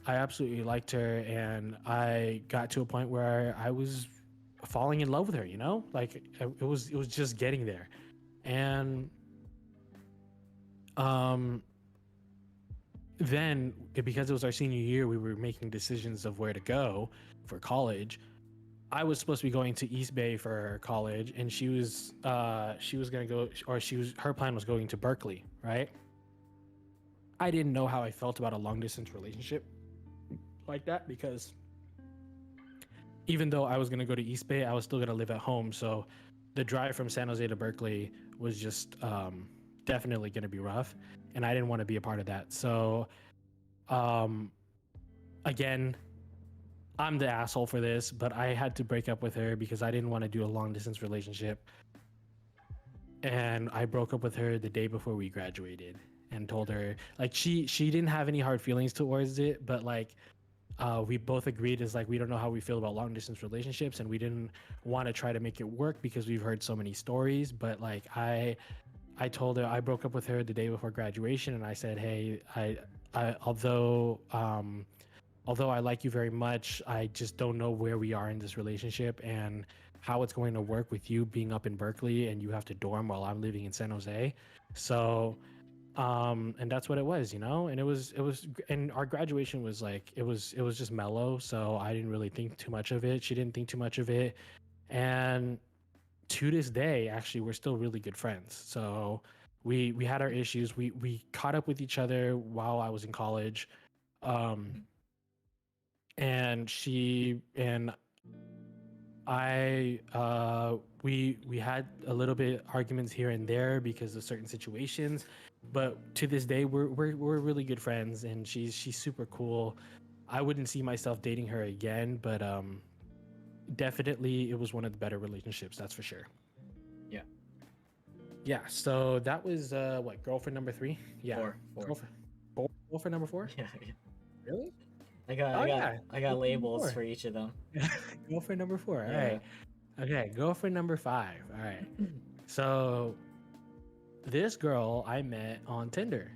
liked her, and I got to a point where I was falling in love with her, like it was just getting there. And um then, because it was our senior year, we were making decisions of where to go for college. I was supposed to be going to East Bay for college, and she was gonna go, or her plan was going to Berkeley, right? I didn't know how I felt about a long distance relationship like that, because even though I was gonna go to East Bay, I was still gonna live at home. So the drive from San Jose to Berkeley was just definitely gonna be rough, and I didn't want to be a part of that. So um, again, I'm the asshole for this, but I had to break up with her because I didn't want to do a long distance relationship. And I broke up with her the day before we graduated and told her, like, she didn't have any hard feelings towards it, but like we both agreed is like we don't know how we feel about long distance relationships, and we didn't want to try to make it work because we've heard so many stories. But like I told her, I broke up with her the day before graduation, and I said, hey, although I like you very much, I just don't know where we are in this relationship and how it's going to work with you being up in Berkeley and you have to dorm while I'm living in San Jose. So, and that's what it was, and and our graduation was like, it was just mellow. So I didn't really think too much of it. She didn't think too much of it. And to this day, actually, we're still really good friends. So we had our issues. We caught up with each other while I was in college. Um, and she and I we had a little bit arguments here and there because of certain situations, but to this day we're really good friends, and she's super cool. I wouldn't see myself dating her again, but definitely it was one of the better relationships, that's for sure.
Yeah.
Yeah, so that was what, girlfriend number 3? Yeah.
Four.
Girlfriend number 4?
Yeah. Yeah.
Really?
I got
Oh
I got
yeah.
I got
Girlfriend number
labels
4.
for each of them.
Girlfriend number 4. All
Yeah.
right. Okay, girlfriend number 5. All right. So this girl I met on Tinder.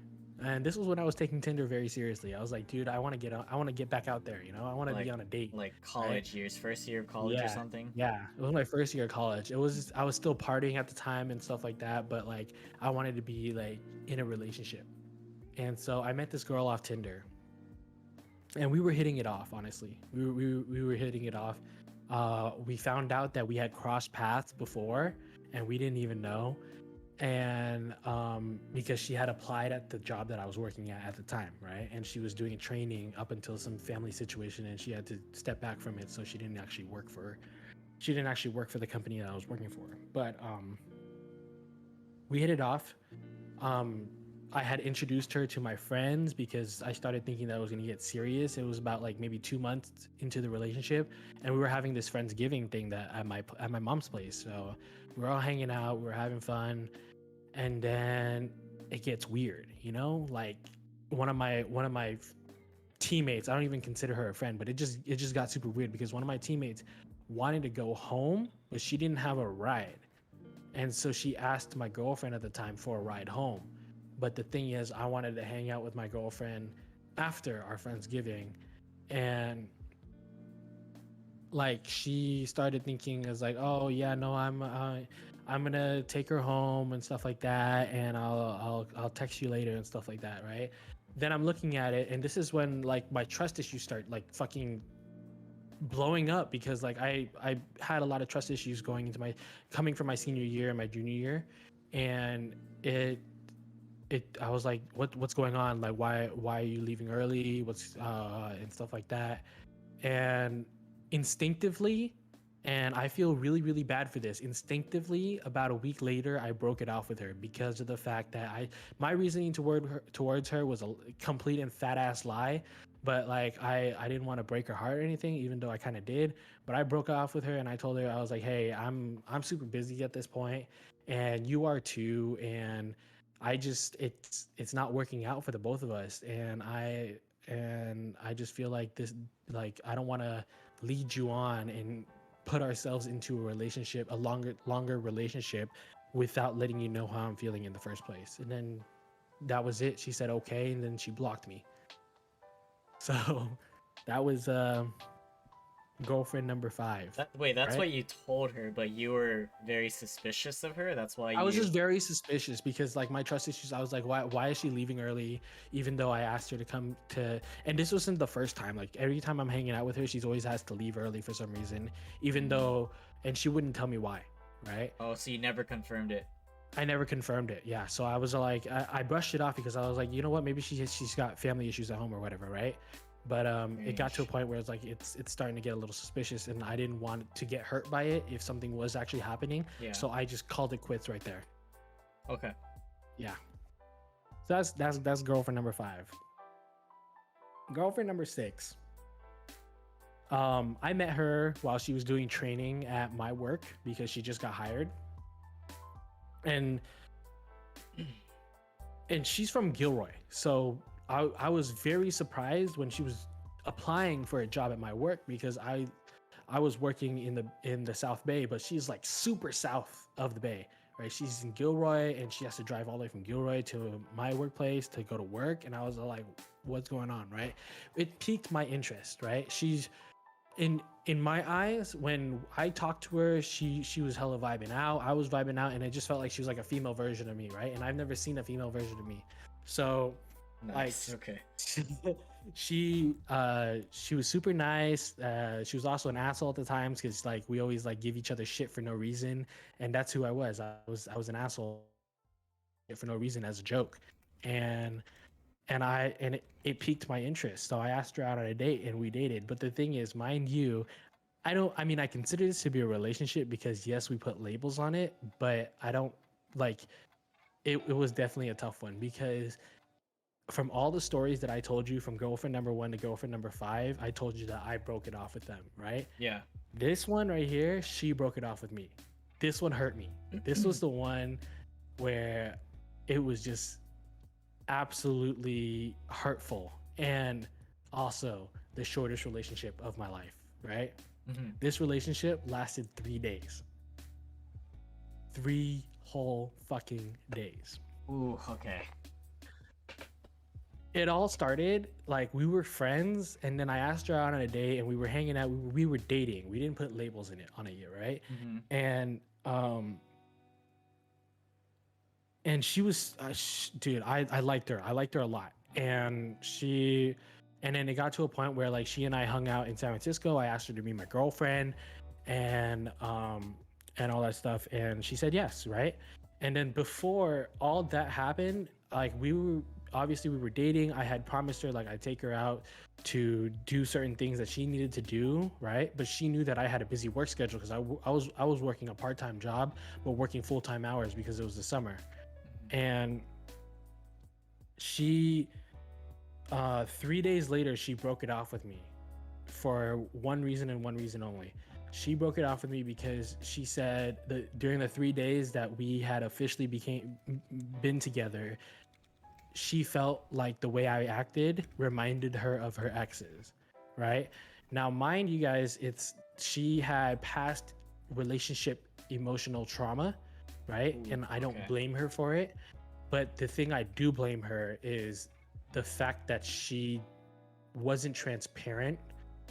And this was when I was taking Tinder very seriously. I was like, dude, I want to get back out there, I want to be on a date.
Like
right?
college years, first year of college or
Yeah.
something.
Yeah. It was my first year of college. I was still partying at the time and stuff like that, but like I wanted to be like in a relationship. And so I met this girl off Tinder. And we were hitting it off, honestly. We were hitting it off. We found out that we had crossed paths before, and we didn't even know. and because she had applied at the job that I was working at the time, right? And she was doing training up until some family situation, and she had to step back from it, so she didn't actually work for the company that I was working for. But we hit it off. Um, I had introduced her to my friends because I started thinking that I was going to get serious. It was about like maybe 2 months into the relationship, and we were having this Friendsgiving thing that at my mom's place. So we were all hanging out, we were having fun, and then it gets weird, you know? Like one of my teammates, I don't even consider her a friend, but it just got super weird because one of my teammates wanted to go home, but she didn't have a ride. And so she asked my girlfriend at the time for a ride home. But the thing is, I wanted to hang out with my girlfriend after our Friendsgiving. And like she started thinking as like, oh yeah, no, I'm gonna take her home and stuff like that, and I'll text you later and stuff like that, right? Then I'm looking at it, and this is when like my trust issues start like fucking blowing up because like I had a lot of trust issues going into my coming from my senior year and my junior year, and it I was like, what's going on? Like why are you leaving early? What's and stuff like that. And instinctively, and I feel really really bad for this, instinctively about a week later I broke it off with her because of the fact that my reasoning towards her was a complete and fat ass lie. But like I didn't want to break her heart or anything, even though I kind of did. But I broke off with her and I told her, I was like, hey, I'm super busy at this point, and you are too, and I just it's not working out for the both of us, and I just feel like this, like I don't want to lead you on and put ourselves into a relationship, a longer relationship, without letting you know how I'm feeling in the first place. And then that was it. She said okay, and then she blocked me. So that was girlfriend number 5.
Wait, that's
Right?
what you told her, but you were very suspicious of her. That's why
I was
you.
just very suspicious because like my trust issues, I was like, why is she leaving early? Even though I asked her to come to, and this wasn't the first time. Like every time I'm hanging out with her, she's always has to leave early for some reason, even though, and she wouldn't tell me why, right?
Oh, so you never confirmed it.
I never confirmed it. Yeah. So I was like, I brushed it off because I was like, you know what? Maybe she's got family issues at home or whatever, right? But it got to a point where it's like it's starting to get a little suspicious, and I didn't want to get hurt by it if something was actually happening.
Yeah.
So I just called it quits right there.
Okay.
Yeah. So that's girlfriend number 5. Girlfriend number 6. I met her while she was doing training at my work because she just got hired. And she's from Gilroy. So I was very surprised when she was applying for a job at my work because I was working in the South Bay, but she's like super south of the Bay, right? She's in Gilroy, and she has to drive all the way from Gilroy to my workplace to go to work. And I was like, what's going on, right? It piqued my interest, right? She's in my eyes, when I talked to her, she was hella vibing out. I was vibing out, and it just felt like she was like a female version of me, right? And I've never seen a female version of me. So
Nice.
like
Okay.
she was super nice. She was also an asshole at the times because like we always like give each other shit for no reason, and that's who I was. I was an asshole for no reason as a joke, and it piqued my interest. So I asked her out on a date, and we dated. But the thing is, mind you, I mean, I consider this to be a relationship because yes, we put labels on it, but I don't like it was definitely a tough one because from all the stories that I told you from girlfriend number 1 to girlfriend number 5, I told you that I broke it off with them, right?
Yeah.
This one right here, she broke it off with me. This one hurt me. This was the one where it was just absolutely hurtful, and also the shortest relationship of my life, right? This relationship lasted 3 days. 3 whole fucking days.
Ooh. Okay.
It all started like we were friends, and then I asked her out on a date, and we were hanging out. We were dating. We didn't put labels in it on it yet, right? And she was, dude, I liked her. I liked her a lot, and then it got to a point where like she and I hung out in San Francisco. I asked her to be my girlfriend, and all that stuff, and she said yes, right? And then before all that happened, like we were dating. I had promised her like I'd take her out to do certain things that she needed to do, right? But she knew that I had a busy work schedule because I was working a part-time job, but working full-time hours because it was the summer. And she 3 days later she broke it off with me for one reason and one reason only. She broke it off with me because she said that during the 3 days that we had officially became been together, she felt like the way I acted reminded her of her exes, right? Now, mind you guys, it's she had past relationship emotional trauma, right?
Ooh,
And I don't
okay.
blame her for it. But the thing I do blame her is the fact that she wasn't transparent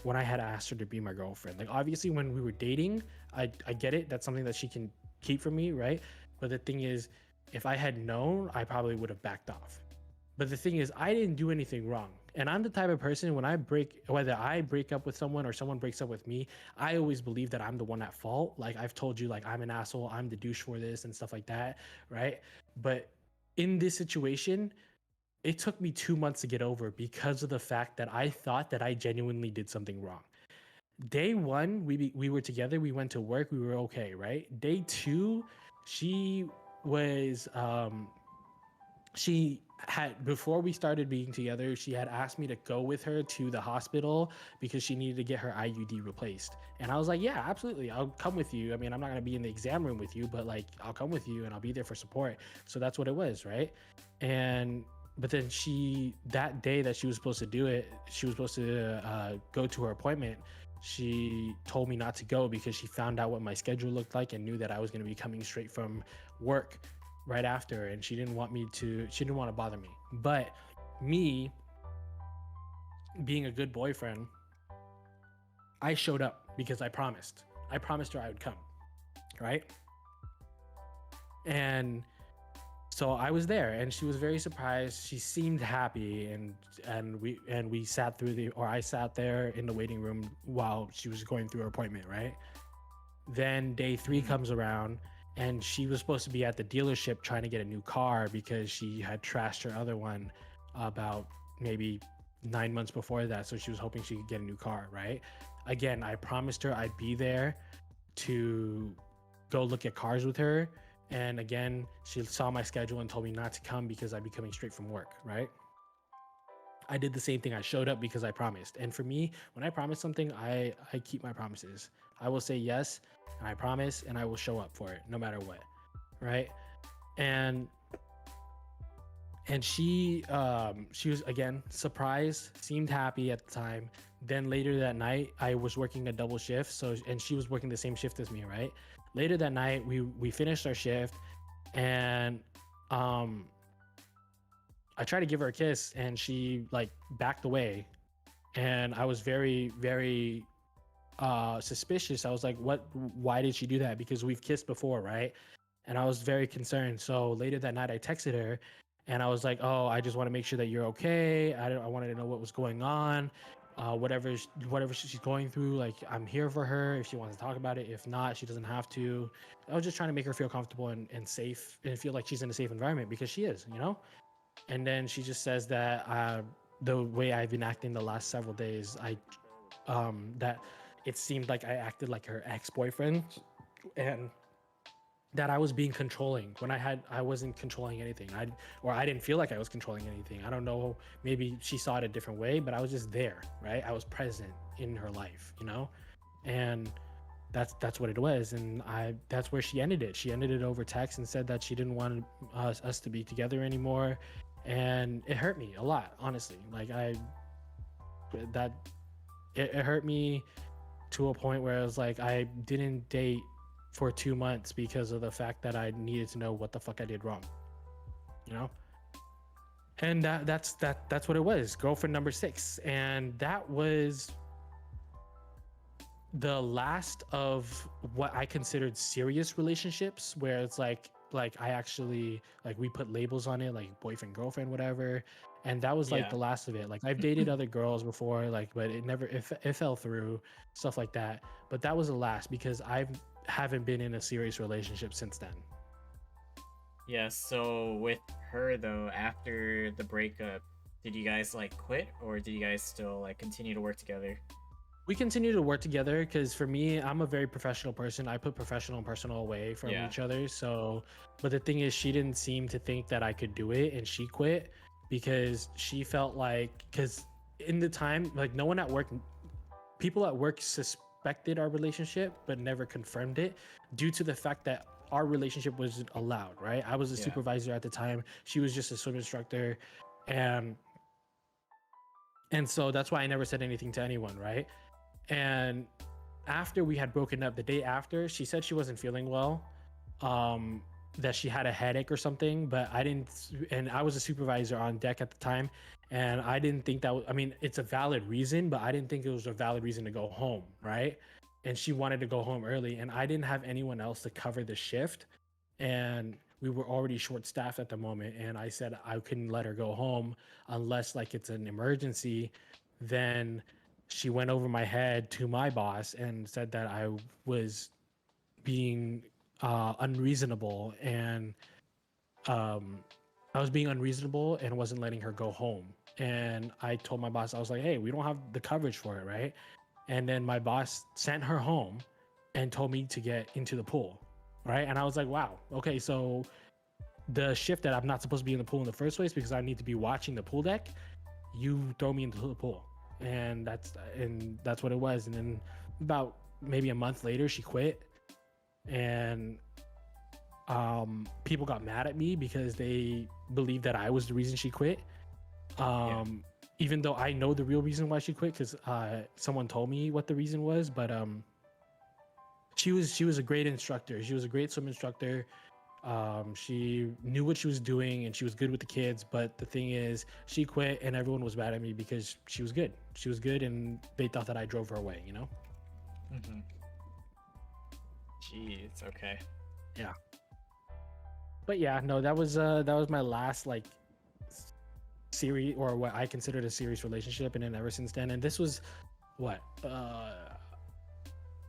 when I had asked her to be my girlfriend. Like obviously when we were dating, I get it. That's something that she can keep from me, right? But the thing is, if I had known, I probably would have backed off. But the thing is, I didn't do anything wrong. And I'm the type of person when whether I break up with someone or someone breaks up with me, I always believe that I'm the one at fault. Like I've told you, like I'm an asshole, I'm the douche for this and stuff like that, right? But in this situation, it took me 2 months to get over because of the fact that I thought that I genuinely did something wrong. Day one, we were together. We went to work. We were okay, right? Day two, she was she had before we started being together, she had asked me to go with her to the hospital because she needed to get her IUD replaced. And I was like, yeah, absolutely. I'll come with you. I mean, I'm not going to be in the exam room with you, but like I'll come with you and I'll be there for support. So that's what it was, right? And but then she that day that she was supposed to do it, she was supposed to go to her appointment. She told me not to go because she found out what my schedule looked like and knew that I was going to be coming straight from work right after, and she didn't want to bother me. But me being a good boyfriend, I showed up because I promised her I would come, right? And so I was there and she was very surprised. She seemed happy, and we sat through the or I sat there in the waiting room while she was going through her appointment, right? Then day three comes around and she was supposed to be at the dealership trying to get a new car because she had trashed her other one about maybe 9 months before that. So she was hoping she could get a new car, right? Again, I promised her I'd be there to go look at cars with her. And again, she saw my schedule and told me not to come because I'd be coming straight from work, right? I did the same thing. I showed up because I promised. And for me, when I promise something, I keep my promises. I will say yes, and I promise, and I will show up for it no matter what, right? And she was again surprised, seemed happy at the time. Then later that night, I was working a double shift, so and she was working the same shift as me, right? Later that night, we finished our shift, and um I tried to give her a kiss and she like backed away. And I was very, very suspicious. I was like, what why did she do that? Because we've kissed before, right? And I was very concerned. So later that night I texted her and I was like, oh, I just want to make sure that you're okay. I wanted to know what was going on. Whatever she's going through, like I'm here for her if she wants to talk about it. If not, she doesn't have to. I was just trying to make her feel comfortable and safe and feel like she's in a safe environment because she is, you know? And then she just says that the way I've been acting the last several days, that it seemed like I acted like her ex-boyfriend, and that I was being controlling when I wasn't controlling anything. I didn't feel like I was controlling anything. I don't know. Maybe she saw it a different way, but I was just there, right? I was present in her life, you know, and that's what it was. And that's where she ended it. She ended it over text and said that she didn't want us to be together anymore, and it hurt me a lot, honestly. Like that it hurt me to a point where I was like, I didn't date for 2 months because of the fact that I needed to know what the fuck I did wrong, you know? And that's what it was. Girlfriend number 6. And that was the last of what I considered serious relationships where it's like I actually like we put labels on it like boyfriend, girlfriend, whatever. And that was like
Yeah.
the last of it. Like I've dated other girls before, like, but it fell through, stuff like that. But that was the last because I haven't been in a serious relationship since then.
Yeah, so with her though, after the breakup, did you guys like quit or did you guys still like continue to work together?
We continue to work together because for me, I'm a very professional person. I put professional and personal away from
Yeah.
each other. So, but the thing is, she didn't seem to think that I could do it, and she quit because she felt like, because in the time, like no one at work, people at work suspected our relationship but never confirmed it due to the fact that our relationship wasn't allowed, right? I was a
Yeah.
supervisor at the time. She was just a swim instructor. And so that's why I never said anything to anyone, right? And after we had broken up, the day after, she said she wasn't feeling well, um, that she had a headache or something. But I didn't, and I was a supervisor on deck at the time, and I didn't think that. I mean, it's a valid reason, but I didn't think it was a valid reason to go home, right? And she wanted to go home early, and I didn't have anyone else to cover the shift, and we were already short staffed at the moment. And I said I couldn't let her go home unless like it's an emergency. Then she went over my head to my boss and said that I was being unreasonable, and um, I was being unreasonable and wasn't letting her go home. And I told my boss, I was like, hey, we don't have the coverage for it, right? And then my boss sent her home and told me to get into the pool, right? And I was like, wow, okay, so the shift that I'm not supposed to be in the pool in the first place because I need to be watching the pool deck, you throw me into the pool. And that's what it was. And then about maybe a month later she quit, and people got mad at me because they believed that I was the reason she quit.
Yeah.
Even though I know the real reason why she quit, because someone told me what the reason was. But she was a great instructor. She was a great swim instructor. She knew what she was doing and she was good with the kids. But the thing is, she quit and everyone was mad at me because she was good. She was good, and they thought that I drove her away. You know?
Mm-hmm. Jeez. Okay.
Yeah. But yeah, no, that was my last like series, or what I considered a serious relationship. And then ever since then, and this was what,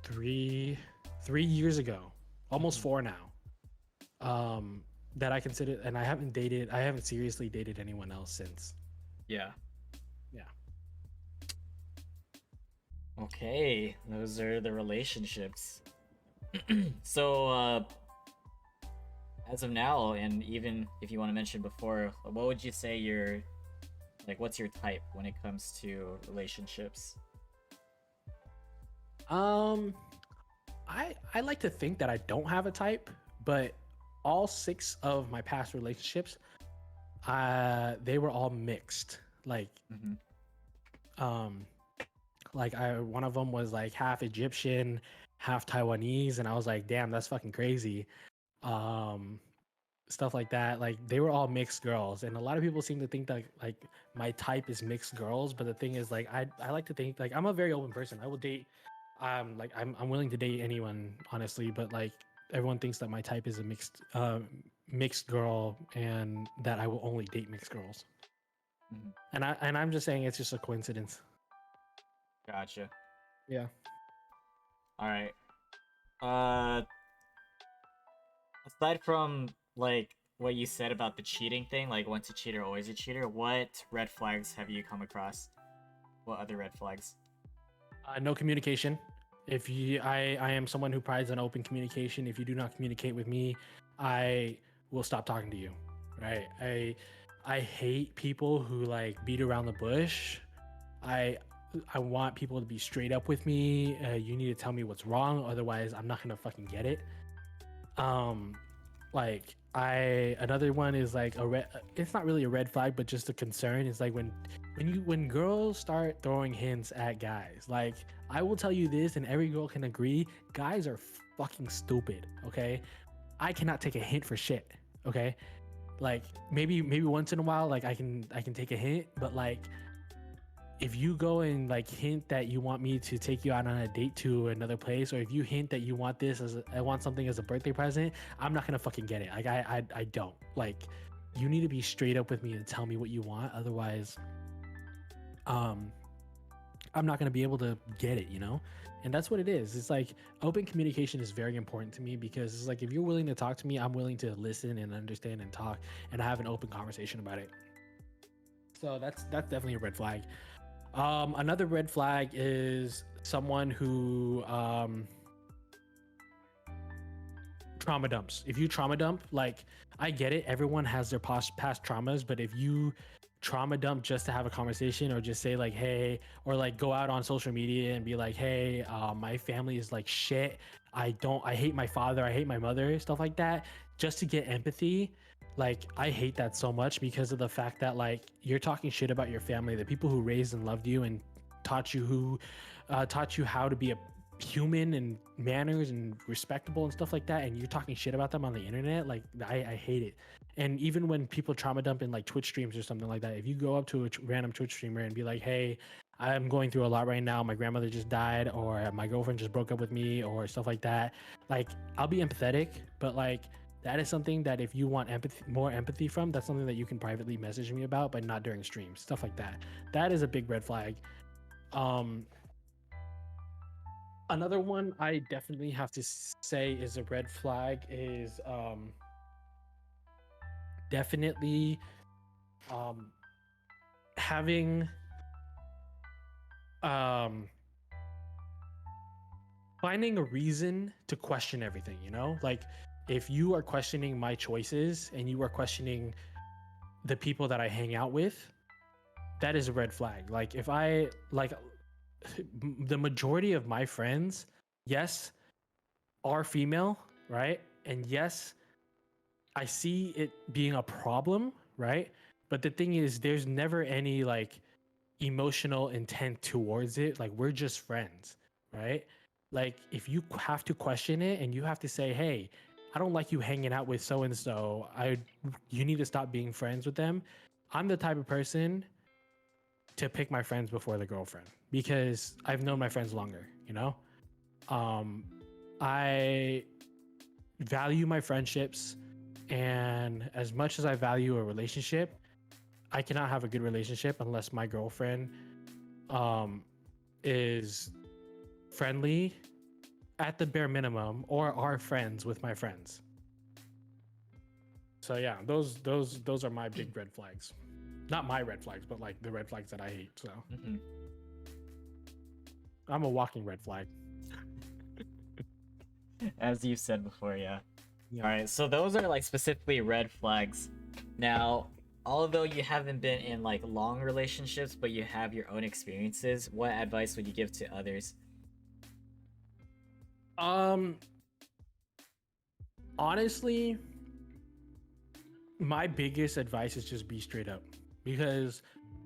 three years ago, almost
Mhm.
4 now. That I consider, and I haven't seriously dated anyone else since.
Yeah.
Yeah.
Okay. Those are the relationships. So, as of now, and even if you want to mention before, what would you say your like? What's your type when it comes to relationships?
Um, I like to think that I don't have a type, but all 6 of my past relationships, they were all mixed.
Mm-hmm.
Um, I one of them was like half Egyptian, half Taiwanese, and I was like, damn, that's fucking crazy. Um, Stuff like that. Like they were all mixed girls, and a lot of people seem to think that like my type is mixed girls. But the thing is, like I like to think like I'm a very open person. I will date, like I'm willing to date anyone, honestly. But like everyone thinks that my type is a mixed girl, and that I will only date mixed girls.
Mm-hmm.
And I'm just saying it's just a coincidence.
Gotcha.
Yeah.
All right. Uh, aside from like what you said about the cheating thing, like once a cheater, always a cheater, what red flags have you come across? What other red flags?
No communication. If you, I am someone who prides on open communication. If you do not communicate with me, I will stop talking to you. Right? I hate people who like beat around the bush. I I want people to be straight up with me. You need to tell me what's wrong, otherwise I'm not gonna fucking get it. Um, like I another one is like a red. It's not really a red flag, but just a concern. It's like when girls start throwing hints at guys. Like I will tell you this, and every girl can agree. Guys are fucking stupid. Okay, I cannot take a hint for shit. Okay, like maybe once in a while, like I can take a hint, but like if you go and like hint that you want me to take you out on a date to another place, or if you hint that you want this as I want something as a birthday present, I'm not gonna fucking get it. Like I don't like. You need to be straight up with me and tell me what you want. Otherwise, um, I'm not going to be able to get it, you know? And that's what it is. It's like open communication is very important to me because it's like if you're willing to talk to me, I'm willing to listen and understand and talk and have an open conversation about it. So that's definitely a red flag. Another red flag is someone who trauma dumps. If you trauma dump, like I get it, everyone has their past traumas, but if you trauma dump just to have a conversation or just say like hey, or like go out on social media and be like hey, my family is like shit, I hate my father, I hate my mother, stuff like that, just to get empathy, like I hate that so much because of the fact that like you're talking shit about your family, the people who raised and loved you and taught you how to be a human and manners and respectable and stuff like that, and you're talking shit about them on the internet. Like I hate it. And even when people trauma dump in like Twitch streams or something like that, if you go up to a random Twitch streamer and be like hey, I'm going through a lot right now, my grandmother just died, or my girlfriend just broke up with me, or stuff like that, like I'll be empathetic, but like that is something that if you want empathy, more empathy from, that's something that you can privately message me about, but not during streams, stuff like that. That is a big red flag. Another one I definitely have to say is a red flag is definitely having finding a reason to question everything, you know? Like if you are questioning my choices and you are questioning the people that I hang out with, that is a red flag. Like if I like the majority of my friends, yes, are female, right? And yes, I see it being a problem, right? But the thing is, there's never any like emotional intent towards it. Like we're just friends, right? Like if you have to question it and you have to say, "Hey, I don't like you hanging out with so and so. You need to stop being friends with them." I'm the type of person to pick my friends before the girlfriend because I've known my friends longer, you know? I value my friendships, and as much as I value a relationship, I cannot have a good relationship unless my girlfriend is friendly at the bare minimum or are friends with my friends. So yeah, those are my big red flags. Not my red flags, but like the red flags that I hate. So I'm a walking red flag.
As you said before, yeah.
Yeah.
All right, so those are like specifically red flags. Now, although you haven't been in like long relationships, but you have your own experiences, what advice would you give to others?
Honestly, my biggest advice is just be straight up, because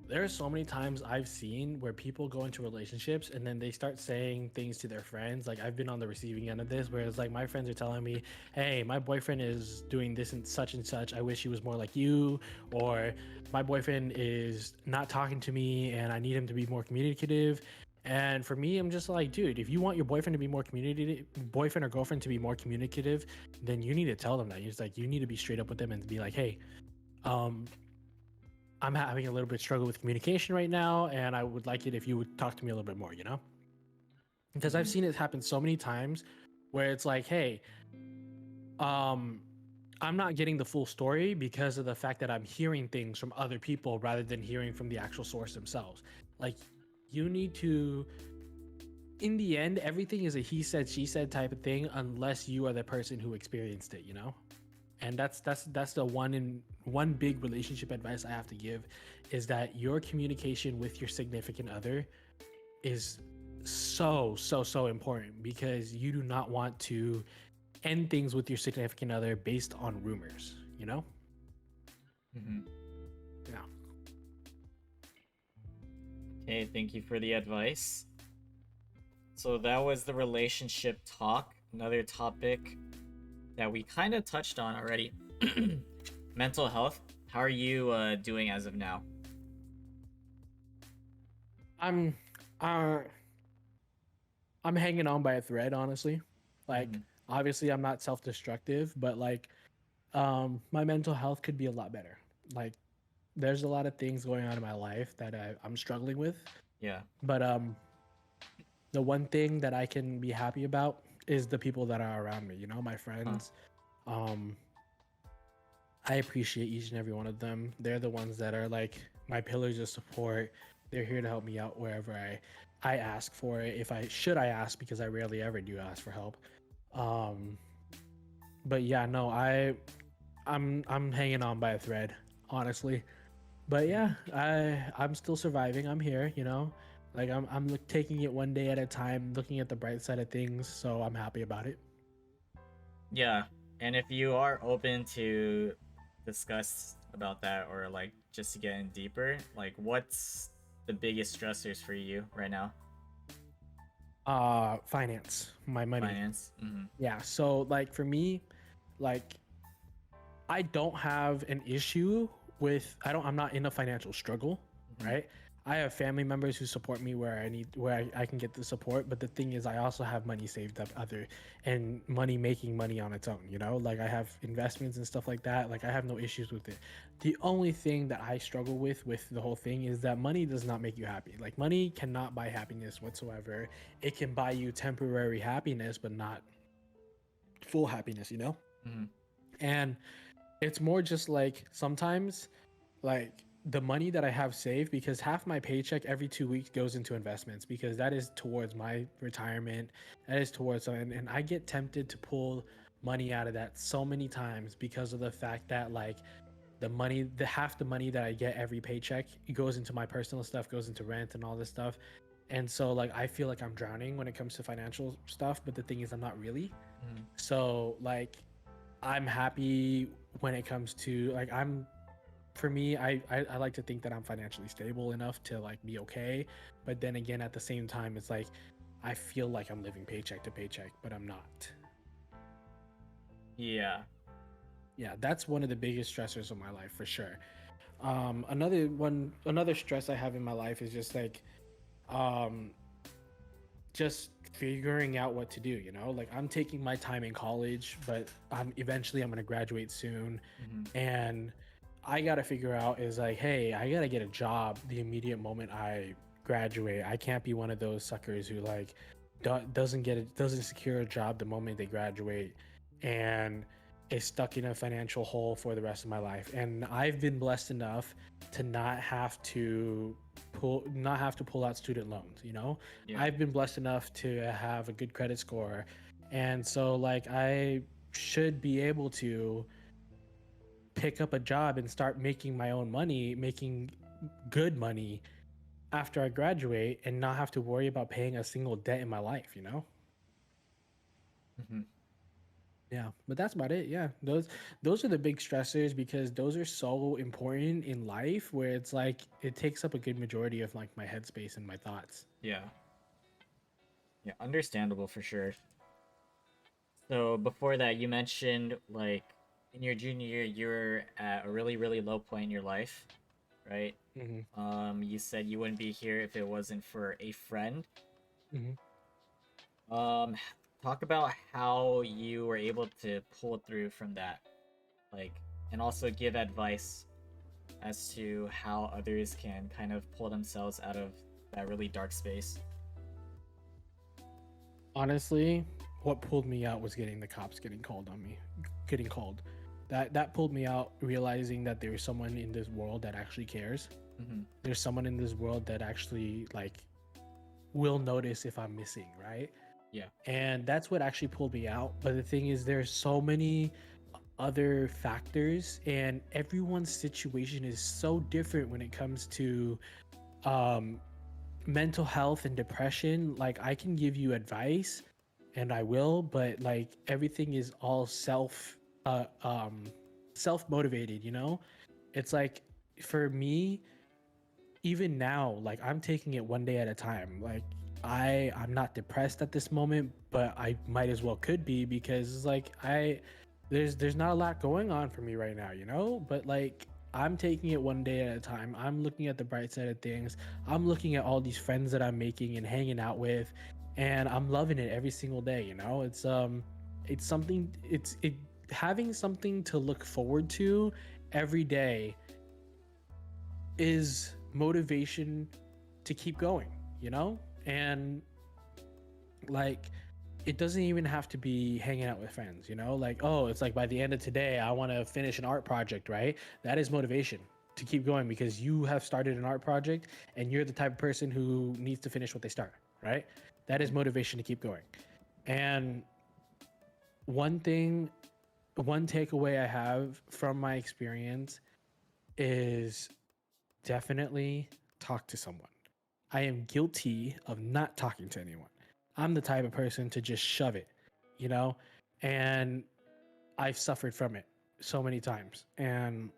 there are so many times I've seen where people go into relationships and then they start saying things to their friends. Like I've been on the receiving end of this, where it's like my friends are telling me, "Hey, my boyfriend is doing this and such. I wish he was more like you," or "My boyfriend is not talking to me and I need him to be more communicative." And for me, I'm just like, dude, if you want your boyfriend to be more communicative, boyfriend or girlfriend to be more communicative, then you need to tell them that. It's like you need to be straight up with them and be like, "Hey, um, I'm having a little bit struggle with communication right now, and I would like it if you would talk to me a little bit more," you know? Because I've seen it happen so many times where it's like, hey, I'm not getting the full story because of the fact that I'm hearing things from other people rather than hearing from the actual source themselves. Like, you need to, in the end, everything is a he said, she said type of thing unless you are the person who experienced it, you know? And that's the one big relationship advice I have to give, is that your communication with your significant other is so important, because you do not want to end things with your significant other based on rumors, you know? Yeah.
Okay, thank you for the advice. So that was the relationship talk. Another topic that we kind of touched on already. Mental health. How are you doing as of now?
I'm uh I'm hanging on by a thread, honestly. Like obviously I'm not self-destructive, but like my mental health could be a lot better. Like there's a lot of things going on in my life that I'm struggling with,
Yeah.
But the one thing that I can be happy about is the people that are around me, you know, my
Huh.
friends. Um, I appreciate each and every one of them. They're the ones that are like my pillars of support. They're here to help me out wherever I ask for it. If I should I ask, because I rarely ever do ask for help. Um, but yeah, no, I'm hanging on by a thread, honestly. But yeah,
Mhm.
I'm still surviving. I'm here, you know. Like taking it one day at a time, looking at the bright side of things, so I'm happy about it.
Yeah. And if you are open to discuss about that or like just to get in deeper, like what's the biggest stressors for you right now?
Finance, my money.
Finance. Mm-hmm.
Yeah, so like for me, like I don't have an issue with I'm not in a financial struggle,
Mm-hmm.
right? I have family members who support me where I need where I can get the support, but the thing is I also have money saved up other and money making money on its own, you know? Like I have investments and stuff like that. Like I have no issues with it. The only thing that I struggle with the whole thing is that money does not make you happy. Like money cannot buy happiness whatsoever. It can buy you temporary happiness but not full happiness, you know?
Mm-hmm.
And it's more just like sometimes like the money that I have saved, because half my paycheck every 2 weeks goes into investments because that is towards my retirement, that is towards, and I get tempted to pull money out of that so many times because of the fact that like the half the money that I get every paycheck, it goes into my personal stuff, goes into rent and all this stuff. And so like I feel like I'm drowning when it comes to financial stuff, but the thing is I'm not really.
Mm-hmm.
So like I'm happy when it comes to like I'm for me, I like to think that I'm financially stable enough to like be okay. But then again, at the same time, it's like I feel like I'm living paycheck to paycheck, but I'm not.
Yeah.
Yeah, that's one of the biggest stressors of my life for sure. Another stress I have in my life is just like um just figuring out what to do, you know? Like I'm taking my time in college, but I'm going to graduate soon,
Mm-hmm.
and I got to figure out is like, hey, I got to get a job the immediate moment I graduate. I can't be one of those suckers who like doesn't secure a job the moment they graduate and is stuck in a financial hole for the rest of my life. And I've been blessed enough to not have to pull out student loans, you know?
Yeah.
I've been blessed enough to have a good credit score. And so like I should be able to pick up a job and start making my own money, making good money after I graduate and not have to worry about paying a single debt in my life, you know?
Mm-hmm.
Yeah, but that's about it. Yeah. Those are the big stressors because those are so important in life where it's like it takes up a good majority of like my headspace and my thoughts.
Yeah. Yeah. Understandable for sure. So before that, you mentioned like in your junior year, you're at a really, really low point in your life, right?
Hmm.
You said you wouldn't be here if it wasn't for a friend.
Hmm.
Um, talk about how you were able to pull through from that, like, and also give advice as to how others can kind of pull themselves out of that really dark space.
Honestly, what pulled me out was getting the cops getting called. That pulled me out realizing that there's someone in this world that actually cares.
Mm-hmm.
There's someone in this world that actually like will notice if I'm missing, right?
Yeah.
And that's what actually pulled me out. But the thing is there's so many other factors and everyone's situation is so different when it comes to um mental health and depression. Like I can give you advice and I will, but like everything is all uh um self motivated, you know? It's like for me, even now, like I'm taking it one day at a time. Like I'm not depressed at this moment, but I might as well could be because it's like there's not a lot going on for me right now, you know? But like I'm taking it one day at a time. I'm looking at the bright side of things. I'm looking at all these friends that I'm making and hanging out with, and I'm loving it every single day, you know? It's something it having something to look forward to every day is motivation to keep going, you know? And like, it doesn't even have to be hanging out with friends, you know? Like, oh, it's like by the end of today, I want to finish an art project, right? That is motivation to keep going because you have started an art project and you're the type of person who needs to finish what they start, right? That is motivation to keep going. And one thing, one takeaway I have from my experience is definitely talk to someone. I am guilty of not talking to anyone. I'm the type of person to just shove it, you know? And I've suffered from it so many times. And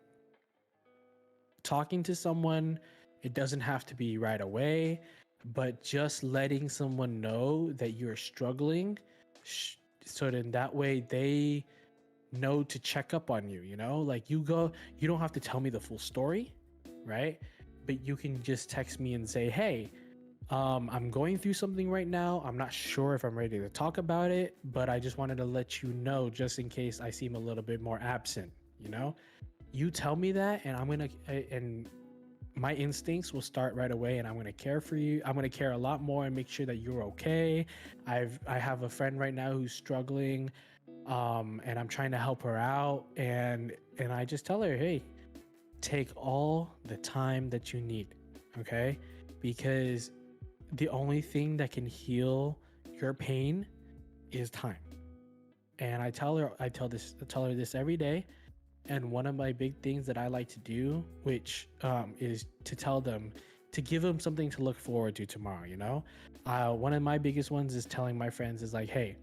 talking to someone, it doesn't have to be right away, but just letting someone know that you're struggling so then that way they know to check up on you, you know? Like you don't have to tell me the full story, right? But you can just text me and say, hey, I'm going through something right now. I'm not sure if I'm ready to talk about it, but I just wanted to let you know just in case I seem a little bit more absent, you know? You tell me that and and my instincts will start right away and I'm going to care for you. I'm going to care a lot more and make sure that you're okay. I have a friend right now who's struggling and I'm trying to help her out and I just tell her, "Hey, take all the time that you need." Okay? Because the only thing that can heal your pain is time. And I tell her this every day. And one of my big things that I like to do, which is to tell them, to give them something to look forward to tomorrow, you know? One of my biggest ones is telling my friends is like, hey,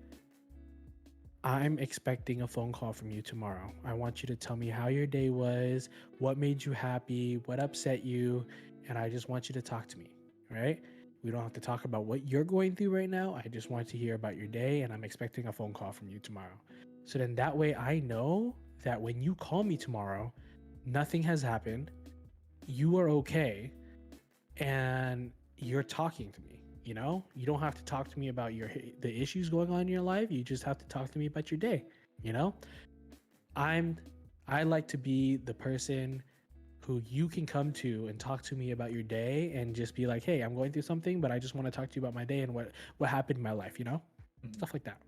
I'm expecting a phone call from you tomorrow. I want you to tell me how your day was, what made you happy, what upset you, and I just want you to talk to me, right? We don't have to talk about what you're going through right now. I just want to hear about your day, and I'm expecting a phone call from you tomorrow. So then that way I know that when you call me tomorrow, nothing has happened, you are okay, and you're talking to me. You know, you don't have to talk to me about the issues going on in your life. You just have to talk to me about your day. You know, I like to be the person who you can come to and talk to me about your day and just be like, hey, I'm going through something, but I just want to talk to you about my day and what happened in my life. You know, stuff like that.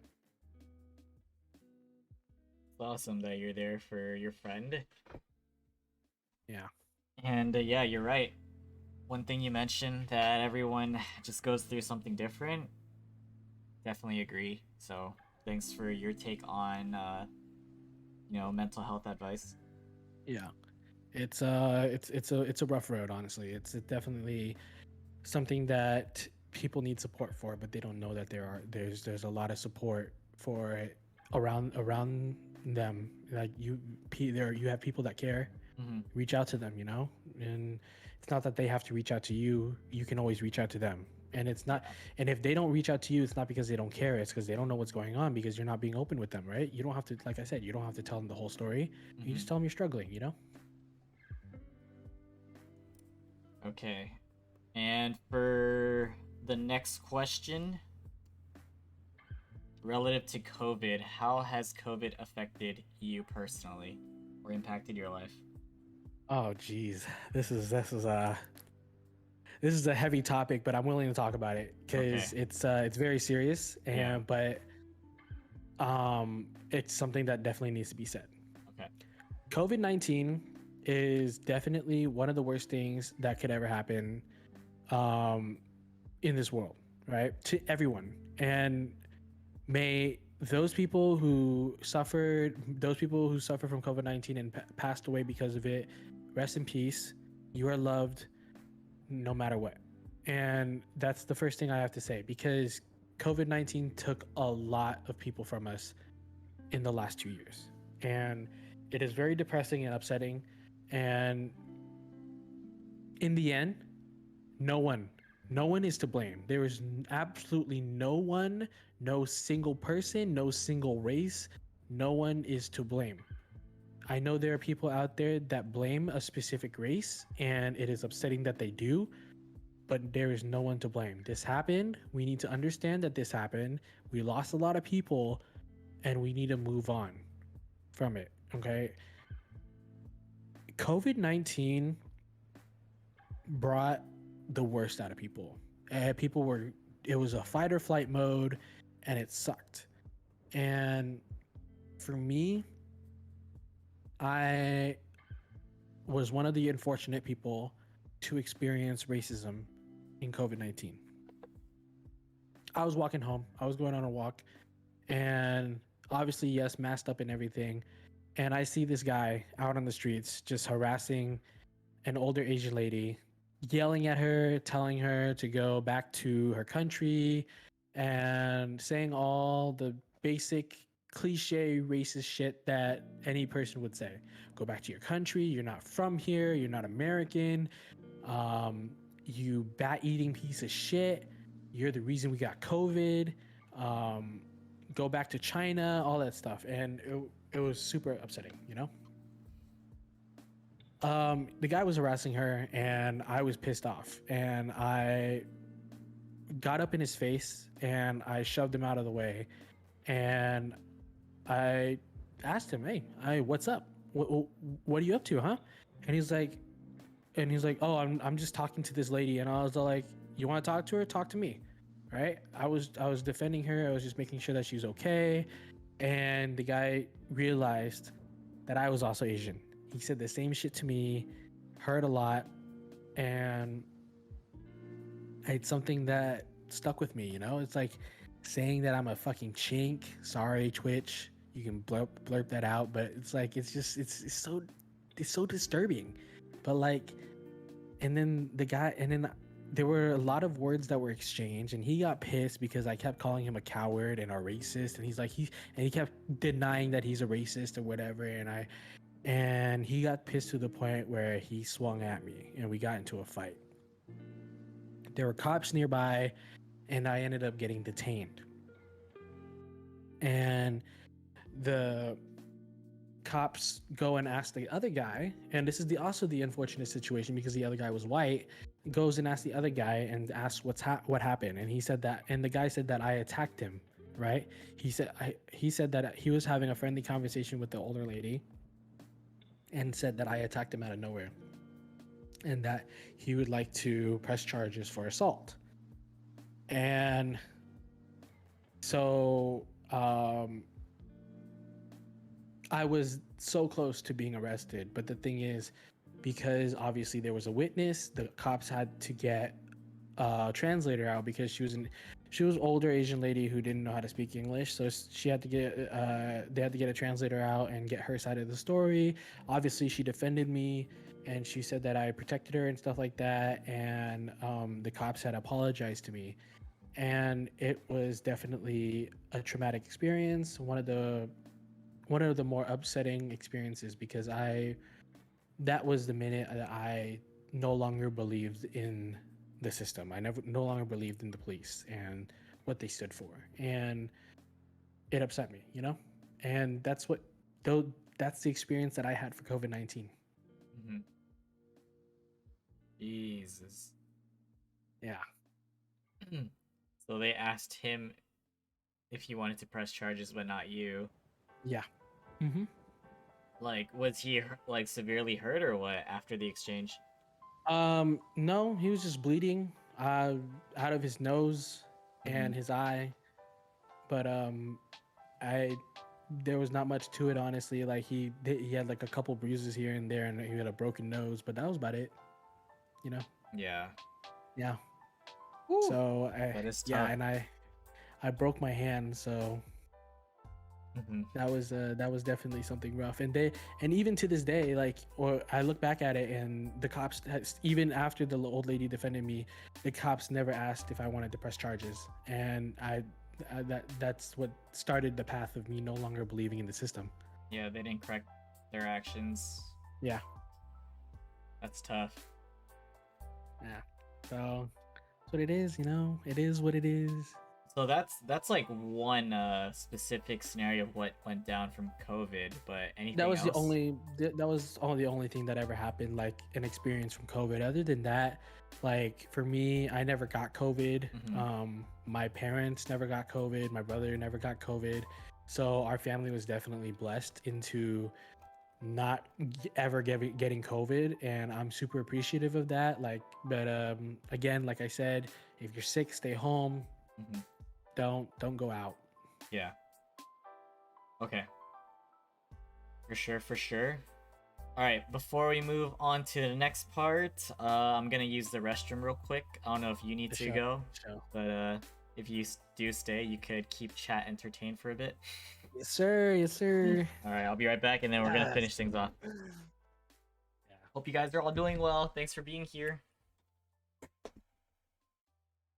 It's awesome that you're there for your friend.
Yeah.
And yeah, you're right. One thing you mentioned that everyone just goes through something different. Definitely agree. So thanks for your take on mental health advice.
Yeah. It's a rough road, honestly. It's definitely something that people need support for, but they don't know that there's a lot of support for it around them. Like you have people that care.
Mm-hmm.
Reach out to them, you know, and it's not that they have to reach out to you. You can always reach out to them, and it's not. And if they don't reach out to you, it's not because they don't care. It's because they don't know what's going on because you're not being open with them, right? You don't have to, like I said, you don't have to tell them the whole story.
Mm-hmm.
You just tell them you're struggling, you know.
Okay. And for the next question, relative to COVID, how has COVID affected you personally or impacted your life?
Oh, geez, this is a heavy topic, but I'm willing to talk about it because
Okay.
it's very serious, and
Yeah.
but it's something that definitely needs to be said.
Okay.
COVID-19 is definitely one of the worst things that could ever happen um, in this world, right? To everyone. And may those people who suffer from COVID-19 and passed away because of it, rest in peace. You are loved no matter what. And that's the first thing I have to say because COVID-19 took a lot of people from us in the last 2 years. And it is very depressing and upsetting. And in the end, no one, no one is to blame. There is absolutely no one, no single person, no single race. No one is to blame. I know there are people out there that blame a specific race, and it is upsetting that they do, but there is no one to blame. This happened. We need to understand that this happened. We lost a lot of people, and we need to move on from it. Okay. COVID-19 brought the worst out of people. And people were, it was a fight or flight mode, and it sucked. And for me, I was one of the unfortunate people to experience racism in COVID 19. I was walking home, I was going on a walk, and obviously, yes, masked up and everything. And I see this guy out on the streets just harassing an older Asian lady, yelling at her, telling her to go back to her country, and saying all the basic cliche racist shit that any person would say. Go back to your country. You're not from here. You're not American. Um, you bat eating piece of shit. You're the reason we got COVID. Um, Go back to China, all that stuff. And it was super upsetting, you know? The guy was harassing her, and I was pissed off, and I got up in his face and I shoved him out of the way, and I asked him, "Hey, what's up? What are you up to, huh?" And he's like, "Oh, I'm just talking to this lady," and I was like, "You want to talk to her? Talk to me." Right? I was defending her. I was just making sure that she's okay, and the guy realized that I was also Asian. He said the same shit to me, heard a lot, and it's something that stuck with me, you know? It's like saying that I'm a fucking chink. Sorry, Twitch. You can blurp that out, but it's like it's so disturbing. But like, and then there were a lot of words that were exchanged, and he got pissed because I kept calling him a coward and a racist, and he kept denying that he's a racist or whatever, and he got pissed to the point where he swung at me and we got into a fight. There were cops nearby, and I ended up getting detained. And the cops go and ask the other guy, and this is also the unfortunate situation because the other guy was white, goes and asks the other guy and asks what happened, and the guy said that I attacked him, right? He said that he was having a friendly conversation with the older lady, and said that I attacked him out of nowhere, and that he would like to press charges for assault. And so I was so close to being arrested, but the thing is, because obviously there was a witness, the cops had to get a translator out because she was older Asian lady who didn't know how to speak English, so they had to get a translator out and get her side of the story. Obviously, she defended me, and she said that I protected her and stuff like that, and the cops had apologized to me, and it was definitely a traumatic experience. One of the more upsetting experiences because that was the minute that I no longer believed in the system. I no longer believed in the police and what they stood for, and it upset me, you know. And that's the experience that I had for COVID-19.
Mm-hmm. Jesus.
Yeah.
So they asked him if he wanted to press charges, but not you.
Yeah. Mm-hmm.
Like, was he like severely hurt or what after the exchange?
No, he was just bleeding out of his nose and his eye, but there was not much to it, honestly. Like he had like a couple bruises here and there, and he had a broken nose, but that was about it, you know.
Yeah.
Woo. So
that is tough.
and I broke my hand, so that was definitely something rough. And even to this day, like, or I look back at it, and the cops, even after the old lady defended me, the cops never asked if I wanted to press charges, and that's what started the path of me no longer believing in the system.
Yeah, they didn't correct their actions.
Yeah,
that's tough.
Yeah, so that's what it is, you know. It is what it is.
So that's like one specific scenario of what went down from COVID, but anything
that was
else?
That was the only thing that ever happened, like an experience from COVID. Other than that, like for me, I never got COVID. My parents never got COVID. My brother never got COVID. So our family was definitely blessed into not ever getting COVID, and I'm super appreciative of that. Like, but again, like I said, if you're sick, stay home.
Mhm.
Don't go out.
Yeah. Okay. For sure, for sure. All right, before we move on to the next part, I'm gonna use the restroom real quick. I don't know if you need to
Show,
go,
show.
but if you do stay, you could keep chat entertained for a bit.
Yes, sir. Yes, sir.
All right, I'll be right back, and then we're gonna
Yes.
finish things off.
Yeah.
Hope you guys are all doing well. Thanks for being here.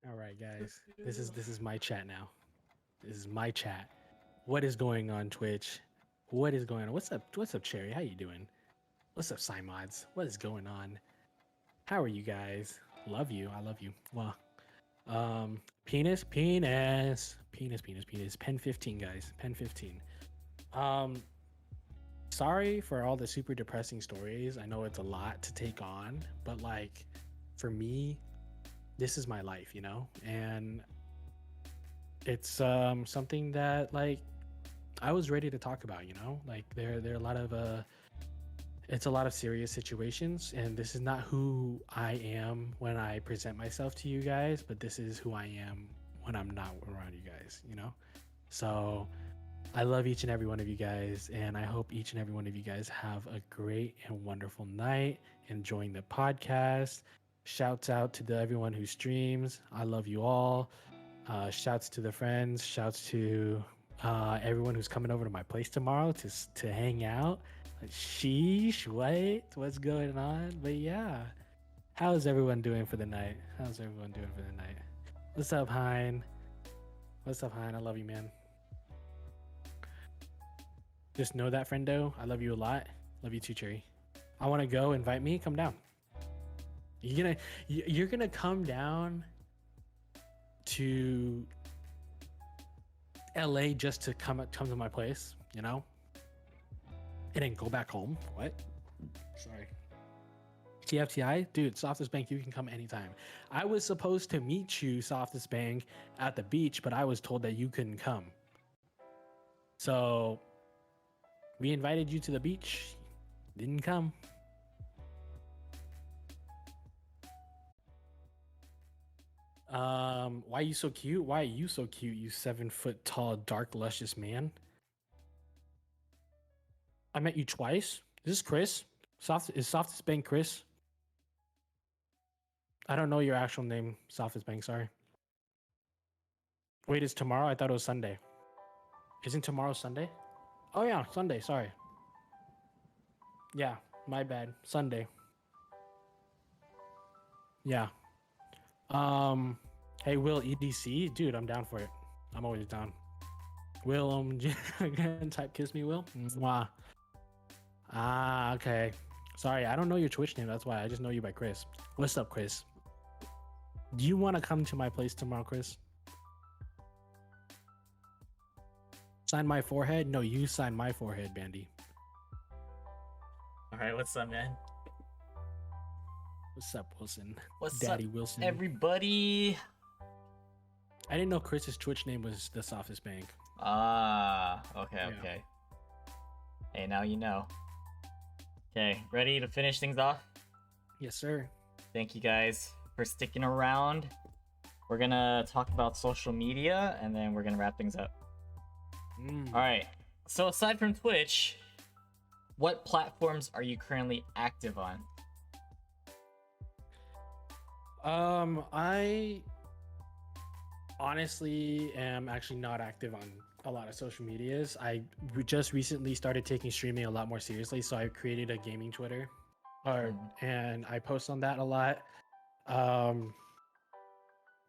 All right, guys. This is my chat now. This is my chat. What is going on, Twitch? What is going on? What's up? What's up, Cherry? How you doing? What's up, Cymods? What is going on? How are you guys? Love you. I love you. Well, penis, penis, penis, penis, penis. Pen 15, guys. Pen 15. Um, sorry for all the super depressing stories. I know it's a lot to take on, but like, for me, this is my life, you know, and it's something that like I was ready to talk about, you know, like there are a lot of it's a lot of serious situations, and this is not who I am when I present myself to you guys, but this is who I am when I'm not around you guys, you know. So I love each and every one of you guys, and I hope each and every one of you guys have a great and wonderful night enjoying the podcast. Shouts out to everyone who streams. I love you all. Shouts to the friends. Shouts to everyone who's coming over to my place tomorrow to hang out. Like, sheesh, what's going on? But yeah, how's everyone doing for the night? How's everyone doing for the night? What's up, Hein? What's up, Hein? I love you, man. Just know that, friendo. I love you a lot. Love you too, Cherry. I want to go. Invite me. Come down. You're gonna come down to LA just to come to my place, you know, and then go back home. What? Sorry. TFTI, dude. Softest Bank, you can come anytime. I was supposed to meet you, Softest Bank, at the beach, but I was told that you couldn't come. So we invited you to the beach. Didn't come. Why are you so cute? Why are you so cute, you 7-foot tall, dark, luscious man? I met you twice. Is this Chris? Is Softest Bank Chris? I don't know your actual name, Softest Bank, sorry. Wait, it's tomorrow? I thought it was Sunday. Isn't tomorrow Sunday? Oh yeah, Sunday, sorry. Yeah, my bad. Sunday. Yeah. Hey Will EDC, dude, I'm down for it. I'm always down. Will type kiss me, Will. Mwah. Ah, okay. Sorry, I don't know your Twitch name. That's why I just know you by Chris. What's up, Chris? Do you want to come to my place tomorrow, Chris? Sign my forehead? No, you sign my forehead, Bandy.
All right, what's up, man?
What's up, Wilson?
What's
Daddy
up,
Wilson?
everybody?
I didn't know Chris's Twitch name was the Softest Bank.
Ah, okay,
Yeah.
okay. Hey, now you know. Okay, ready to finish things off?
Yes, sir.
Thank you guys for sticking around. We're gonna talk about social media, and then we're gonna wrap things up. All right. So aside from Twitch, what platforms are you currently active on?
I honestly am actually not active on a lot of social medias. I just recently started taking streaming a lot more seriously, so I created a gaming Twitter, and I post on that a lot.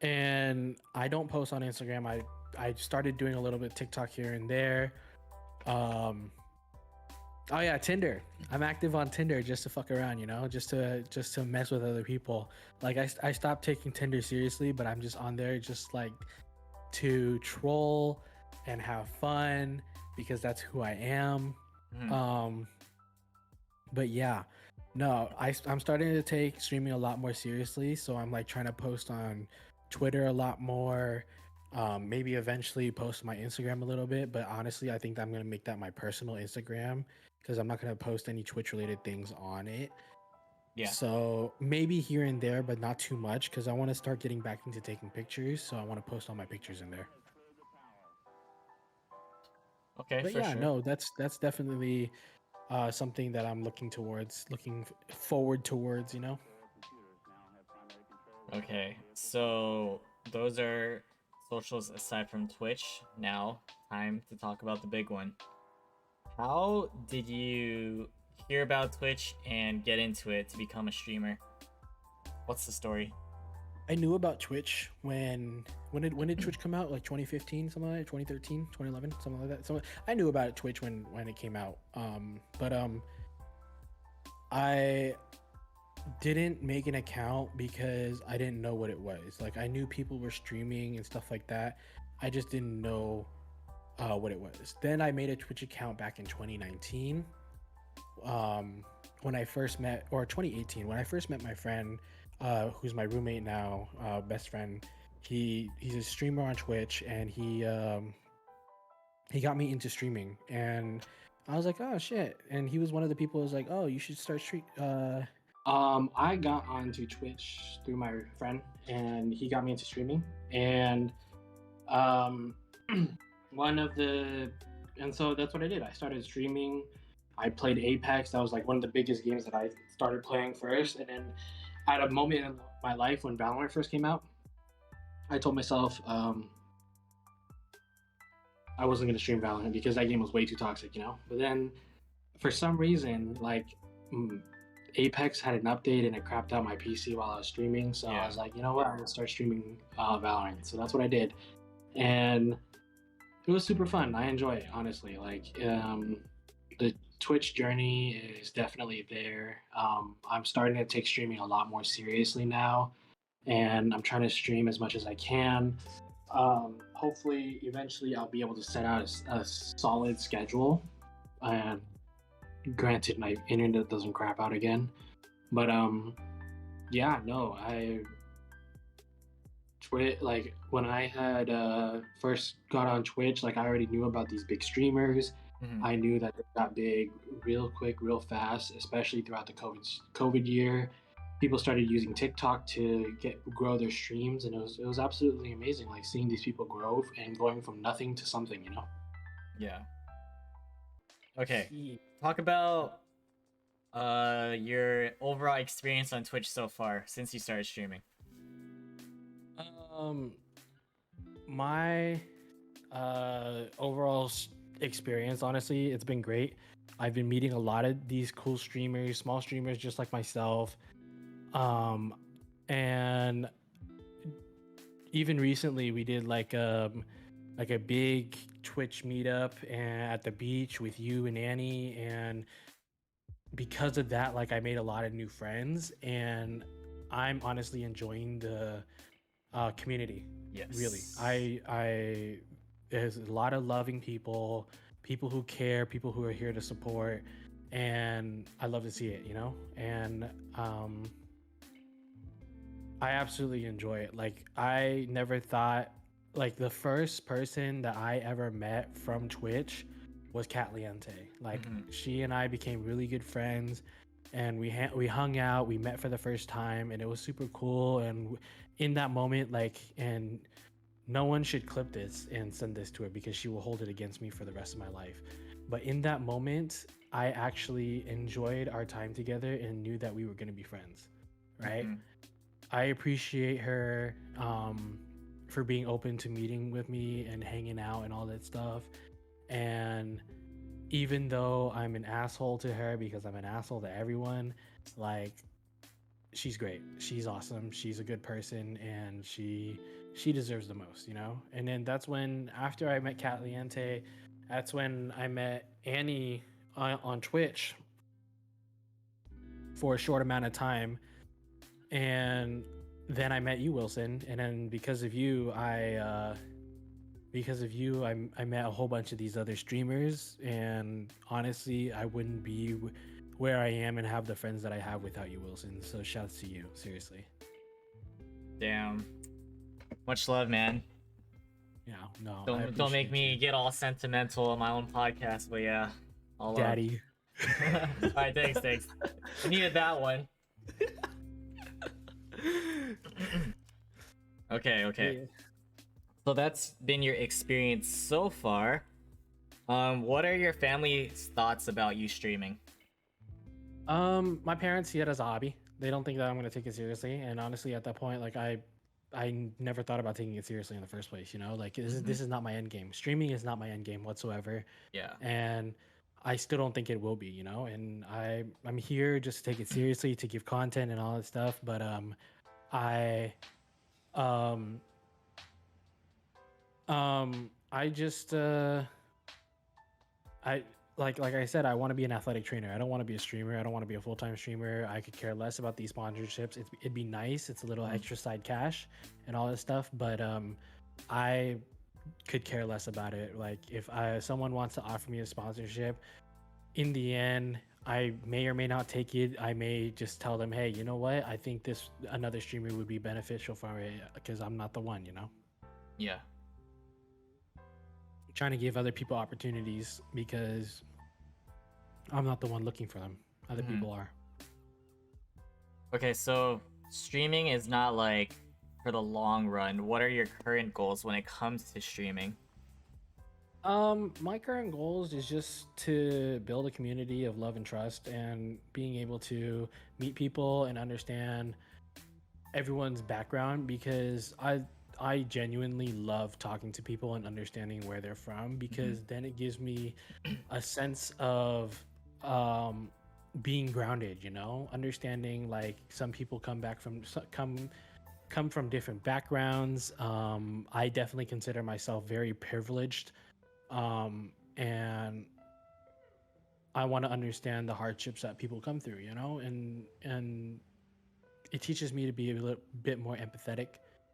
And I don't post on Instagram. I started doing a little bit of TikTok here and there. Oh yeah, Tinder. I'm active on Tinder just to fuck around, you know, just to mess with other people. Like I stopped taking Tinder seriously, but I'm just on there just like to troll and have fun because that's who I am. But yeah, no, I'm starting to take streaming a lot more seriously, so I'm like trying to post on Twitter a lot more, Maybe eventually post my Instagram a little bit, but honestly, I think I'm gonna make that my personal Instagram because I'm not gonna post any Twitch related things on it.
Yeah.
So maybe here and there, but not too much because I want to start getting back into taking pictures. So I want to post all my pictures in there.
Okay,
But
for
yeah,
sure.
no, that's definitely something that I'm looking forward towards. You know.
Okay, so those are socials aside from Twitch. Now, time to talk about the big one. How did you hear about Twitch and get into it to become a streamer? What's the story?
I knew about Twitch when did Twitch come out? Like 2015, something like that, 2013, 2011, something like that. So I knew about Twitch when it came out. But I didn't make an account because I didn't know what it was. Like I knew people were streaming and stuff like that. I just didn't know what it was. Then I made a Twitch account back in 2019. When I first met, or 2018, when I first met my friend, who's my roommate now, best friend. He's a streamer on Twitch, and he got me into streaming, and I was like, oh shit. And he was one of the people who was like, oh, you should start stream. I got onto Twitch through my friend, and he got me into streaming, and um, one of the, and so that's what I did. I started streaming. I played Apex. That was like one of the biggest games that I started playing first. And then at a moment in my life when Valorant first came out, I told myself I wasn't going to stream Valorant because that game was way too toxic, you know? But then for some reason, like Apex had an update and it crapped out my PC while I was streaming. So I was like, you know what? I'm going to start streaming Valorant. So that's what I did. And it was super fun. I enjoy it, honestly. Like, the Twitch journey is definitely there. I'm starting to take streaming a lot more seriously now, and I'm trying to stream as much as I can. Hopefully, eventually, I'll be able to set out a solid schedule. And granted, my internet doesn't crap out again, but yeah, no, like when I had first got on Twitch, like I already knew about these big streamers. I knew that they got big real quick, real fast, especially throughout the COVID year. People started using TikTok to grow their streams, and it was absolutely amazing. Like seeing these people grow and going from nothing to something, you know.
Yeah. Okay. Talk about your overall experience on Twitch so far since you started streaming.
My overall experience, honestly, it's been great. I've been meeting a lot of these cool streamers, small streamers just like myself. And even recently we did like a big Twitch meetup at the beach with you and Annie, and because of that, like I made a lot of new friends, and I'm honestly enjoying the community.
Yes.
Really. I there's a lot of loving people, people who care, people who are here to support, and I love to see it, you know? And I absolutely enjoy it. Like I never thought, like the first person that I ever met from Twitch was Cat Liente. Like she and I became really good friends, and we hung out, we met for the first time, and it was super cool. And in that moment, like, and no one should clip this and send this to her because she will hold it against me for the rest of my life. But in that moment, I actually enjoyed our time together and knew that we were going to be friends, right? I appreciate her for being open to meeting with me and hanging out and all that stuff. And even though I'm an asshole to her because I'm an asshole to everyone, like she's great. She's awesome. She's a good person, and she deserves the most, you know? And then that's when, after I met Cat Liente, that's when I met Annie on Twitch for a short amount of time. And then I met you, Wilson. And then because of you, I met a whole bunch of these other streamers. And honestly, I wouldn't be where I am and have the friends that I have without you, Wilson. So shouts to you, seriously.
Damn. Much love, man.
no. I
Don't make
appreciate
me
you,
get all sentimental on my own podcast, but yeah, all love.
Daddy.
All right, thanks. I needed that one. Okay.
Yeah.
So that's been your experience so far. What are your family's thoughts about you streaming?
My parents see it as a hobby. They don't think that I'm gonna take it seriously, and honestly, at that point, like I never thought about taking it seriously in the first place. You know, like this is not my end game. Streaming is not my end game whatsoever,
Yeah.
and I still don't think it will be. You know, and I'm here just to take it seriously, to give content and all that stuff. But I um I just I like I said, I want to be an athletic trainer. I don't want to be a streamer. I don't want to be a full-time streamer. I could care less about these sponsorships. It'd be nice. It's a little extra side cash and all this stuff, but I could care less about it. Like if someone wants to offer me a sponsorship, in the end, I may or may not take it. I may just tell them, hey, you know what? I think this another streamer would be beneficial for me because I'm not the one. You know,
Yeah.
trying to give other people opportunities because I'm not the one looking for them. Other people are.
Okay, so streaming is not like for the long run. What are your current goals when it comes to streaming?
My current goals is just to build a community of love and trust and being able to meet people and understand everyone's background because I genuinely love talking to people and understanding where they're from because then it gives me a sense of being grounded, you know, understanding like some people come from different backgrounds. I definitely consider myself very privileged, and I want to understand the hardships that people come through, you know, and it teaches me to be a little bit more empathetic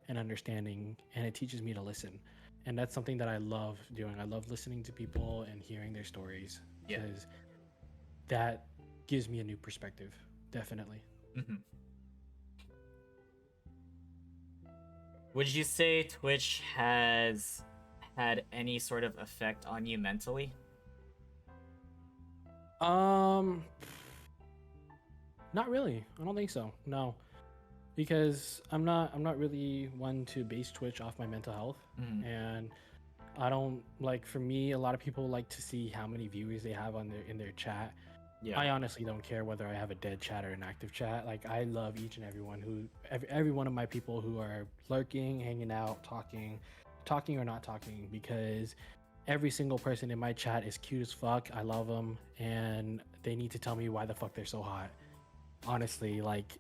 and understanding, and it teaches me to listen, and that's something that I love doing. I love listening to people and hearing their stories
Yeah.
because that gives me a new perspective, definitely.
Would you say Twitch has had any sort of effect on you mentally?
um Not really. I don't think so. No, because I'm not really one to base Twitch off my mental health, and I don't like. For me, a lot of people like to see how many viewers they have on their chat.
Yeah.
I honestly don't care whether I have a dead chat or an active chat. Like I love each and every one of my people who are lurking, hanging out, talking or not talking, because every single person in my chat is cute as fuck. I love them, and they need to tell me why the fuck they're so hot. Honestly, like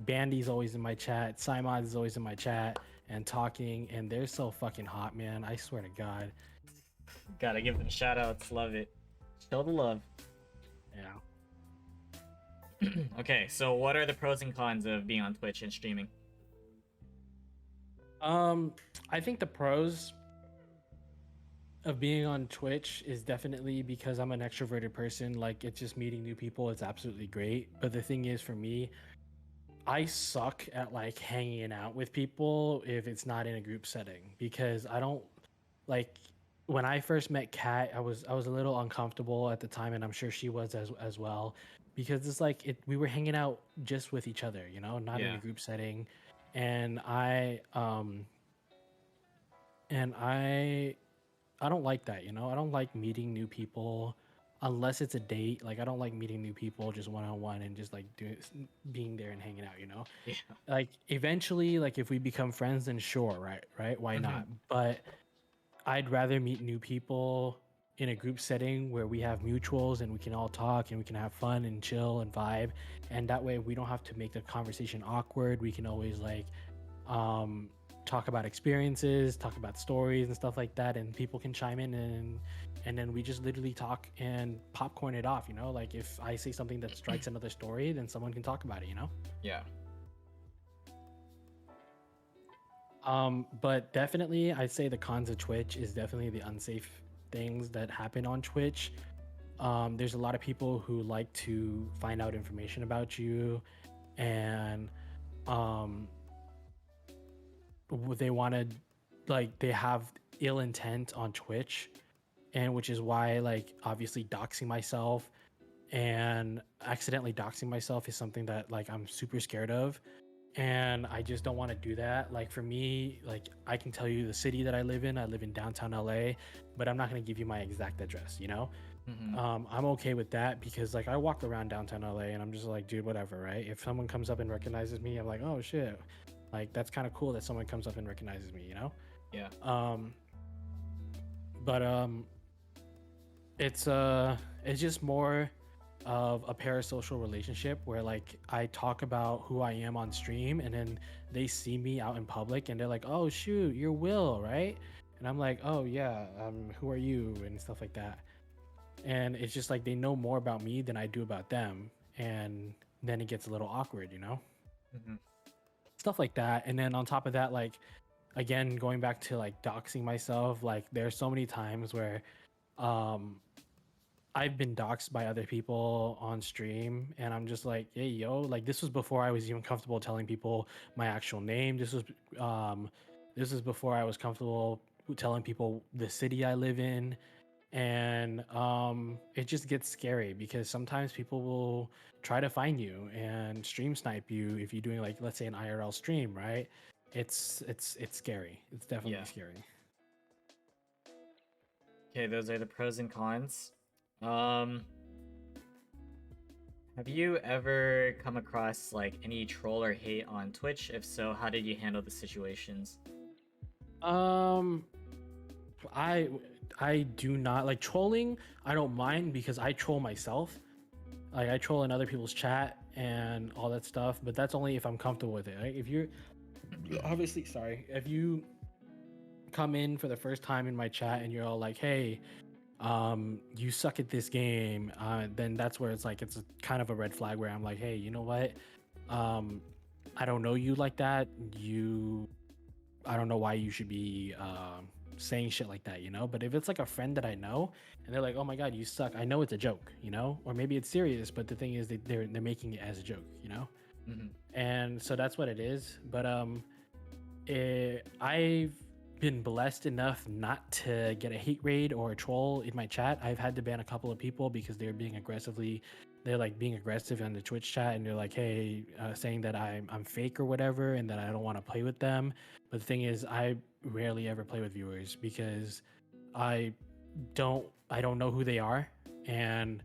Bandy's always in my chat, Simon is always in my chat and talking, and they're so fucking hot, man. I swear to God.
Gotta give them shout outs. Love it. Show the love.
Yeah.
Okay, so what are the pros and cons of being on Twitch and streaming?
I think the pros of being on Twitch is definitely because I'm an extroverted person. Like it's just meeting new people. It's absolutely great. But the thing is, for me, I suck at like hanging out with people if it's not in a group setting because I don't like when I first met Kat, I was a little uncomfortable at the time, and I'm sure she was as well, because it's like we were hanging out just with each other, you know, not in
Yeah.
a group setting, and I don't like that, you know. I don't like meeting new people unless it's a date. Like I don't like meeting new people just one on one and just like being there and hanging out, you know.
Yeah.
Like eventually, like if we become friends, then sure, right, why not? But I'd rather meet new people in a group setting where we have mutuals and we can all talk and we can have fun and chill and vibe, and that way we don't have to make the conversation awkward. We can always like talk about experiences, talk about stories and stuff like that, and people can chime in, and then we just literally talk and popcorn it off, you know. Like if I say something that strikes another story, then someone can talk about it, you know.
Yeah.
But definitely I'd say the cons of Twitch is definitely the unsafe things that happen on Twitch. There's a lot of people who like to find out information about you, and they want to, like, they have ill intent on Twitch, and which is why like obviously doxing myself and accidentally doxing myself is something that like I'm super scared of, and I just don't want to do that. Like for me, like I can tell you the city that I live in. I live in downtown LA, but I'm not going to give you my exact address, you know?
Mm-hmm.
I'm okay with that because like I walk around downtown LA and I'm just like, dude, whatever, right? If someone comes up and recognizes me, I'm like, oh shit, like that's kind of cool that someone comes up and recognizes me, you know?
Yeah.
Um, but it's just more of a parasocial relationship where like I talk about who I am on stream and then they see me out in public and they're like, oh shoot, you're Will, right? And I'm like, oh yeah, who are you and stuff like that. And it's just like they know more about me than I do about them, and then it gets a little awkward, you know?
Mm-hmm.
Stuff like that. And then on top of that, like again, going back to like doxing myself, like there's so many times where um I've been doxxed by other people on stream, and I'm just like, hey, yo, like this was before I was even comfortable telling people my actual name. Um, this is before I was comfortable telling people the city I live in, and it just gets scary because sometimes people will try to find you and stream snipe you if you're doing like, let's say, an IRL stream, right? It's scary. It's definitely
Yeah.
scary.
Okay, those are the pros and cons. Um, have you ever come across like any troll or hate on Twitch? If so, how did you handle the situations?
Um, I I do not like trolling. I don't mind because I troll myself. Like I troll in other people's chat and all that stuff, but that's only if I'm comfortable with it. Right? If you're obviously sorry, if you come in for the first time in my chat and you're all like, "Hey, you suck at this game," then that's where it's like it's a, kind of a red flag where I'm like, "Hey, you know what? Um, I don't know you like that. I don't know why you should be saying shit like that, you know? But if it's like a friend that I know and they're like, "Oh my god, you suck," I know it's a joke, you know? Or maybe it's serious, but the thing is they're making it as a joke, you know?
Mm-hmm.
And so that's what it is. But I've been blessed enough not to get a hate raid or a troll in my chat. I've had to ban a couple of people because they're like being aggressive in the Twitch chat, and they're like, hey, saying that I'm fake or whatever, and that I don't want to play with them. But the thing is, I rarely ever play with viewers because I I don't know who they are, and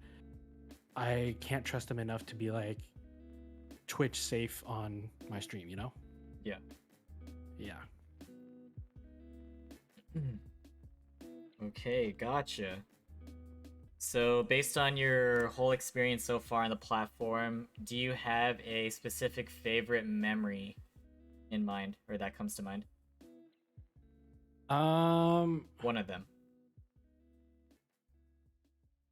I can't trust them enough to be like Twitch safe on my stream, you know?
Yeah.
Yeah.
Okay, gotcha. So, based on your whole experience so far on the platform, do you have a specific favorite memory in mind, or that comes to mind?
Um,
One of them.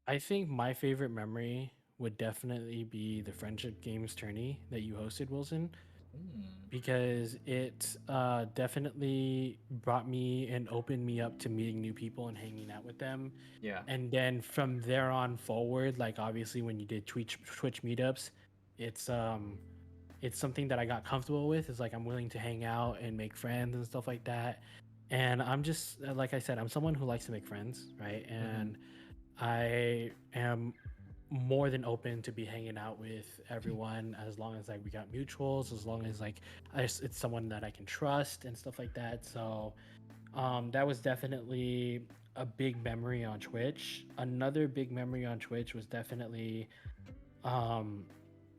I think my favorite memory would definitely be the Friendship Games tourney that you hosted, Wilson,
Hmm.
because it definitely brought me and opened me up to meeting new people and hanging out with them.
Yeah.
And then from there on forward, like obviously when you did Twitch meetups, it's um it's something that I got comfortable with. It's like I'm willing to hang out and make friends and stuff like that. And I'm just like I said, I'm someone who likes to make friends, right?
Mm-hmm.
And I am more than open to be hanging out with everyone as long as like we got mutuals, as long as like it's someone that I can trust and stuff like that. So that was definitely a big memory on Twitch. Another big memory on Twitch was definitely um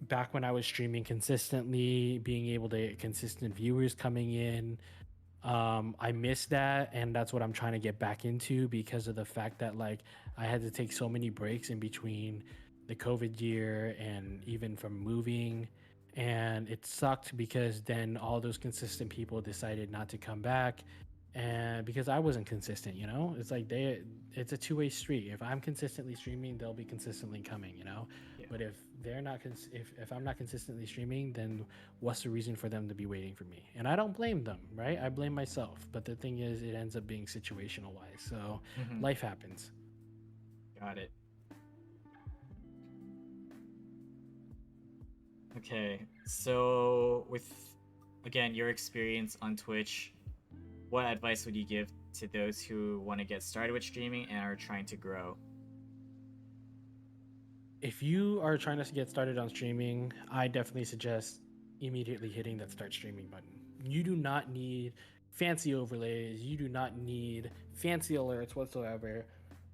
back when I was streaming consistently, being able to get consistent viewers coming in. I miss that, and that's what I'm trying to get back into because of the fact that like I had to take so many breaks in between the COVID year and even from moving, and it sucked because then all those consistent people decided not to come back, and because I wasn't consistent, you know, it's like it's a two-way street. If I'm consistently streaming, they'll be consistently coming, you know.
Yeah.
But if they're not if I'm not consistently streaming, then what's the reason for them to be waiting for me? And I don't blame them, right? I blame myself. But the thing is, it ends up being situational wise. So
Mm-hmm.
life happens.
Got it. Okay, so with again your experience on Twitch, what advice would you give to those who want to get started with streaming and are trying to grow?
If you are trying to get started on streaming, I definitely suggest immediately hitting that start streaming button. You do not need fancy overlays, you do not need fancy alerts whatsoever.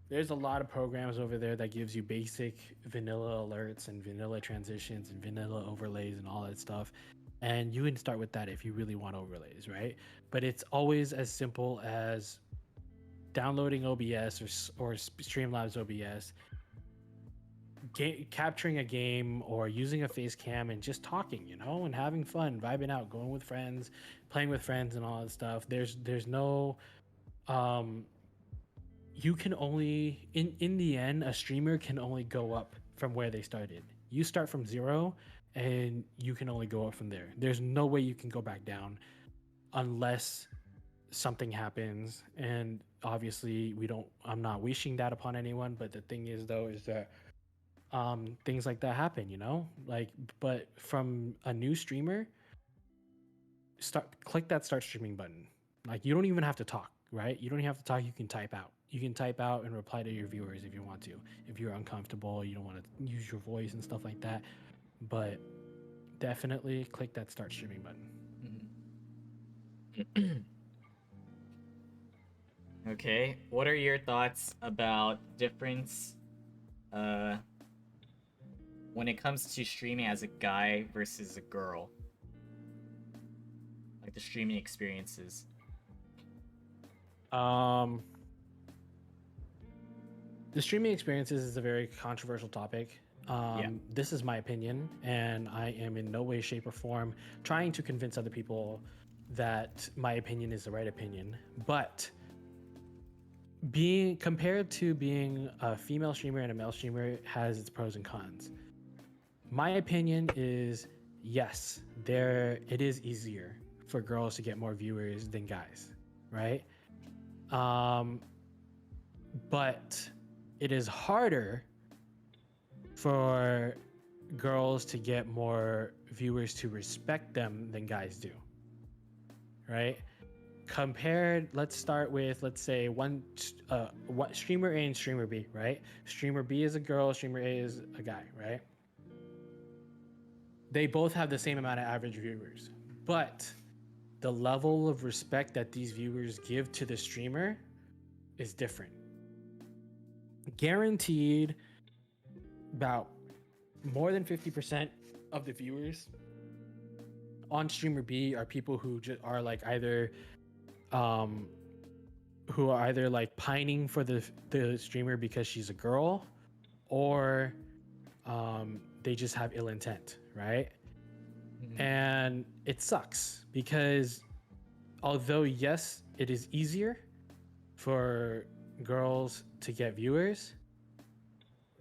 There's a lot of programs over there that gives you basic vanilla alerts and vanilla transitions and vanilla overlays and all that stuff. And you can start with that if you really want overlays, right? But it's always as simple as downloading OBS or Streamlabs OBS, capturing a game or using a face cam and just talking, and having fun, vibing out, going with friends, playing with friends and all that stuff. There's no you can only in the end, a streamer can only go up from where they started. You start from zero and you can only go up from there. There's no way you can go back down unless something happens. And obviously I'm not wishing that upon anyone, but the thing is though is that things like that happen, but from a new streamer, click that start streaming button. Like, you don't even have to talk, right? You don't even have to talk. You can type out and reply to your viewers if you want to. If you're uncomfortable, you don't want to use your voice and stuff like that, but definitely click that start streaming button.
Okay, what are your thoughts about difference when it comes to streaming as a guy versus a girl? Like the streaming experiences.
The streaming experiences is a very controversial topic. This is my opinion, and I am in no way, shape, or form trying to convince other people that my opinion is the right opinion. But being compared to being a female streamer and a male streamer has its pros and cons. My opinion is yes, it is easier for girls to get more viewers than guys, right? But it is harder for girls to get more viewers to respect them than guys do, right? Let's start with, let's say, one streamer A and streamer B, right? Streamer B is a girl, streamer A is a guy, right? They both have the same amount of average viewers, but the level of respect that these viewers give to the streamer is different. Guaranteed, about more than 50% of the viewers on streamer B are people who just are like either like pining for the streamer because she's a girl, or they just have ill intent, right? And it sucks because although yes, it is easier for girls to get viewers,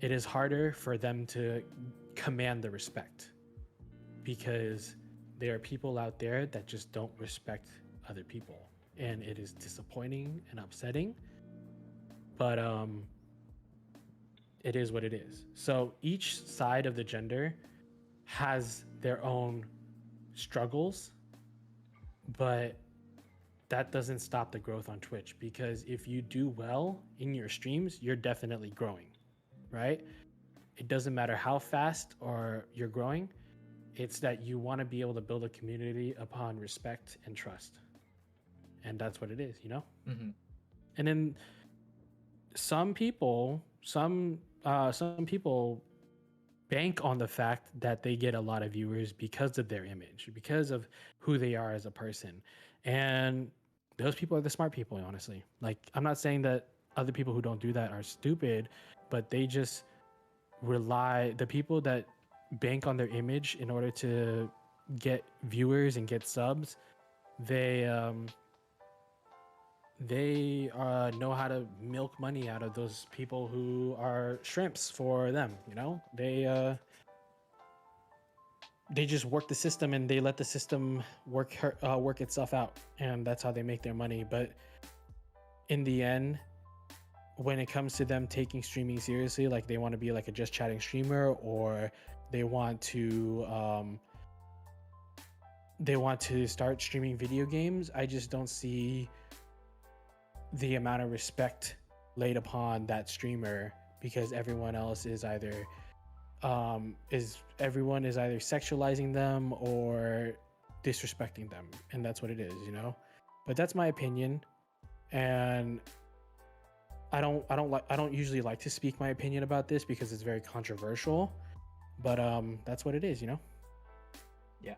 it is harder for them to command the respect, because there are people out there that just don't respect other people, and it is disappointing and upsetting, but it is what it is. So each side of the gender has their own struggles, but that doesn't stop the growth on Twitch, because if you do well in your streams, you're definitely growing, right? It doesn't matter how fast or you're growing. It's that you want to be able to build a community upon respect and trust. And that's what it is, And then some people bank on the fact that they get a lot of viewers because of their image, because of who they are as a person. And those people are the smart people, honestly. Like, I'm not saying that other people who don't do that are stupid, but they just the people that bank on their image in order to get viewers and get subs, they know how to milk money out of those people who are shrimps for them. They just work the system, and they let the system work itself out, and that's how they make their money. But in the end, when it comes to them taking streaming seriously, like they want to be like a just chatting streamer, or they want to start streaming video games, I just don't see the amount of respect laid upon that streamer, because everyone else is either everyone is either sexualizing them or disrespecting them, and that's what it is, you know. But that's my opinion, and I don't usually like to speak my opinion about this because it's very controversial, but that's what it is, you know.
Yeah.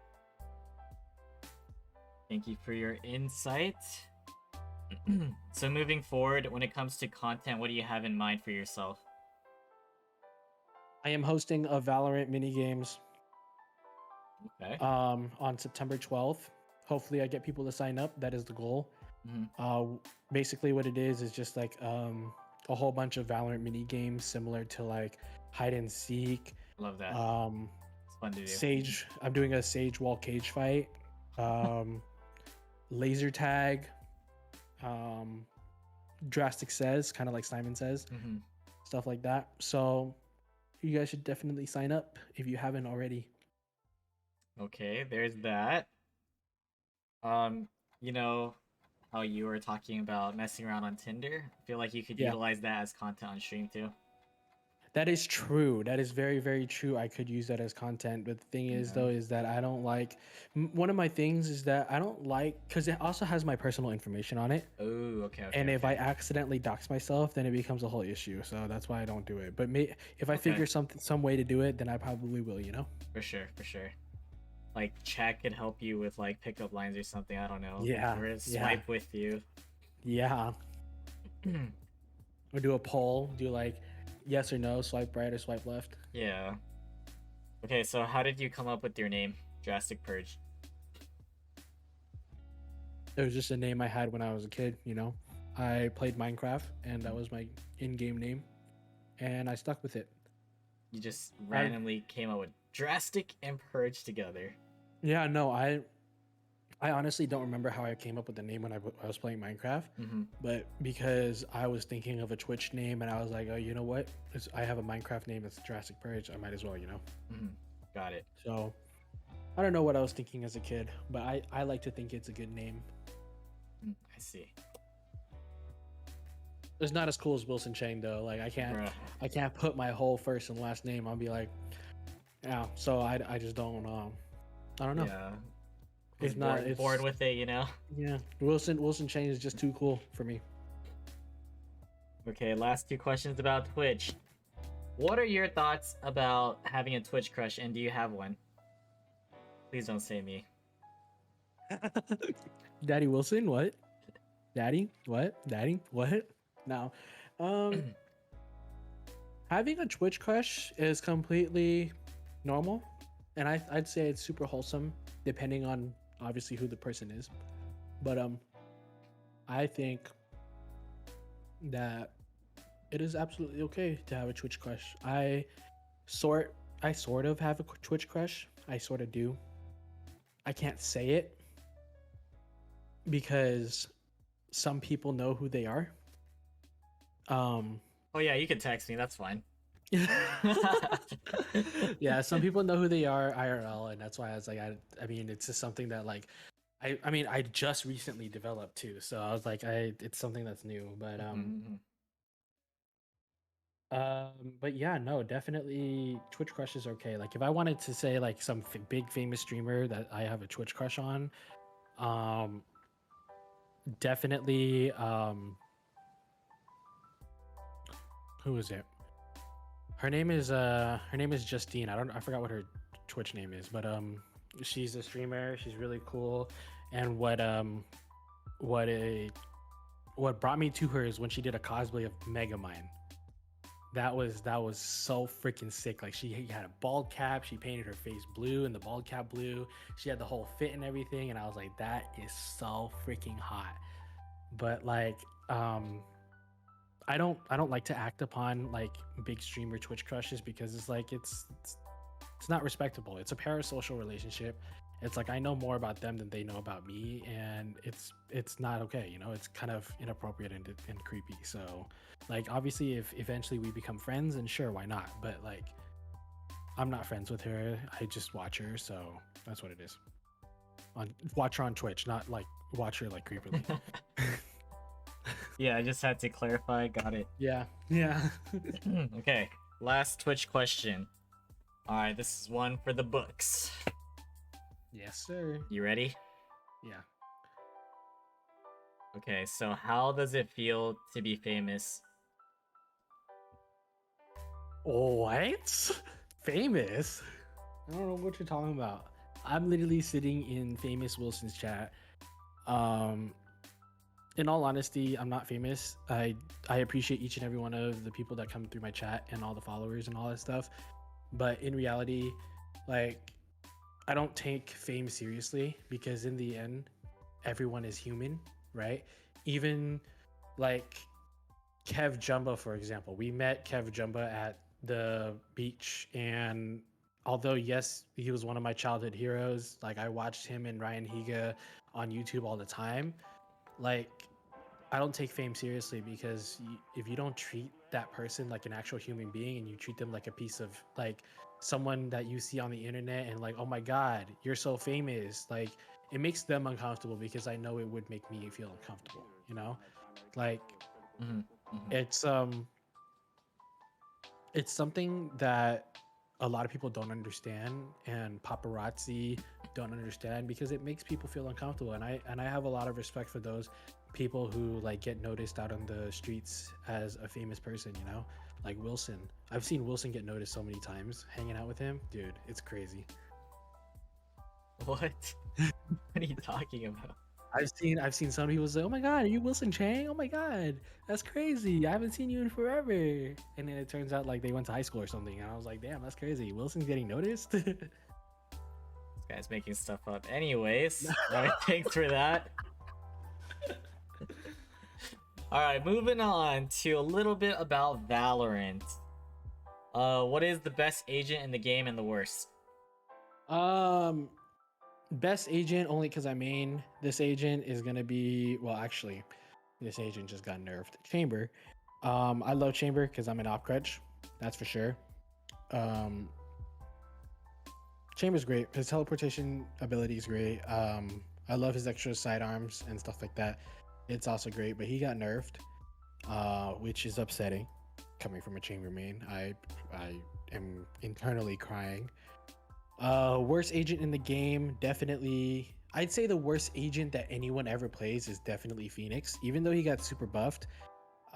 Thank you for your insight. So moving forward, when it comes to content, what do you have in mind for yourself?
I am hosting a Valorant mini games
Okay.
on September 12th. Hopefully I get people to sign up. That is the goal.
Mhm.
Basically what it is just like a whole bunch of Valorant mini games similar to like hide and seek,
Love that.
um
It's fun to do.
Sage. I'm doing a Sage wall cage fight, laser tag, um Drastic Says, kind of like Simon Says,
Mhm.
stuff like that. So you guys should definitely sign up if you haven't already.
Okay, there's that. Um, you know how you were talking about messing around on Tinder? I feel like you could
Yeah,
utilize that as content on stream too.
that is true. That is very, very true. I could use that as content. But the thing is,
Yeah.
though, is that I don't like one of my things is that I don't like because it also has my personal information on it.
Oh, okay, okay,
And if I
okay.
accidentally dox myself, then it becomes a whole issue. So that's why I don't do it. But if I
Okay,
figure some way to do it, then I probably will. You know?
for sure, for sure. Like chat could help you with like pickup lines or something, I don't know.
Yeah,
Or
yeah,
swipe with you.
yeah. Or do a poll. Do like yes or no, swipe right or swipe left.
Yeah. Okay, so how did you come up with your name, Drastic Purge?
It was just a name I had when I was a kid. You know, I played Minecraft, and that was my in-game name, and I stuck with it.
You just
I
randomly came up with Drastic and Purge together.
Yeah, no, I honestly don't remember how I came up with the name when I was playing Minecraft,
Mm-hmm.
but because I was thinking of a Twitch name, and I was like, oh, you know what? I have a Minecraft name that's Drastic Purge. I might as well, you know.
Mm-hmm. Got it.
So I don't know what I was thinking as a kid, but I like to think it's a good name.
I see.
It's not as cool as Wilson Chang though. Like
Bruh.
I can't put my whole first and last name. I'll be like, yeah. So I just don't I don't know.
Yeah.
It's not.
Bored
It's
with it, you know?
Yeah. Wilson Chang is just too cool for me.
Okay, last two questions about Twitch. What are your thoughts about having a Twitch crush, and do you have one? Please don't say me.
Daddy Wilson, what? Daddy, what? Daddy, what? No. Um, having a Twitch crush is completely normal, and I'd say it's super wholesome, depending on obviously who the person is. But I think that it is absolutely okay to have a Twitch crush. I sort of have a Twitch crush. I sort of do. I can't say it because some people know who they are. Um,
Oh yeah, you can text me. That's fine.
yeah, some people know who they are IRL, and that's why I was like, I mean, it's just something that like, I mean, I just recently developed too, so I was like, it's something that's new,
Mhm.
but yeah, no, definitely Twitch crush is okay. Like, if I wanted to say like some big famous streamer that I have a Twitch crush on, um, definitely, who is it? Her name is Justine. I forgot what her Twitch name is, but she's a streamer. She's really cool. And what a what brought me to her is when she did a cosplay of Megamind. That was so freaking sick. Like, she had a bald cap. She painted her face blue and the bald cap blue. She had the whole fit and everything, and I was like, that is so freaking hot. But like, I don't like to act upon like big streamer Twitch crushes because it's like it's not respectable. It's a parasocial relationship. It's like I know more about them than they know about me, and it's not okay. You know, it's kind of inappropriate and creepy. So, like, obviously, if eventually we become friends, then sure, why not? But like, I'm not friends with her. I just watch her, so that's what it is. Watch her on Twitch, not like watch her like creepily.
Yeah, I just had to clarify. Got it.
Yeah, yeah.
Okay, last Twitch question. All right, this is one for the books.
Yes, sir.
You ready?
Yeah.
Okay, so how does it feel to be famous?
What? Famous? I don't know what you're talking about. I'm literally sitting in famous Wilson's chat. Um, in all honesty, I'm not famous. I appreciate each and every one of the people that come through my chat and all the followers and all that stuff. But in reality, like, I don't take fame seriously because in the end, everyone is human, right? Even like Kev Jumba, for example. We met Kev Jumba at the beach, and although yes, he was one of my childhood heroes, like I watched him and Ryan Higa on YouTube all the time. Like I don't take fame seriously because if you don't treat that person like an actual human being and you treat them like a piece of like someone that you see on the internet and like, oh my god, you're so famous, like it makes them uncomfortable because I know it would make me feel uncomfortable, you know? Like
Mm-hmm.
it's it's something that a lot of people don't understand and paparazzi don't understand because it makes people feel uncomfortable, and I have a lot of respect for those people who like get noticed out on the streets as a famous person, you know, like Wilson. I've seen Wilson get noticed so many times hanging out with him, dude, it's crazy.
What? What are you talking about?
I've seen some people say, "Oh my God, are you Wilson Chang? Oh my God, that's crazy! I haven't seen you in forever." And then it turns out like they went to high school or something, and I was like, "Damn, that's crazy! Wilson's getting noticed."
This guy's making stuff up. Anyways, all right, thanks for that. All right, moving on to a little bit about Valorant. What is the best agent in the game and the worst?
um, Best agent only because I main this agent is gonna be, well, actually, this agent just got nerfed. Chamber. I love Chamber because I'm an op crutch. That's for sure. Um, Chamber's great. His teleportation ability is great. I love his extra sidearms and stuff like that. It's also great, but he got nerfed, which is upsetting. Coming from a chamber main, I am internally crying. Worst agent in the game, definitely. I'd say the worst agent that anyone ever plays is definitely Phoenix. Even though he got super buffed,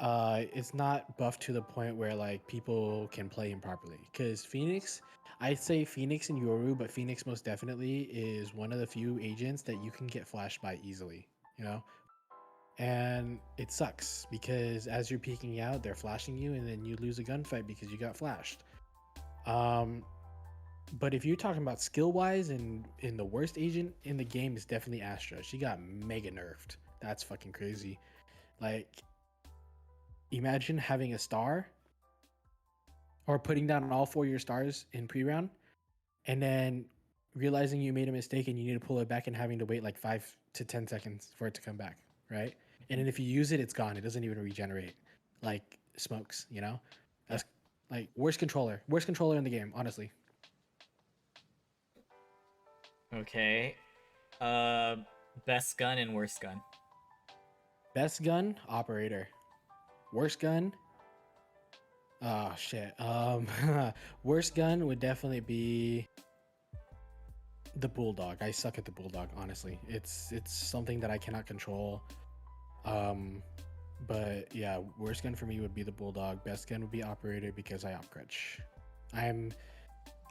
it's not buffed to the point where like people can play him properly. Because Phoenix, I'd say Phoenix and Yoru, but Phoenix most definitely is one of the few agents that you can get flashed by easily. You know, and it sucks because as you're peeking out, they're flashing you, and then you lose a gunfight because you got flashed. Um, but if you're talking about skill wise, and in the worst agent in the game is definitely Astra. She got mega nerfed. That's fucking crazy. Like, imagine having a star or putting down all four of your stars in pre-round, and then realizing you made a mistake and you need to pull it back and having to wait like 5 to 10 seconds for it to come back, right? And then if you use it, it's gone. It doesn't even regenerate. Like smokes, you know? That's like worst controller in the game, honestly.
Okay. Uh, best gun and worst gun.
Best gun, operator. Worst gun, oh shit. Worst gun would definitely be the bulldog. I suck at the bulldog, honestly. It's something that I cannot control. Um, but yeah, worst gun for me would be the bulldog. Best gun would be operator because I op crutch. I'm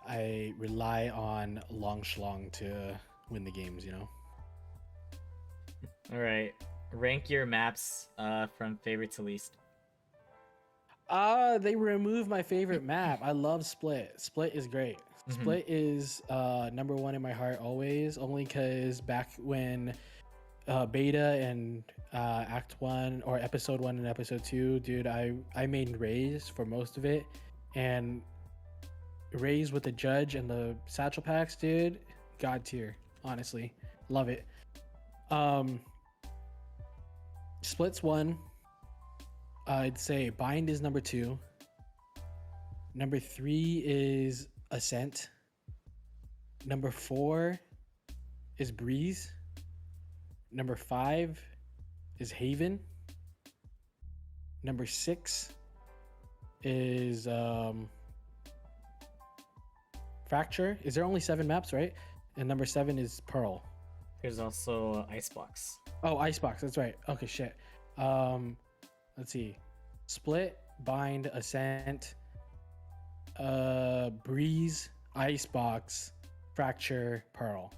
I rely on long schlong to win the games, you know.
All right. Rank your maps from favorite to least.
They removed my favorite map. I love Split. Split is great. Split is number one in my heart always, only because back when beta and act 1 or episode 1 and episode 2, dude, I made Raze for most of it, and Raze with the judge and the satchel packs, dude, god tier, honestly, love it. um Split's 1. I'd say Bind is number 2. Number 3 is Ascent. Number 4 is Breeze. Number 5 is Haven. Number 6 is Fracture. Is there only 7 maps, right? And number 7 is Pearl.
There's also Icebox.
Oh, Icebox. That's right. Okay, shit. Let's see. Split, Bind, Ascent, Breeze, Icebox, Fracture, Pearl.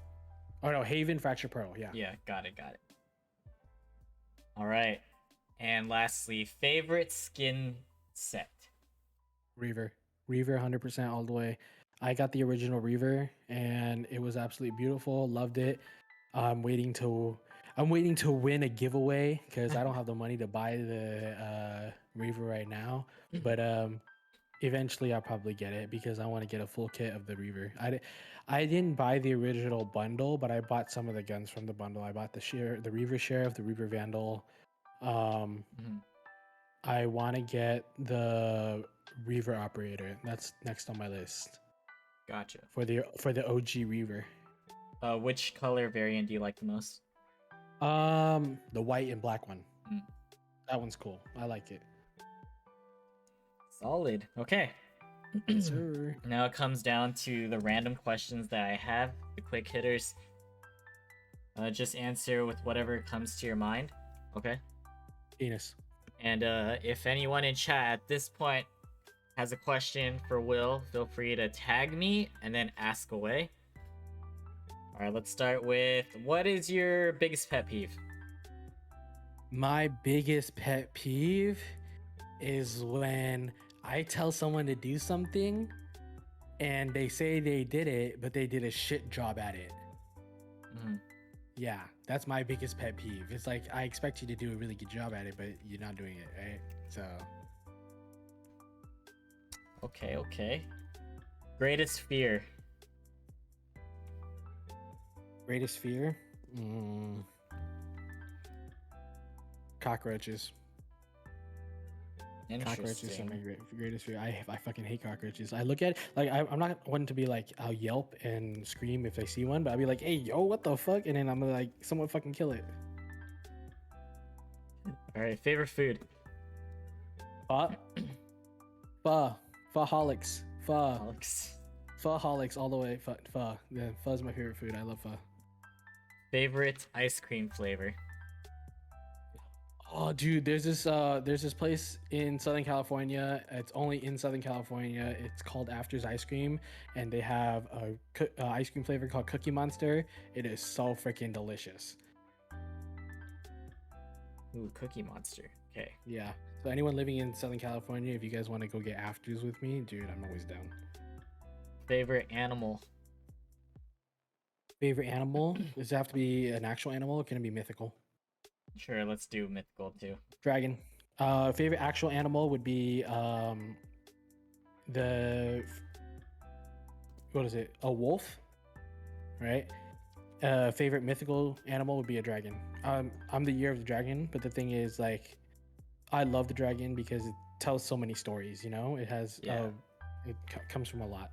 Oh no, Haven, Fracture, Pearl. Yeah.
Yeah, got it. All right. And lastly, favorite skin set.
Reaver. Reaver 100% all the way. I got the original Reaver and it was absolutely beautiful. Loved it. I'm waiting to win a giveaway because I don't have the money to buy the Reaver right now. But eventually I'll probably get it because I want to get a full kit of the Reaver. I didn't buy the original bundle, but I bought some of the guns from the bundle. I bought the Reaver Sheriff, the Reaver Vandal. I want to get the Reaver Operator. That's next on my list
Gotcha.
for the OG Reaver.
Which color variant do you like the most?
The white and black one.
Mm.
That one's cool. I like it.
Solid. Okay.
Sir.
Now it comes down to the random questions that I have, the quick hitters. Just answer with whatever comes to your mind. Okay.
Penis.
And if anyone in chat at this point has a question for Will, feel free to tag me and then ask away. All right, let's start with, what is your biggest pet peeve?
My biggest pet peeve is when I tell someone to do something and they say they did it, but they did a shit job at it. Yeah, that's my biggest pet peeve. It's like, I expect you to do a really good job at it, but you're not doing it, right? So.
Okay. Greatest fear?
Greatest fear? Cockroaches. Cockroaches are my greatest fear. I fucking hate cockroaches. I look at it, like, I'm not one to be like, I'll yelp and scream if I see one, but I'll be like, hey, yo, what the fuck? And then I'm like, someone fucking kill it.
All right, favorite food?
Pho-holics.
Alex.
Pho-holics all the way. Pho. Yeah, pho is my favorite food. I love pho.
Favorite ice cream flavor?
Oh, dude, there's this place in Southern California. It's only in Southern California. It's called After's Ice Cream, and they have a ice cream flavor called Cookie Monster. It is so freaking delicious.
Ooh, Cookie Monster. Okay.
Yeah. So anyone living in Southern California, if you guys want to go get Afters with me, dude, I'm always down.
Favorite animal?
Favorite animal? Does it have to be an actual animal, or can it be mythical?
Sure, let's do mythical too.
Dragon. Favorite actual animal would be what is it? A wolf, right? Favorite mythical animal would be a dragon. I'm the year of the dragon, but the thing is, like, I love the dragon because it tells so many stories. You know, it has comes from a lot.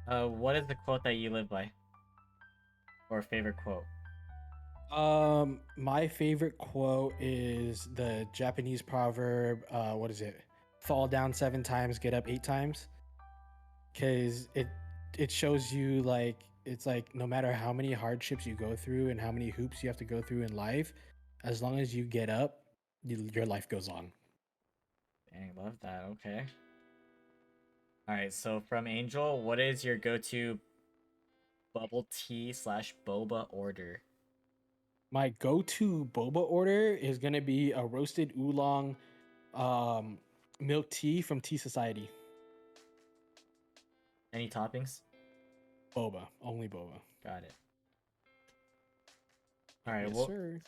What is the quote that you live by? Or favorite quote?
My favorite quote is the Japanese proverb, what is it? Fall down 7 times, get up 8 times. Cause it shows you, like, it's like, no matter how many hardships you go through and how many hoops you have to go through in life, as long as you get up, your life goes on.
Dang, love that. Okay. All right, so from Angel, what is your go-to bubble tea / boba order?
My go-to boba order is gonna be a roasted oolong milk tea from Tea Society.
Any toppings?
Boba, only boba.
Got it. All right,
Yes, sir.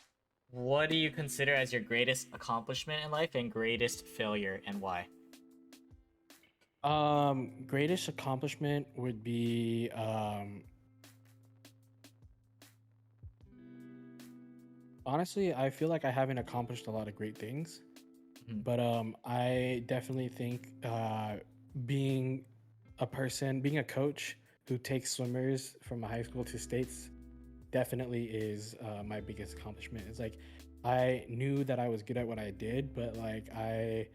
what do you consider as your greatest accomplishment in life and greatest failure, and why?
Greatest accomplishment would be honestly, I feel like I haven't accomplished a lot of great things, but I definitely think being a coach who takes swimmers from high school to states definitely is my biggest accomplishment. It's like, I knew that I was good at what I did, but like I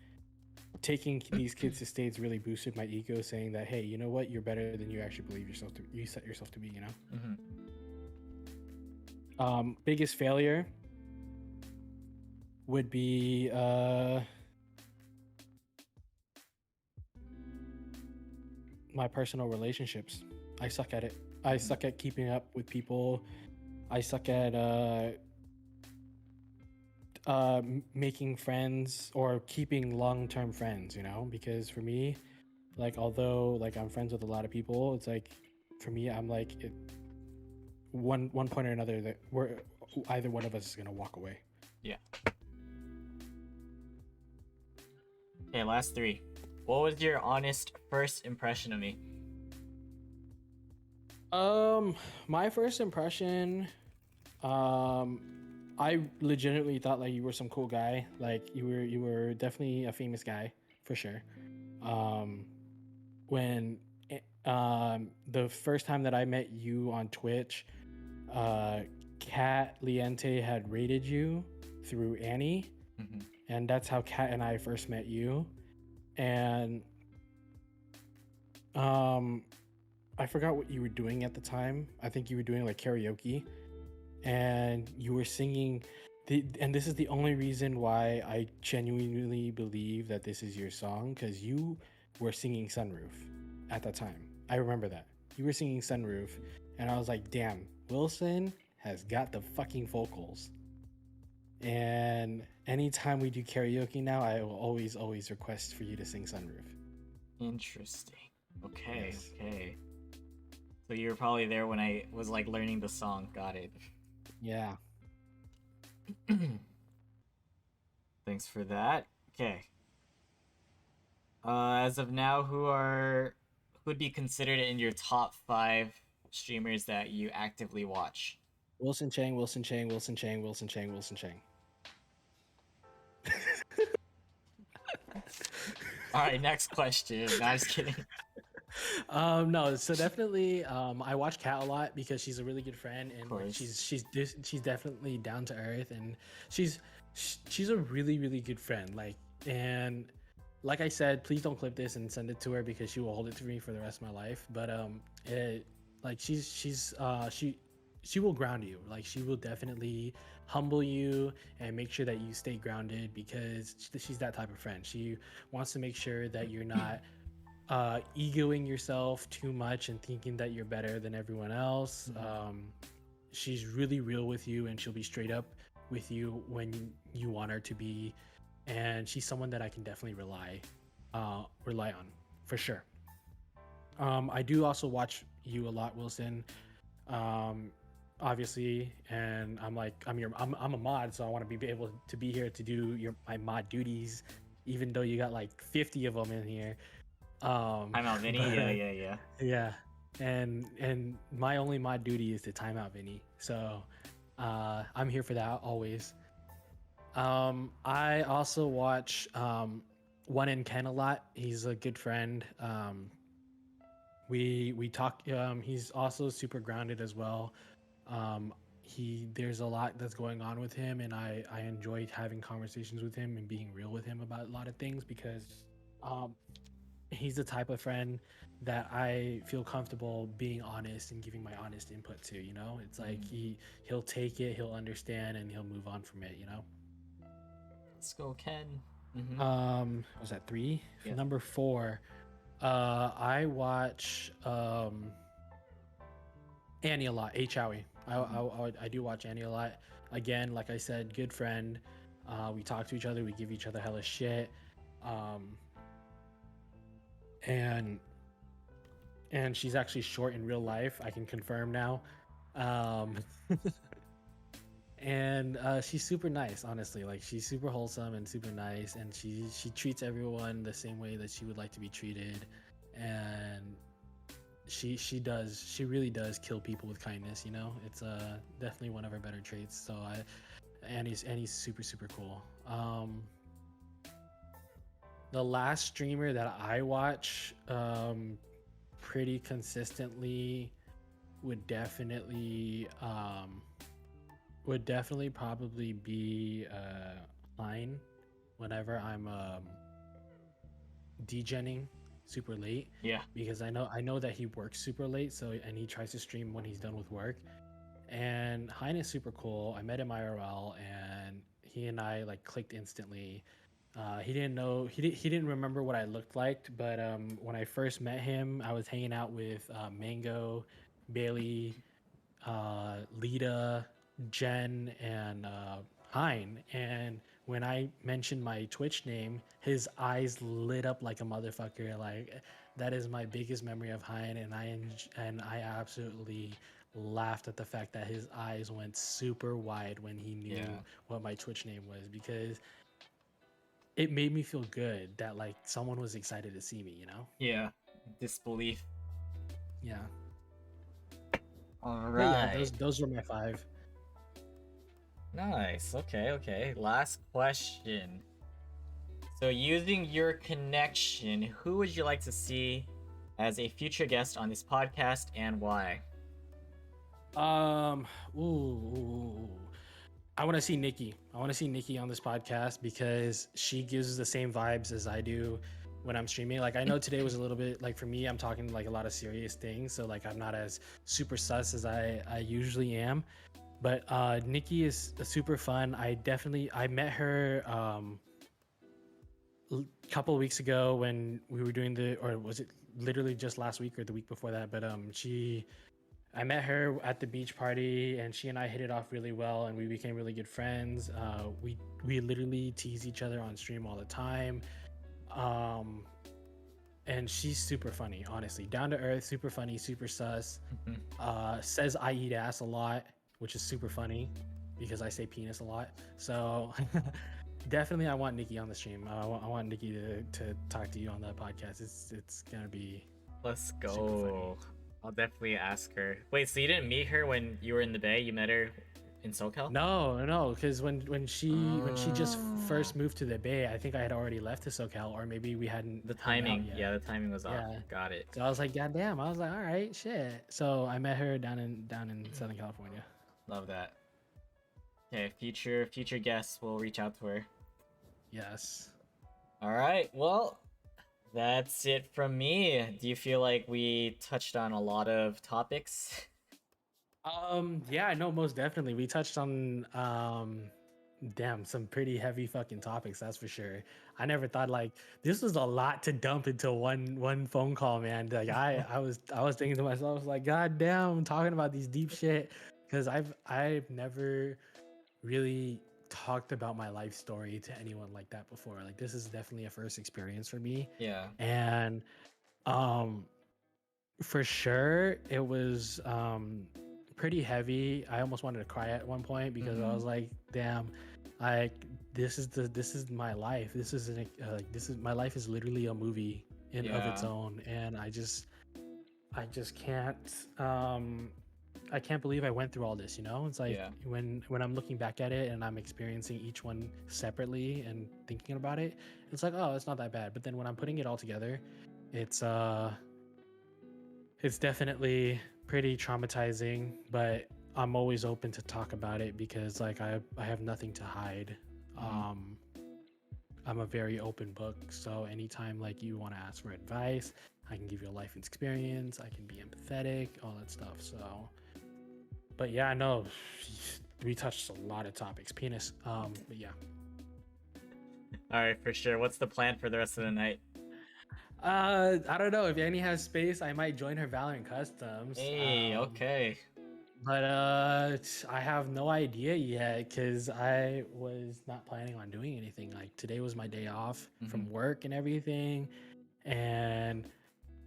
taking these kids to states really boosted my ego, saying that, hey, you know what, you're better than you actually believe yourself to, you set yourself to be, you know. Biggest failure would be my personal relationships. I suck at it. I suck at keeping up with people. I suck at making friends or keeping long-term friends, you know, because for me, like, although like I'm friends with a lot of people, it's like for me, I'm like one point or another that we're either one of us is gonna walk away.
Yeah. Okay, last three. What was your honest first impression of me?
My first impression, I legitimately thought like you were some cool guy. Like you were definitely a famous guy for sure. When the first time that I met you on Twitch, Kat Liente had rated you through Annie, and that's how Kat and I first met you. And I forgot what you were doing at the time. I think you were doing like karaoke, and you were singing. And this is the only reason why I genuinely believe that this is your song, because you were singing Sunroof at that time. I remember that. You were singing Sunroof, and I was like, damn, Wilson has got the fucking vocals. And anytime we do karaoke now, I will always request for you to sing Sunroof.
Interesting. Okay,
Yes.
okay. So you were probably there when I was like learning the song. Got it.
Yeah.
Thanks for that. Okay. As of now, who would be considered in your top 5 streamers that you actively watch?
Wilson Chang, Wilson Chang, Wilson Chang, Wilson Chang, Wilson Chang.
All right, next question. No, I'm just kidding.
No, so definitely I watch Kat a lot because she's a really good friend, and like, she's definitely down to earth, and she's a really good friend. Like, and like I said, please don't clip this and send it to her because she will hold it to me for the rest of my life. But like she will ground you. Like, she will definitely humble you and make sure that you stay grounded, because she's that type of friend. She wants to make sure that you're not egoing yourself too much and thinking that you're better than everyone else. She's really real with you, and she'll be straight up with you when you want her to be. And she's someone that I can definitely rely on for sure. I do also watch you a lot, Wilson. Obviously, and I'm a mod, so I want to be able to be here to do my mod duties, even though you got like 50 of them in here.
I'm out, Vinny. Yeah.
Yeah, and my only mod duty is to time out Vinny, so I'm here for that always. I also watch One in Ken a lot. He's a good friend. We talk. He's also super grounded as well. There's a lot that's going on with him, and I enjoyed having conversations with him and being real with him about a lot of things, because he's the type of friend that I feel comfortable being honest and giving my honest input to, you know. It's like he'll take it, he'll understand, and he'll move on from it, you know.
Let's go, Ken.
Was that 3?
Yeah.
Number 4, I watch Annie a lot. Howie. I do watch Annie a lot. Again, like I said, good friend. We talk to each other, we give each other hella shit. And she's actually short in real life, I can confirm now. And she's super nice, honestly. Like, she's super wholesome and super nice, and she treats everyone the same way that she would like to be treated. And she really does kill people with kindness, you know. It's definitely one of her better traits. So Annie's super cool. The last streamer that I watch pretty consistently would definitely would definitely probably be Hein whenever I'm degenning super late,
Yeah.
because I know that he works super late, so and he tries to stream when he's done with work. And Hein is super cool. I met him IRL, and he and I like clicked instantly. He didn't know he didn't remember what I looked like, but when I first met him, I was hanging out with Mango, Bailey, Lita, Jen, and Hein. And when I mentioned my Twitch name, his eyes lit up like a motherfucker. Like that is my biggest memory of Hein, and I absolutely laughed at the fact that his eyes went super wide when he knew
Yeah.
what my Twitch name was, because it made me feel good that like someone was excited to see me, you know?
Yeah. Disbelief.
Yeah.
All
But yeah,
right.
those were my five.
Nice. Okay, okay. Last question. So, using your connection, who would you like to see as a future guest on this podcast and why?
Um, ooh. I want to see Nikki. I want to see Nikki on this podcast because she gives the same vibes as I do when I'm streaming. Like I know today was a little bit like for me, I'm talking like a lot of serious things, so like I'm not as super sus as I usually am. But Nikki is super fun. I met her a couple of weeks ago when we were doing or was it literally just last week or the week before that? But I met her at the beach party, and she and I hit it off really well, and we became really good friends. We literally tease each other on stream all the time, um, and she's super funny. Honestly, down to earth, super funny, super sus. Says I eat ass a lot, which is super funny because I say penis a lot. So definitely, I want Nikki on the stream. I want Nikki to talk to you on that podcast. It's gonna be
Let's
super funny.
go. I'll definitely ask her. Wait, so you didn't meet her when you were in the Bay? You met her in SoCal?
No, no, because when she just
Oh.
first moved to the Bay, I think I had already left to SoCal, or maybe we hadn't
The
hung out
timing.
yet.
Yeah, the timing was off.
Yeah.
Got it.
So I was like, God damn. I was like, all right, shit. So I met her down in Southern California.
Love that. Okay, future guests will reach out to her.
Yes.
All right. Well, that's it from me. Do you feel like we touched on a lot of topics?
Yeah, no, most definitely. We touched on damn, some pretty heavy fucking topics, that's for sure. I never thought like this was a lot to dump into one phone call, man. Like I was thinking to myself, like, God damn, I'm talking about these deep shit. Because I've never really talked about my life story to anyone like that before. Like this is definitely a first experience for me.
Yeah.
And um for sure it was pretty heavy. I almost wanted to cry at one point because I
Mm-hmm.
was like, damn, like this is my life. This is this is my life is literally a movie in of its
Yeah.
own. And I just can't believe I went through all this, you know? It's like
Yeah.
when I'm looking back at it and I'm experiencing each one separately and thinking about it, it's like, oh, it's not that bad. But then when I'm putting it all together, it's it's definitely pretty traumatizing, but I'm always open to talk about it because like I have nothing to hide.
Mm-hmm.
Um I'm a very open book, so anytime like you want to ask for advice, I can give you a life experience, I can be empathetic, all that stuff. So but yeah, no, we touched a lot of topics. Penis. But yeah.
All right, for sure. What's the plan for the rest of the night?
I don't know if Annie has space. I might join her Valorant customs.
Hey, okay.
But I have no idea yet because I was not planning on doing anything. Like today was my day off
Mm-hmm.
from work and everything, and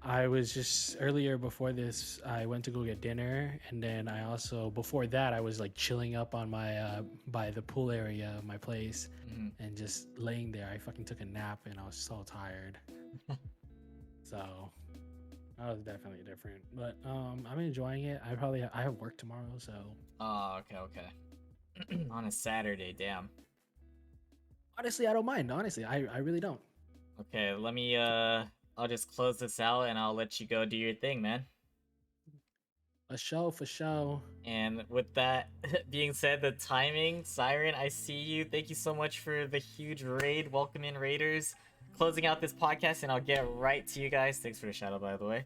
I was just earlier before this, I went to go get dinner, and then I also before that I was like chilling up on my by the pool area of my place,
Mm-hmm.
and just laying there. I fucking took a nap, and I was so tired. So that was definitely different, but I'm enjoying it. I have work tomorrow, so
Oh, okay, okay. On a Saturday, damn.
honestly, I don't mind. Honestly, I really don't.
Okay, let me I'll just close this out and I'll let you go do your thing, man.
For sure, for sure.
And with that being said, the timing, Siren, I see you. Thank you so much for the huge raid. Welcome in, Raiders. Closing out this podcast, and I'll get right to you guys. Thanks for the shadow, by the way.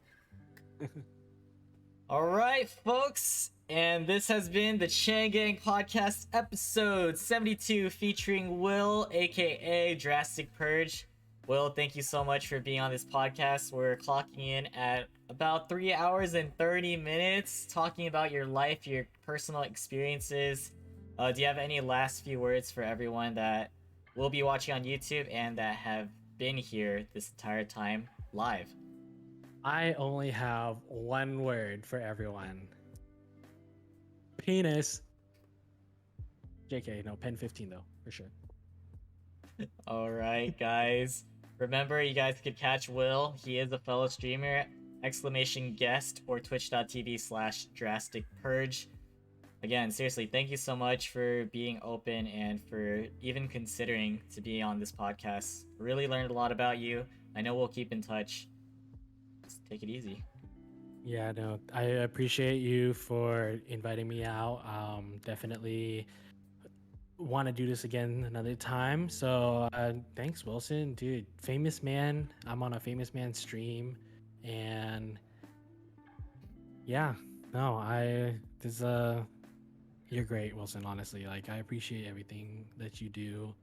All right, folks. And this has been the Chang Gang Podcast episode 72 featuring Will, aka DrasticPurge. Will, thank you so much for being on this podcast. We're clocking in at about 3 hours and 30 minutes talking about your life, your personal experiences. Do you have any last few words for everyone that will be watching on YouTube and that have been here this entire time live?
I only have one word for everyone. Penis. JK, no, pen 15 though, for sure.
All right, guys. Remember, you guys could catch Will. He is a fellow streamer, exclamation guest, or twitch.tv/DrasticPurge. Again, seriously, thank you so much for being open and for even considering to be on this podcast. Really learned a lot about you. I know we'll keep in touch. Just take it easy.
Yeah, no, I appreciate you for inviting me out. Definitely want to do this again another time. So thanks, Wilson, dude. Famous man. I'm on a famous man stream, and yeah, no, you're great, Wilson. Honestly, like I appreciate everything that you do,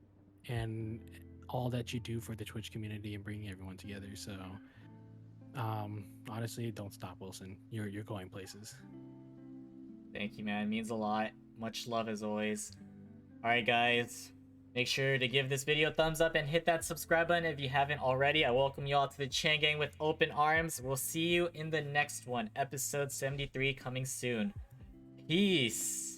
and all that you do for the Twitch community and bringing everyone together. So honestly, don't stop, Wilson. You're going places.
Thank you, man. It means a lot. Much love as always. Alright, guys. Make sure to give this video a thumbs up and hit that subscribe button if you haven't already. I welcome you all to the Chang Gang with open arms. We'll see you in the next one. Episode 73 coming soon. Peace.